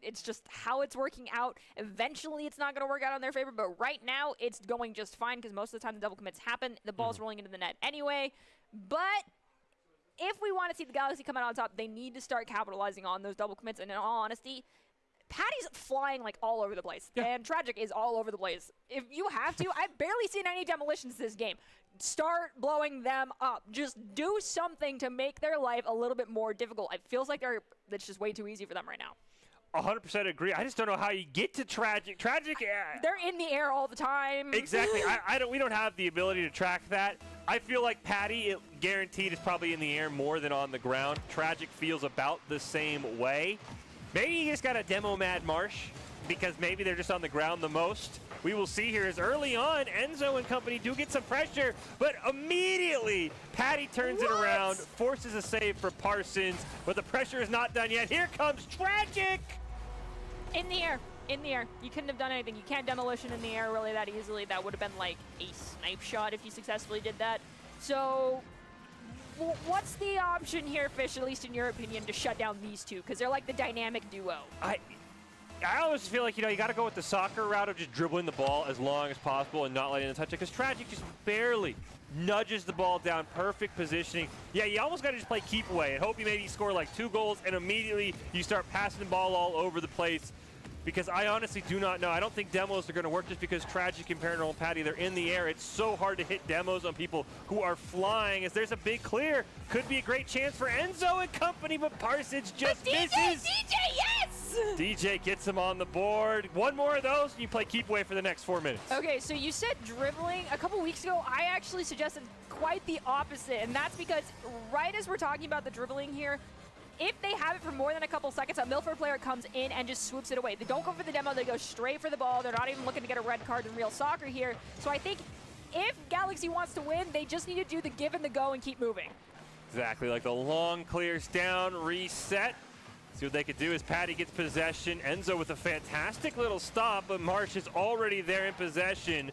It's just how it's working out. Eventually, it's not going to work out in their favor, but right now, it's going just fine because most of the time the double commits happen. The ball's rolling into the net anyway, but if we want to see the Galaxy come out on top, they need to start capitalizing on those double commits, and in all honesty, Patty's flying like all over the place, and Tragic is all over the place. If you have to, I've barely seen any demolitions this game. Start blowing them up. Just do something to make their life a little bit more difficult. It feels like that's just way too easy for them right now. 100% agree. I just don't know how you get to Tragic. They're in the air all the time. Exactly. We don't have the ability to track that. I feel like Patty, guaranteed, is probably in the air more than on the ground. Tragic feels about the same way. Maybe you just got to demo Mad Marsh because maybe they're just on the ground the most. We will see here as early on, Enzo and company do get some pressure, but immediately Patty turns it around, forces a save for Parsons, but the pressure is not done yet. Here comes Tragic! In the air. You couldn't have done anything. You can't demolition in the air really that easily. That would have been like a snipe shot if you successfully did that. So what's the option here, Fish, at least in your opinion, to shut down these two? Because they're like the dynamic duo. I always feel like, you got to go with the soccer route of just dribbling the ball as long as possible and not letting them touch it, because Tragic just barely nudges the ball down, perfect positioning. Yeah, you almost got to just play keep away and hope you maybe score like 2 goals and immediately you start passing the ball all over the place, because I honestly do not know. I don't think demos are going to work just because Tragic and Paranormal Patty, they're in the air. It's so hard to hit demos on people who are flying, as there's a big clear. Could be a great chance for Enzo and company, but Parsons just misses. DJ, yes! DJ gets him on the board. 1 more of those, and you play keep away for the next 4 minutes. Okay, so you said dribbling. A couple weeks ago, I actually suggested quite the opposite, and that's because right as we're talking about the dribbling here, if they have it for more than a couple seconds, a Milford player comes in and just swoops it away. They don't go for the demo. They go straight for the ball. They're not even looking to get a red card in real soccer here. So I think if Galaxy wants to win, they just need to do the give and the go and keep moving. Exactly, like the long clears down, reset. See what they could do as Patty gets possession. Enzo with a fantastic little stop, but Marsh is already there in possession.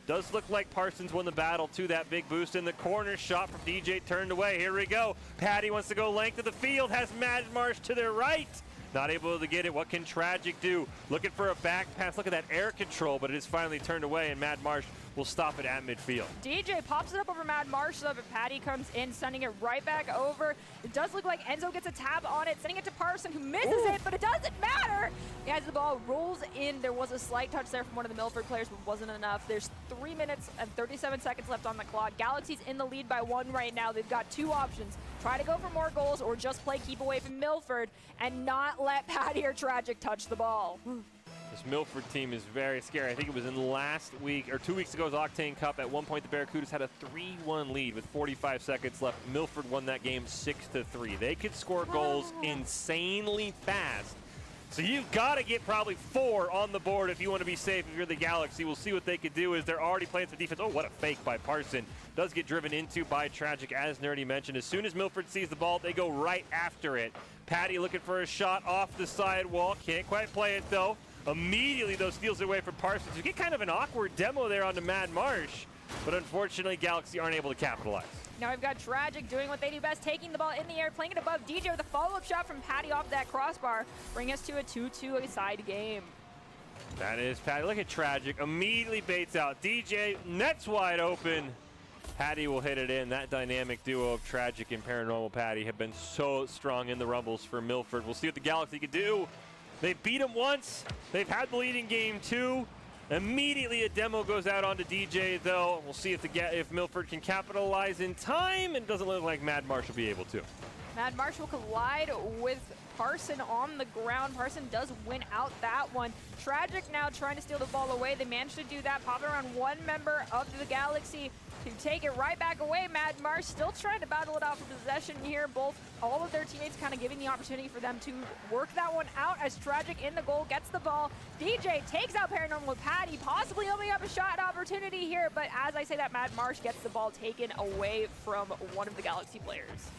Does look like Parsons won the battle to that big boost in the corner. Shot from DJ turned away. Here we go. Patty wants to go length of the field. Has Mad Marsh to their right. Not able to get it. What can Tragic do? Looking for a back pass. Look at that air control, but it is finally turned away, and Mad Marsh will stop it at midfield. DJ pops it up over Mad Marsh, so but Patty comes in, sending it right back over. It does look like Enzo gets a tap on it, sending it to Parson, who misses it, but it doesn't matter. As the ball rolls in, there was a slight touch there from one of the Milford players, but wasn't enough. There's 3 minutes and 37 seconds left on the clock. Galaxy's in the lead by 1 right now. They've got 2 options. Try to go for more goals or just play keep away from Milford and not let Patty or Tragic touch the ball. This Milford team is very scary. I think it was in last week, or 2 weeks ago's Octane Cup. At one point, the Barracudas had a 3-1 lead with 45 seconds left. Milford won that game 6-3. They could score goals insanely fast. So you've got to get probably 4 on the board if you want to be safe if you're the Galaxy. We'll see what they could do as they're already playing some defense. Oh, what a fake by Parson. Does get driven into by Tragic, as Nerdy mentioned. As soon as Milford sees the ball, they go right after it. Patty looking for a shot off the side wall. Can't quite play it, though. Immediately, though, steals it away from Parsons. You get kind of an awkward demo there onto Mad Marsh, but unfortunately, Galaxy aren't able to capitalize. Now we've got Tragic doing what they do best, taking the ball in the air, playing it above DJ with a follow-up shot from Patty off that crossbar, bring us to a 2-2 side game. That is Patty. Look at Tragic. Immediately baits out DJ. Net's wide open. Patty will hit it in. That dynamic duo of Tragic and Paranormal Patty have been so strong in the Rumbles for Milford. We'll see what the Galaxy can do. They've beat him once. They've had the lead in game 2. Immediately a demo goes out onto DJ, though. We'll see if Milford can capitalize in time, and it doesn't look like Mad Marsh will be able to. Mad Marsh will collide with Parson on the ground. Parson does win out that one. Tragic now trying to steal the ball away. They managed to do that, popping around one member of the Galaxy to take it right back away. Mad Marsh still trying to battle it out for possession here. All of their teammates kind of giving the opportunity for them to work that one out as Tragic in the goal gets the ball. DJ takes out Paranormal with Patty, possibly opening up a shot opportunity here, but as I say that, Mad Marsh gets the ball taken away from one of the Galaxy players.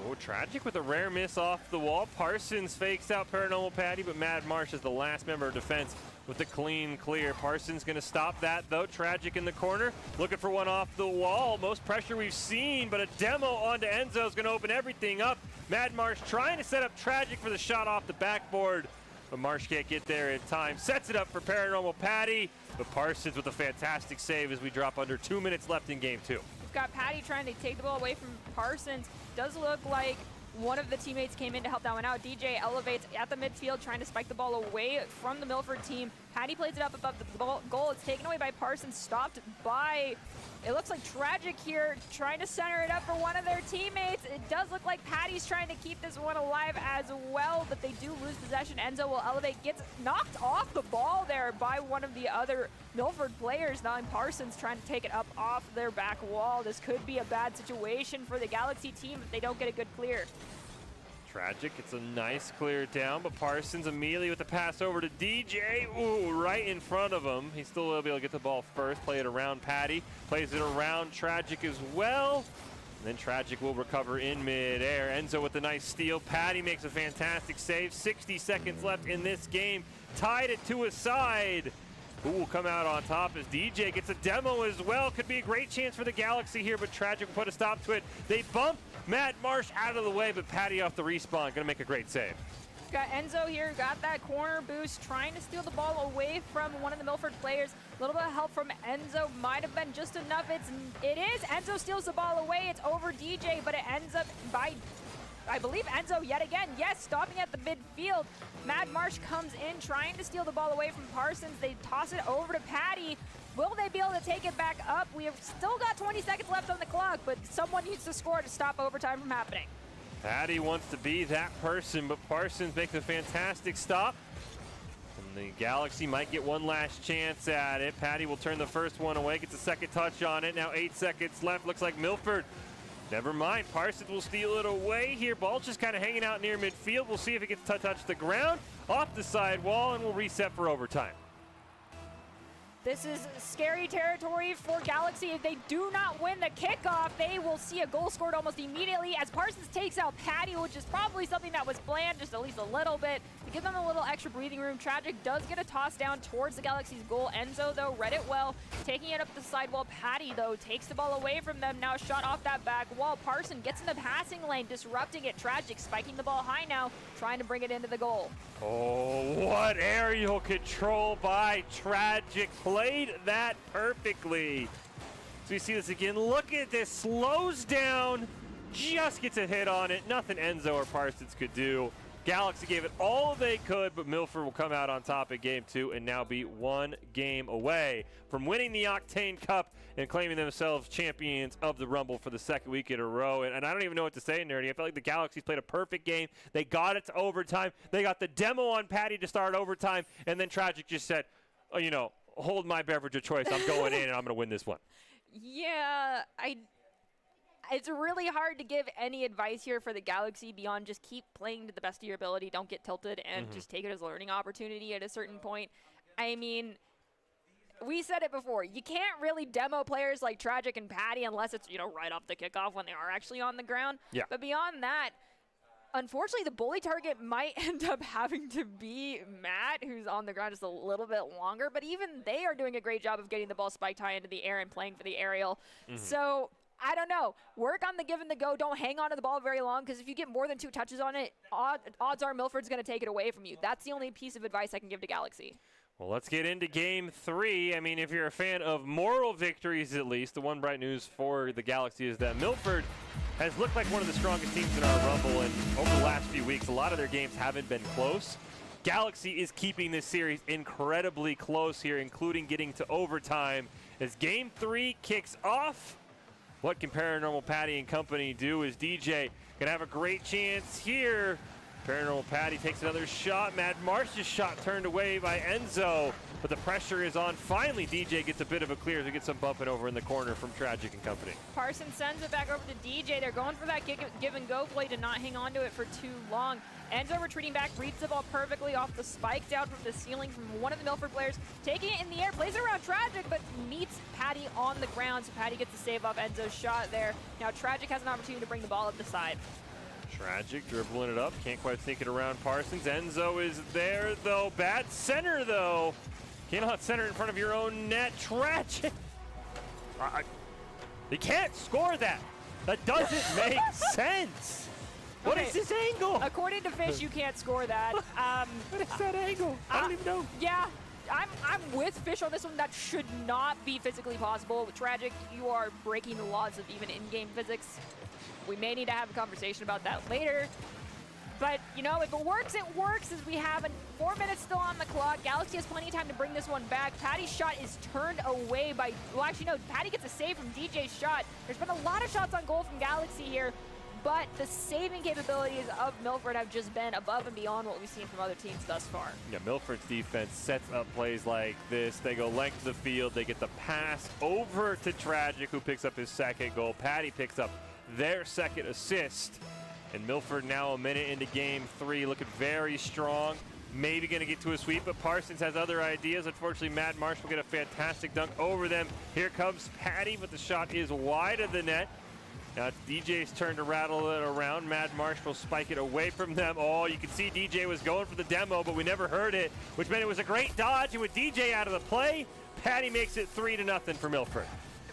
Oh, Tragic with a rare miss off the wall. Parsons fakes out Paranormal Patty, but Mad Marsh is the last member of defense with a clean clear. Parsons going to stop that, though. Tragic in the corner, looking for one off the wall. Most pressure we've seen, but a demo onto Enzo is going to open everything up. Mad Marsh trying to set up Tragic for the shot off the backboard, but Marsh can't get there in time. Sets it up for Paranormal Patty, but Parsons with a fantastic save as we drop under 2 minutes left in game 2. We've got Patty trying to take the ball away from Parsons. Does look like one of the teammates came in to help that one out. DJ elevates at the midfield, trying to spike the ball away from the Milford team. Patty plays it up above the goal. It's taken away by Parsons, stopped by, it looks like Tragic here, trying to center it up for one of their teammates. It does look like Patty's trying to keep this one alive as well, but they do lose possession. Enzo will elevate, gets knocked off the ball there by one of the other Milford players. Now Parsons trying to take it up off their back wall. This could be a bad situation for the Galaxy team if they don't get a good clear. Tragic, it's a nice clear down, but Parsons immediately with the pass over to DJ. Ooh, right in front of him. He still will be able to get the ball first, play it around Patty, plays it around Tragic as well. And then Tragic will recover in midair. Enzo with the nice steal. Patty makes a fantastic save. 60 seconds left in this game. Tied it to his side. Who will come out on top as DJ gets a demo as well. Could be a great chance for the Galaxy here, but Tragic will put a stop to it. They bump Mad Marsh out of the way, but Patty off the respawn. Going to make a great save. Got Enzo here, got that corner boost, trying to steal the ball away from one of the Milford players. A little bit of help from Enzo might have been just enough. It is. Enzo steals the ball away. It's over DJ, but it ends up by, I believe, Enzo yet again. Yes, stopping at the midfield. Mad Marsh comes in, trying to steal the ball away from Parsons. They toss it over to Patty. Will they be able to take it back up? We have still got 20 seconds left on the clock, but someone needs to score to stop overtime from happening. Patty wants to be that person, but Parsons makes a fantastic stop. And the Galaxy might get one last chance at it. Patty will turn the first one away, gets a second touch on it. Now 8 seconds left. Looks like Milford. Never mind. Parsons will steal it away here. Ball's just kind of hanging out near midfield. We'll see if it gets to touch the ground off the side wall, and we'll reset for overtime. This is scary territory for Galaxy. If they do not win the kickoff, they will see a goal scored almost immediately as Parsons takes out Patty, which is probably something that was planned just at least a little bit to give them a little extra breathing room. Tragic does get a toss down towards the Galaxy's goal. Enzo, though, read it well, taking it up the sidewall. Patty, though, takes the ball away from them. Now shot off that back wall. Parson gets in the passing lane, disrupting it. Tragic spiking the ball high now, trying to bring it into the goal. Oh, what aerial control by Tragic. Played that perfectly. So we see this again. Look at this. Slows down. Just gets a hit on it. Nothing Enzo or Parsons could do. Galaxy gave it all they could, but Milford will come out on top in game 2 and now be 1 game away from winning the Octane Cup and claiming themselves champions of the Rumble for the 2nd week in a row. And I don't even know what to say, Nerdy. I felt like the Galaxy's played a perfect game. They got it to overtime. They got the demo on Patty to start overtime, and then Tragic just said, oh, you know, hold my beverage of choice. I'm going in, and I'm going to win this one. Yeah, it's really hard to give any advice here for the Galaxy beyond just keep playing to the best of your ability. Don't get tilted and just take it as a learning opportunity at a certain point. I mean, we said it before. You can't really demo players like Tragic and Patty unless it's, you know, right off the kickoff when they are actually on the ground. Yeah. But beyond that, unfortunately, the bully target might end up having to be Matt, who's on the ground just a little bit longer. But even they are doing a great job of getting the ball spiked high into the air and playing for the aerial. So I don't know. Work on the give and the go. Don't hang on to the ball very long, because if you get more than 2 touches on it, odds are Milford's going to take it away from you. That's the only piece of advice I can give to Galaxy. Well, let's get into game 3. I mean, if you're a fan of moral victories, at least, the one bright news for the Galaxy is that Milford has looked like one of the strongest teams in our Rumble, and over the last few weeks, a lot of their games haven't been close. Galaxy is keeping this series incredibly close here, including getting to overtime. As game 3 kicks off, what can Paranormal Patty and company do? Is DJ gonna have a great chance here? Paranormal Patty takes another shot. Mad Marsh's shot turned away by Enzo, but the pressure is on. Finally, DJ gets a bit of a clear to get some bumping over in the corner from Tragic and company. Parsons sends it back over to DJ. They're going for that give and go play to not hang on to it for too long. Enzo retreating back, reads the ball perfectly off the spike down from the ceiling from one of the Milford players, taking it in the air, plays it around Tragic, but meets Patty on the ground, so Patty gets the save off Enzo's shot there. Now Tragic has an opportunity to bring the ball up the side. Tragic dribbling it up, can't quite sneak it around Parsons. Enzo is there though, bad center though. Cannot center in front of your own net. Tragic. They can't score that. That doesn't make sense. What is this angle? According to Fish, you can't score that. What is that angle? I don't even know. Yeah, I'm with Fish on this one. That should not be physically possible. With Tragic, you are breaking the laws of even in-game physics. We may need to have a conversation about that later. But, you know, if it works, it works, as we have 4 minutes still on the clock. Galaxy has plenty of time to bring this one back. Patty's shot is turned away by, well, actually, no, Patty gets a save from DJ's shot. There's been a lot of shots on goal from Galaxy here, but the saving capabilities of Milford have just been above and beyond what we've seen from other teams thus far. Yeah, Milford's defense sets up plays like this. They go length of the field. They get the pass over to Tragic, who picks up his 2nd goal. Patty picks up their 2nd assist. And Milford now a minute into game 3, looking very strong. Maybe going to get to a sweep, but Parsons has other ideas. Unfortunately, Matt Marsh will get a fantastic dunk over them. Here comes Patty, but the shot is wide of the net. Now it's DJ's turn to rattle it around. Mad Marsh will spike it away from them. Oh, you can see DJ was going for the demo, but we never heard it, which meant it was a great dodge. And with DJ out of the play, Patty makes it 3-0 for Milford.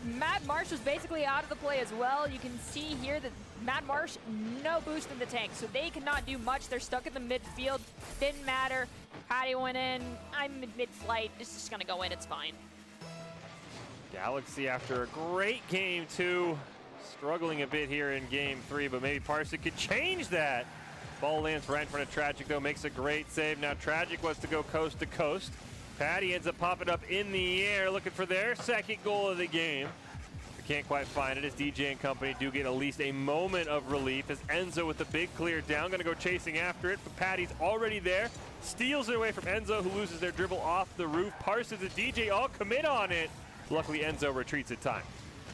Mad Marsh was basically out of the play as well. You can see here that Mad Marsh, no boost in the tank, so they cannot do much. They're stuck in the midfield. Didn't matter. Patty went in. I'm mid-flight. This is just going to go in. It's fine. Galaxy, after a great game 2, struggling a bit here in game 3, but maybe Parson could change that. Ball lands right in front of Tragic, though, makes a great save. Now Tragic wants to go coast to coast. Patty ends up popping up in the air, looking for their 2nd goal of the game. They can't quite find it, as DJ and company do get at least a moment of relief, as Enzo with the big clear down, going to go chasing after it, but Patty's already there. Steals it away from Enzo, who loses their dribble off the roof. Parsons and DJ all commit on it. Luckily, Enzo retreats in time.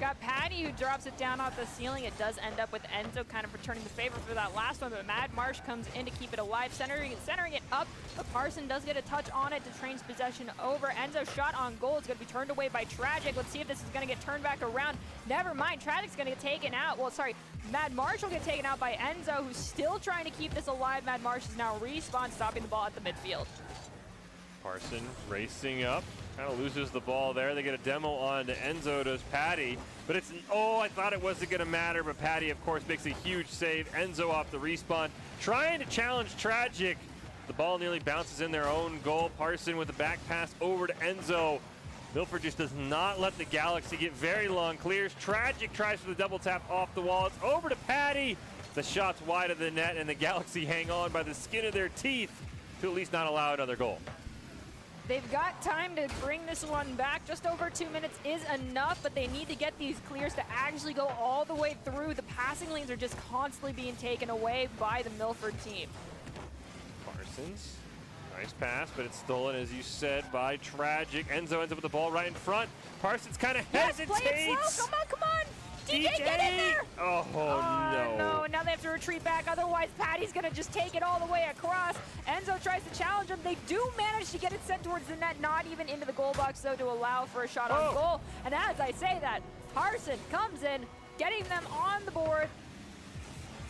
Got Patty who drops it down off the ceiling. It does end up with Enzo kind of returning the favor for that last one, but Mad Marsh comes in to keep it alive, centering it up. But Parson does get a touch on it to change possession over. Enzo's shot on goal is going to be turned away by Tragic. Let's see if this is going to get turned back around. Never mind, Tragic's going to get taken out. Well, sorry, Mad Marsh will get taken out by Enzo, who's still trying to keep this alive. Mad Marsh is now respawned, stopping the ball at the midfield. Parson racing up, kind of loses the ball there. They get a demo on to Enzo, does Patty, but it's, oh, I thought it wasn't going to matter, but Patty, of course, makes a huge save. Enzo off the respawn, trying to challenge Tragic. The ball nearly bounces in their own goal. Parson with a back pass over to Enzo. Milford just does not let the Galaxy get very long clears. Tragic tries for the double tap off the wall. It's over to Patty. The shot's wide of the net, and the Galaxy hang on by the skin of their teeth to at least not allow another goal. They've got time to bring this one back. Just over 2 minutes is enough, but they need to get these clears to actually go all the way through. The passing lanes are just constantly being taken away by the Milford team. Parsons, nice pass, but it's stolen, as you said, by Tragic. Enzo ends up with the ball right in front. Parsons kind of hesitates. Play it slow. Come on. DJ, get in there! Oh, no. Now they have to retreat back. Otherwise, Patty's going to just take it all the way across. Enzo tries to challenge him. They do manage to get it sent towards the net, not even into the goal box, though, to allow for a shot on goal. And as I say that, Parson comes in, getting them on the board.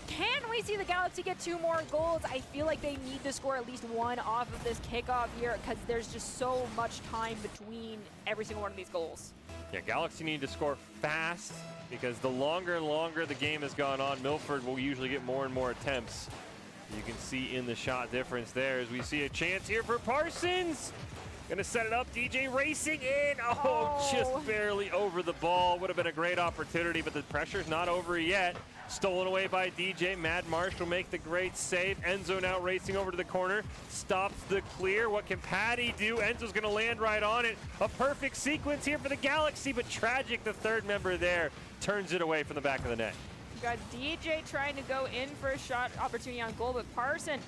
Can we see the Galaxy get 2 more goals? I feel like they need to score at least 1 off of this kickoff here because there's just so much time between every single one of these goals. Yeah, Galaxy need to score fast because the longer and longer the game has gone on, Milford will usually get more and more attempts. You can see in the shot difference there as we see a chance here for Parsons. Gonna set it up, DJ racing in. Just barely over the ball. Would have been a great opportunity, but the pressure's not over yet. Stolen away by DJ. Mad Marsh will make the great save. Enzo now racing over to the corner. Stops the clear. What can Patty do? Enzo's going to land right on it. A perfect sequence here for the Galaxy, but Tragic, the third member there, turns it away from the back of the net. We've got DJ trying to go in for a shot opportunity on goal, but Parson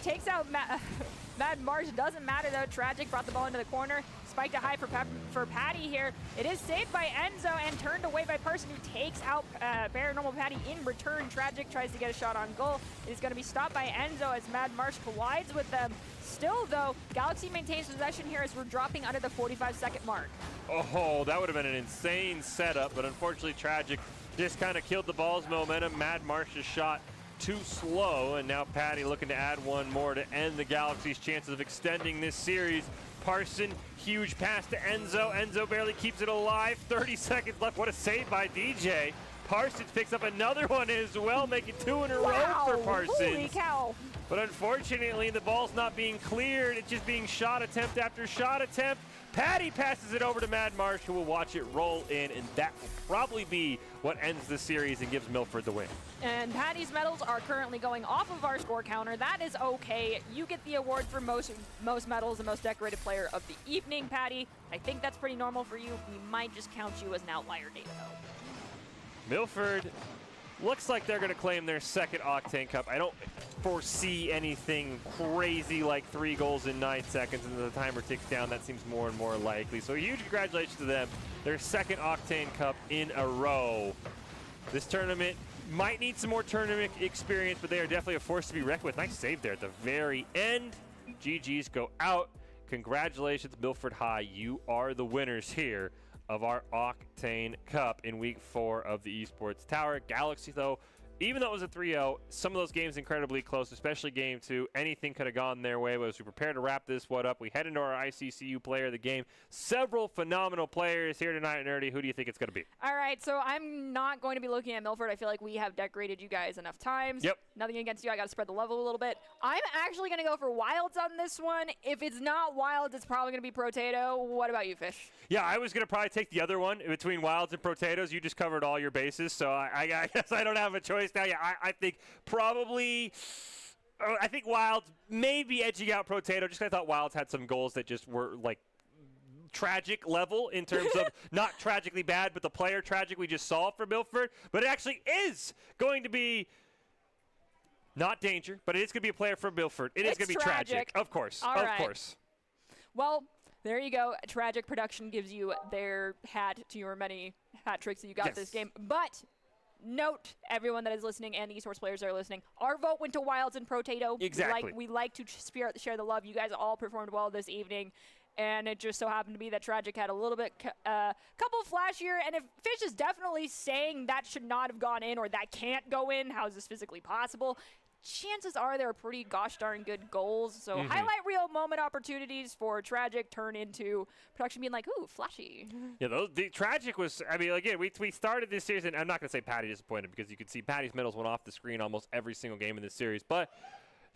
takes out Mad Marsh. Doesn't matter, though. Tragic brought the ball into the corner. Spiked it high for Patty here. It is saved by Enzo and turned away by Parson, who takes out Paranormal Patty in return. Tragic tries to get a shot on goal. It is going to be stopped by Enzo as Mad Marsh collides with them. Still, though, Galaxy maintains possession here as we're dropping under the 45-second mark. Oh, that would have been an insane setup, but unfortunately Tragic just kind of killed the ball's momentum. Mad Marsh's shot too slow, and now Patty looking to add one more to end the Galaxy's chances of extending this series. Parson, huge pass to Enzo. Enzo barely keeps it alive. 30 seconds left. What a save by DJ. Parsons picks up another one as well, making 2 in a row for Parsons. Holy cow. But unfortunately, the ball's not being cleared. It's just being shot attempt after shot attempt. Patty passes it over to Mad Marsh, who will watch it roll in, and that will probably be what ends the series and gives Milford the win. And Patty's medals are currently going off of our score counter. That is okay. You get the award for most medals and most decorated player of the evening, Patty. I think that's pretty normal for you. We might just count you as an outlier data, though. Milford looks like they're going to claim their second Octane Cup. I don't foresee anything crazy like 3 goals in 9 seconds, and the timer ticks down. That seems more and more likely. So huge congratulations to them. Their second Octane Cup in a row. This tournament might need some more tournament experience, but they are definitely a force to be reckoned with. Nice save there at the very end. GGs go out. Congratulations, Milford High. You are the winners here of our Octane Cup in week 4 of the Esports Tower. Galaxy, though, even though it was a 3-0, some of those games incredibly close, especially game 2. Anything could have gone their way. But as we prepare to wrap this one up, we head into our ICCU player of the game. Several phenomenal players here tonight, Nerdy. Who do you think it's going to be? All right, so I'm not going to be looking at Milford. I feel like we have decorated you guys enough times. Yep. Nothing against you. I got to spread the level a little bit. I'm actually going to go for Wilds on this one. If it's not Wilds, it's probably going to be Protato. What about you, Fish? Yeah, I was going to probably take the other one between Wilds and Potatoes. You just covered all your bases, so I guess I don't have a choice now. Yeah, I think probably I think Wilds may be edging out Potato, just 'cause I thought Wilds had some goals that just were like tragic level in terms of not tragically bad, but the player tragic we just saw for Milford. But it actually is going to be not danger, but it is going to be a player from Milford. It is going to be tragic. Of course. All of right. course. Well, there you go. Tragic Production gives you their hat to your many hat tricks that you got this game. But note, everyone that is listening and the esports players that are listening, our vote went to Wilds and Protato. Exactly. We like to share the love. You guys all performed well this evening. And it just so happened to be that Tragic had a little bit, couple flashier. And if Fish is definitely saying that should not have gone in or that can't go in, how is this physically possible? Chances are there are pretty gosh darn good goals. So highlight reel moment opportunities for Tragic turn into production being like, ooh, flashy. Yeah, the Tragic was, I mean, again, we started this series, and I'm not going to say Patty disappointed because you can see Patty's medals went off the screen almost every single game in this series. But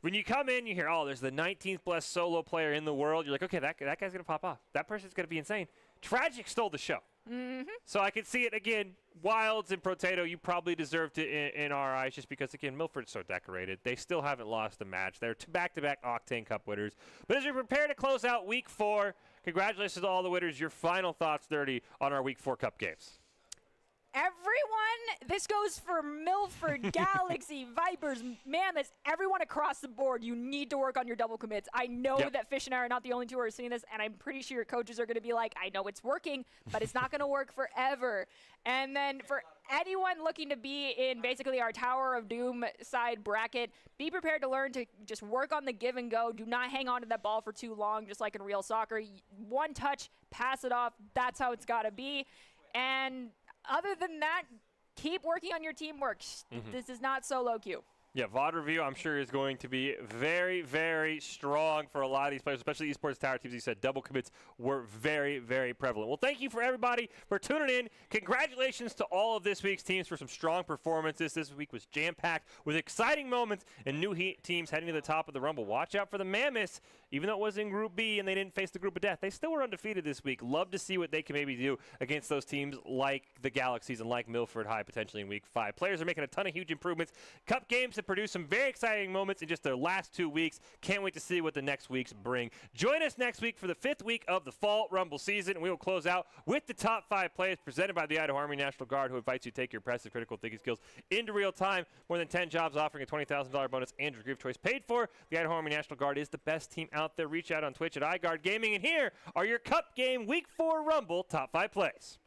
when you come in, you hear, oh, there's the 19th best solo player in the world. You're like, okay, that guy's going to pop off. That person's going to be insane. Tragic stole the show. So I can see it again. Wilds and Protato, you probably deserved it in our eyes just because, again, Milford's so decorated. They still haven't lost a match. They're back-to-back Octane Cup winners. But as we prepare to close out Week 4, congratulations to all the winners. Your final thoughts, Dirty, on our Week 4 Cup games. Everyone, this goes for Milford, Galaxy, Vipers, Mammoths, everyone across the board. You need to work on your double commits. I know that Fish and I are not the only two who are seeing this, and I'm pretty sure your coaches are going to be like, I know it's working, but it's not going to work forever. And then for anyone looking to be in basically our Tower of Doom side bracket, be prepared to learn to just work on the give and go. Do not hang on to that ball for too long, just like in real soccer. One touch, pass it off. That's how it's got to be. And other than that, keep working on your teamwork. This is not solo queue. Yeah, VOD review, I'm sure, is going to be very, very strong for a lot of these players, especially esports tower teams. You said double commits were very, very prevalent. Well, thank you for everybody for tuning in. Congratulations to all of this week's teams for some strong performances. This week was jam-packed with exciting moments and new teams heading to the top of the Rumble. Watch out for the Mammoths. Even though it was in Group B and they didn't face the Group of Death, they still were undefeated this week. Love to see what they can maybe do against those teams like the Galaxies and like Milford High potentially in Week 5. Players are making a ton of huge improvements. Cup games have produced some very exciting moments in just their last 2 weeks. Can't wait to see what the next weeks bring. Join us next week for the 5th week of the Fall Rumble season, and we will close out with the top 5 players presented by the Idaho Army National Guard, who invites you to take your impressive critical thinking skills into real time. More than 10 jobs offering a $20,000 bonus and your Groove Choice paid for. The Idaho Army National Guard is the best team out there. Reach out on Twitch at iGuard Gaming, and here are your Cup Game Week 4 Rumble top 5 plays.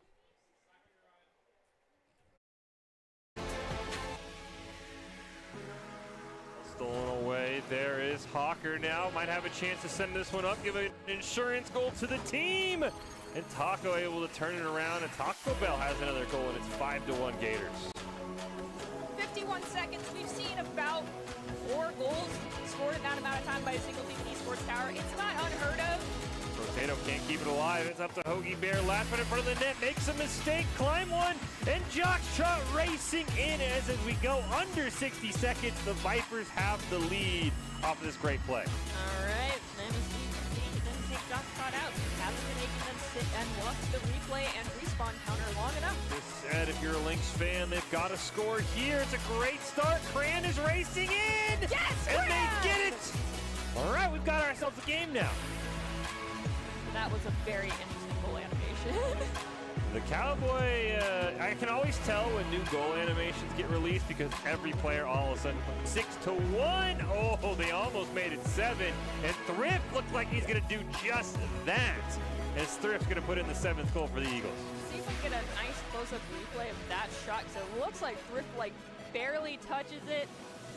Stolen away. There is Hawker now. Might have a chance to send this one up. Give an insurance goal to the team. And Taco able to turn it around. And Taco Bell has another goal, and it's 5-1 Gators. 51 seconds. We've seen about 4 goals scored in that amount of time by a single team in Esports Tower. It's not unheard of. Potato can't keep it alive. It's up to Hoagie Bear. Lapping in front of the net. Makes a mistake. Climb one. And Jockstrot racing in as we go under 60 seconds. The Vipers have the lead off of this great play. All right. Mammoth then take Jockstrot out. Haven't been making them sit and watch the replay and respawn counter long enough. This said, if you're a Lynx fan, they've got to score here. It's a great start. Cran is racing in. Yes, and they get it. All right, we've got ourselves a game now. That was a very interesting goal animation. The Cowboy, I can always tell when new goal animations get released because every player all of a sudden 6-1. Oh, they almost made it 7. And Thrift looked like he's going to do just that. As Thrift's going to put in the 7th goal for the Eagles. See if we can get a nice close-up replay of that shot. So it looks like Thrift barely touches it.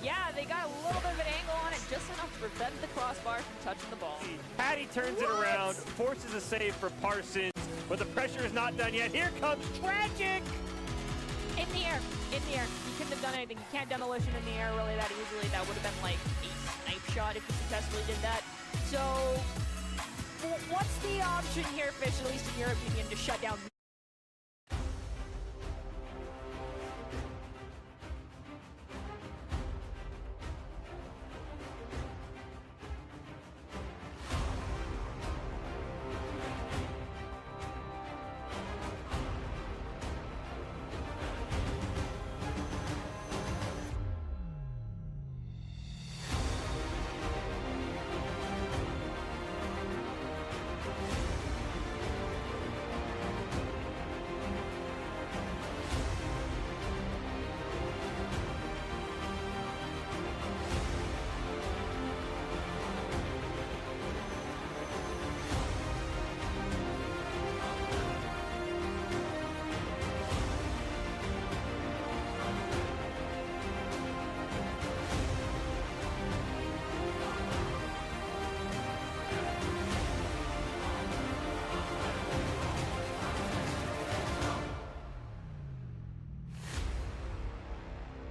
Yeah, they got a little bit of an angle on it, just enough to prevent the crossbar from touching the ball. Patty turns it around, forces a save for Parsons, but the pressure is not done yet. Here comes Tragic! In the air. You couldn't have done anything. You can't demolition in the air really that easily. That would have been like a snipe shot if you successfully did that. So, what's the option here, Fish, at least in your opinion, to shut down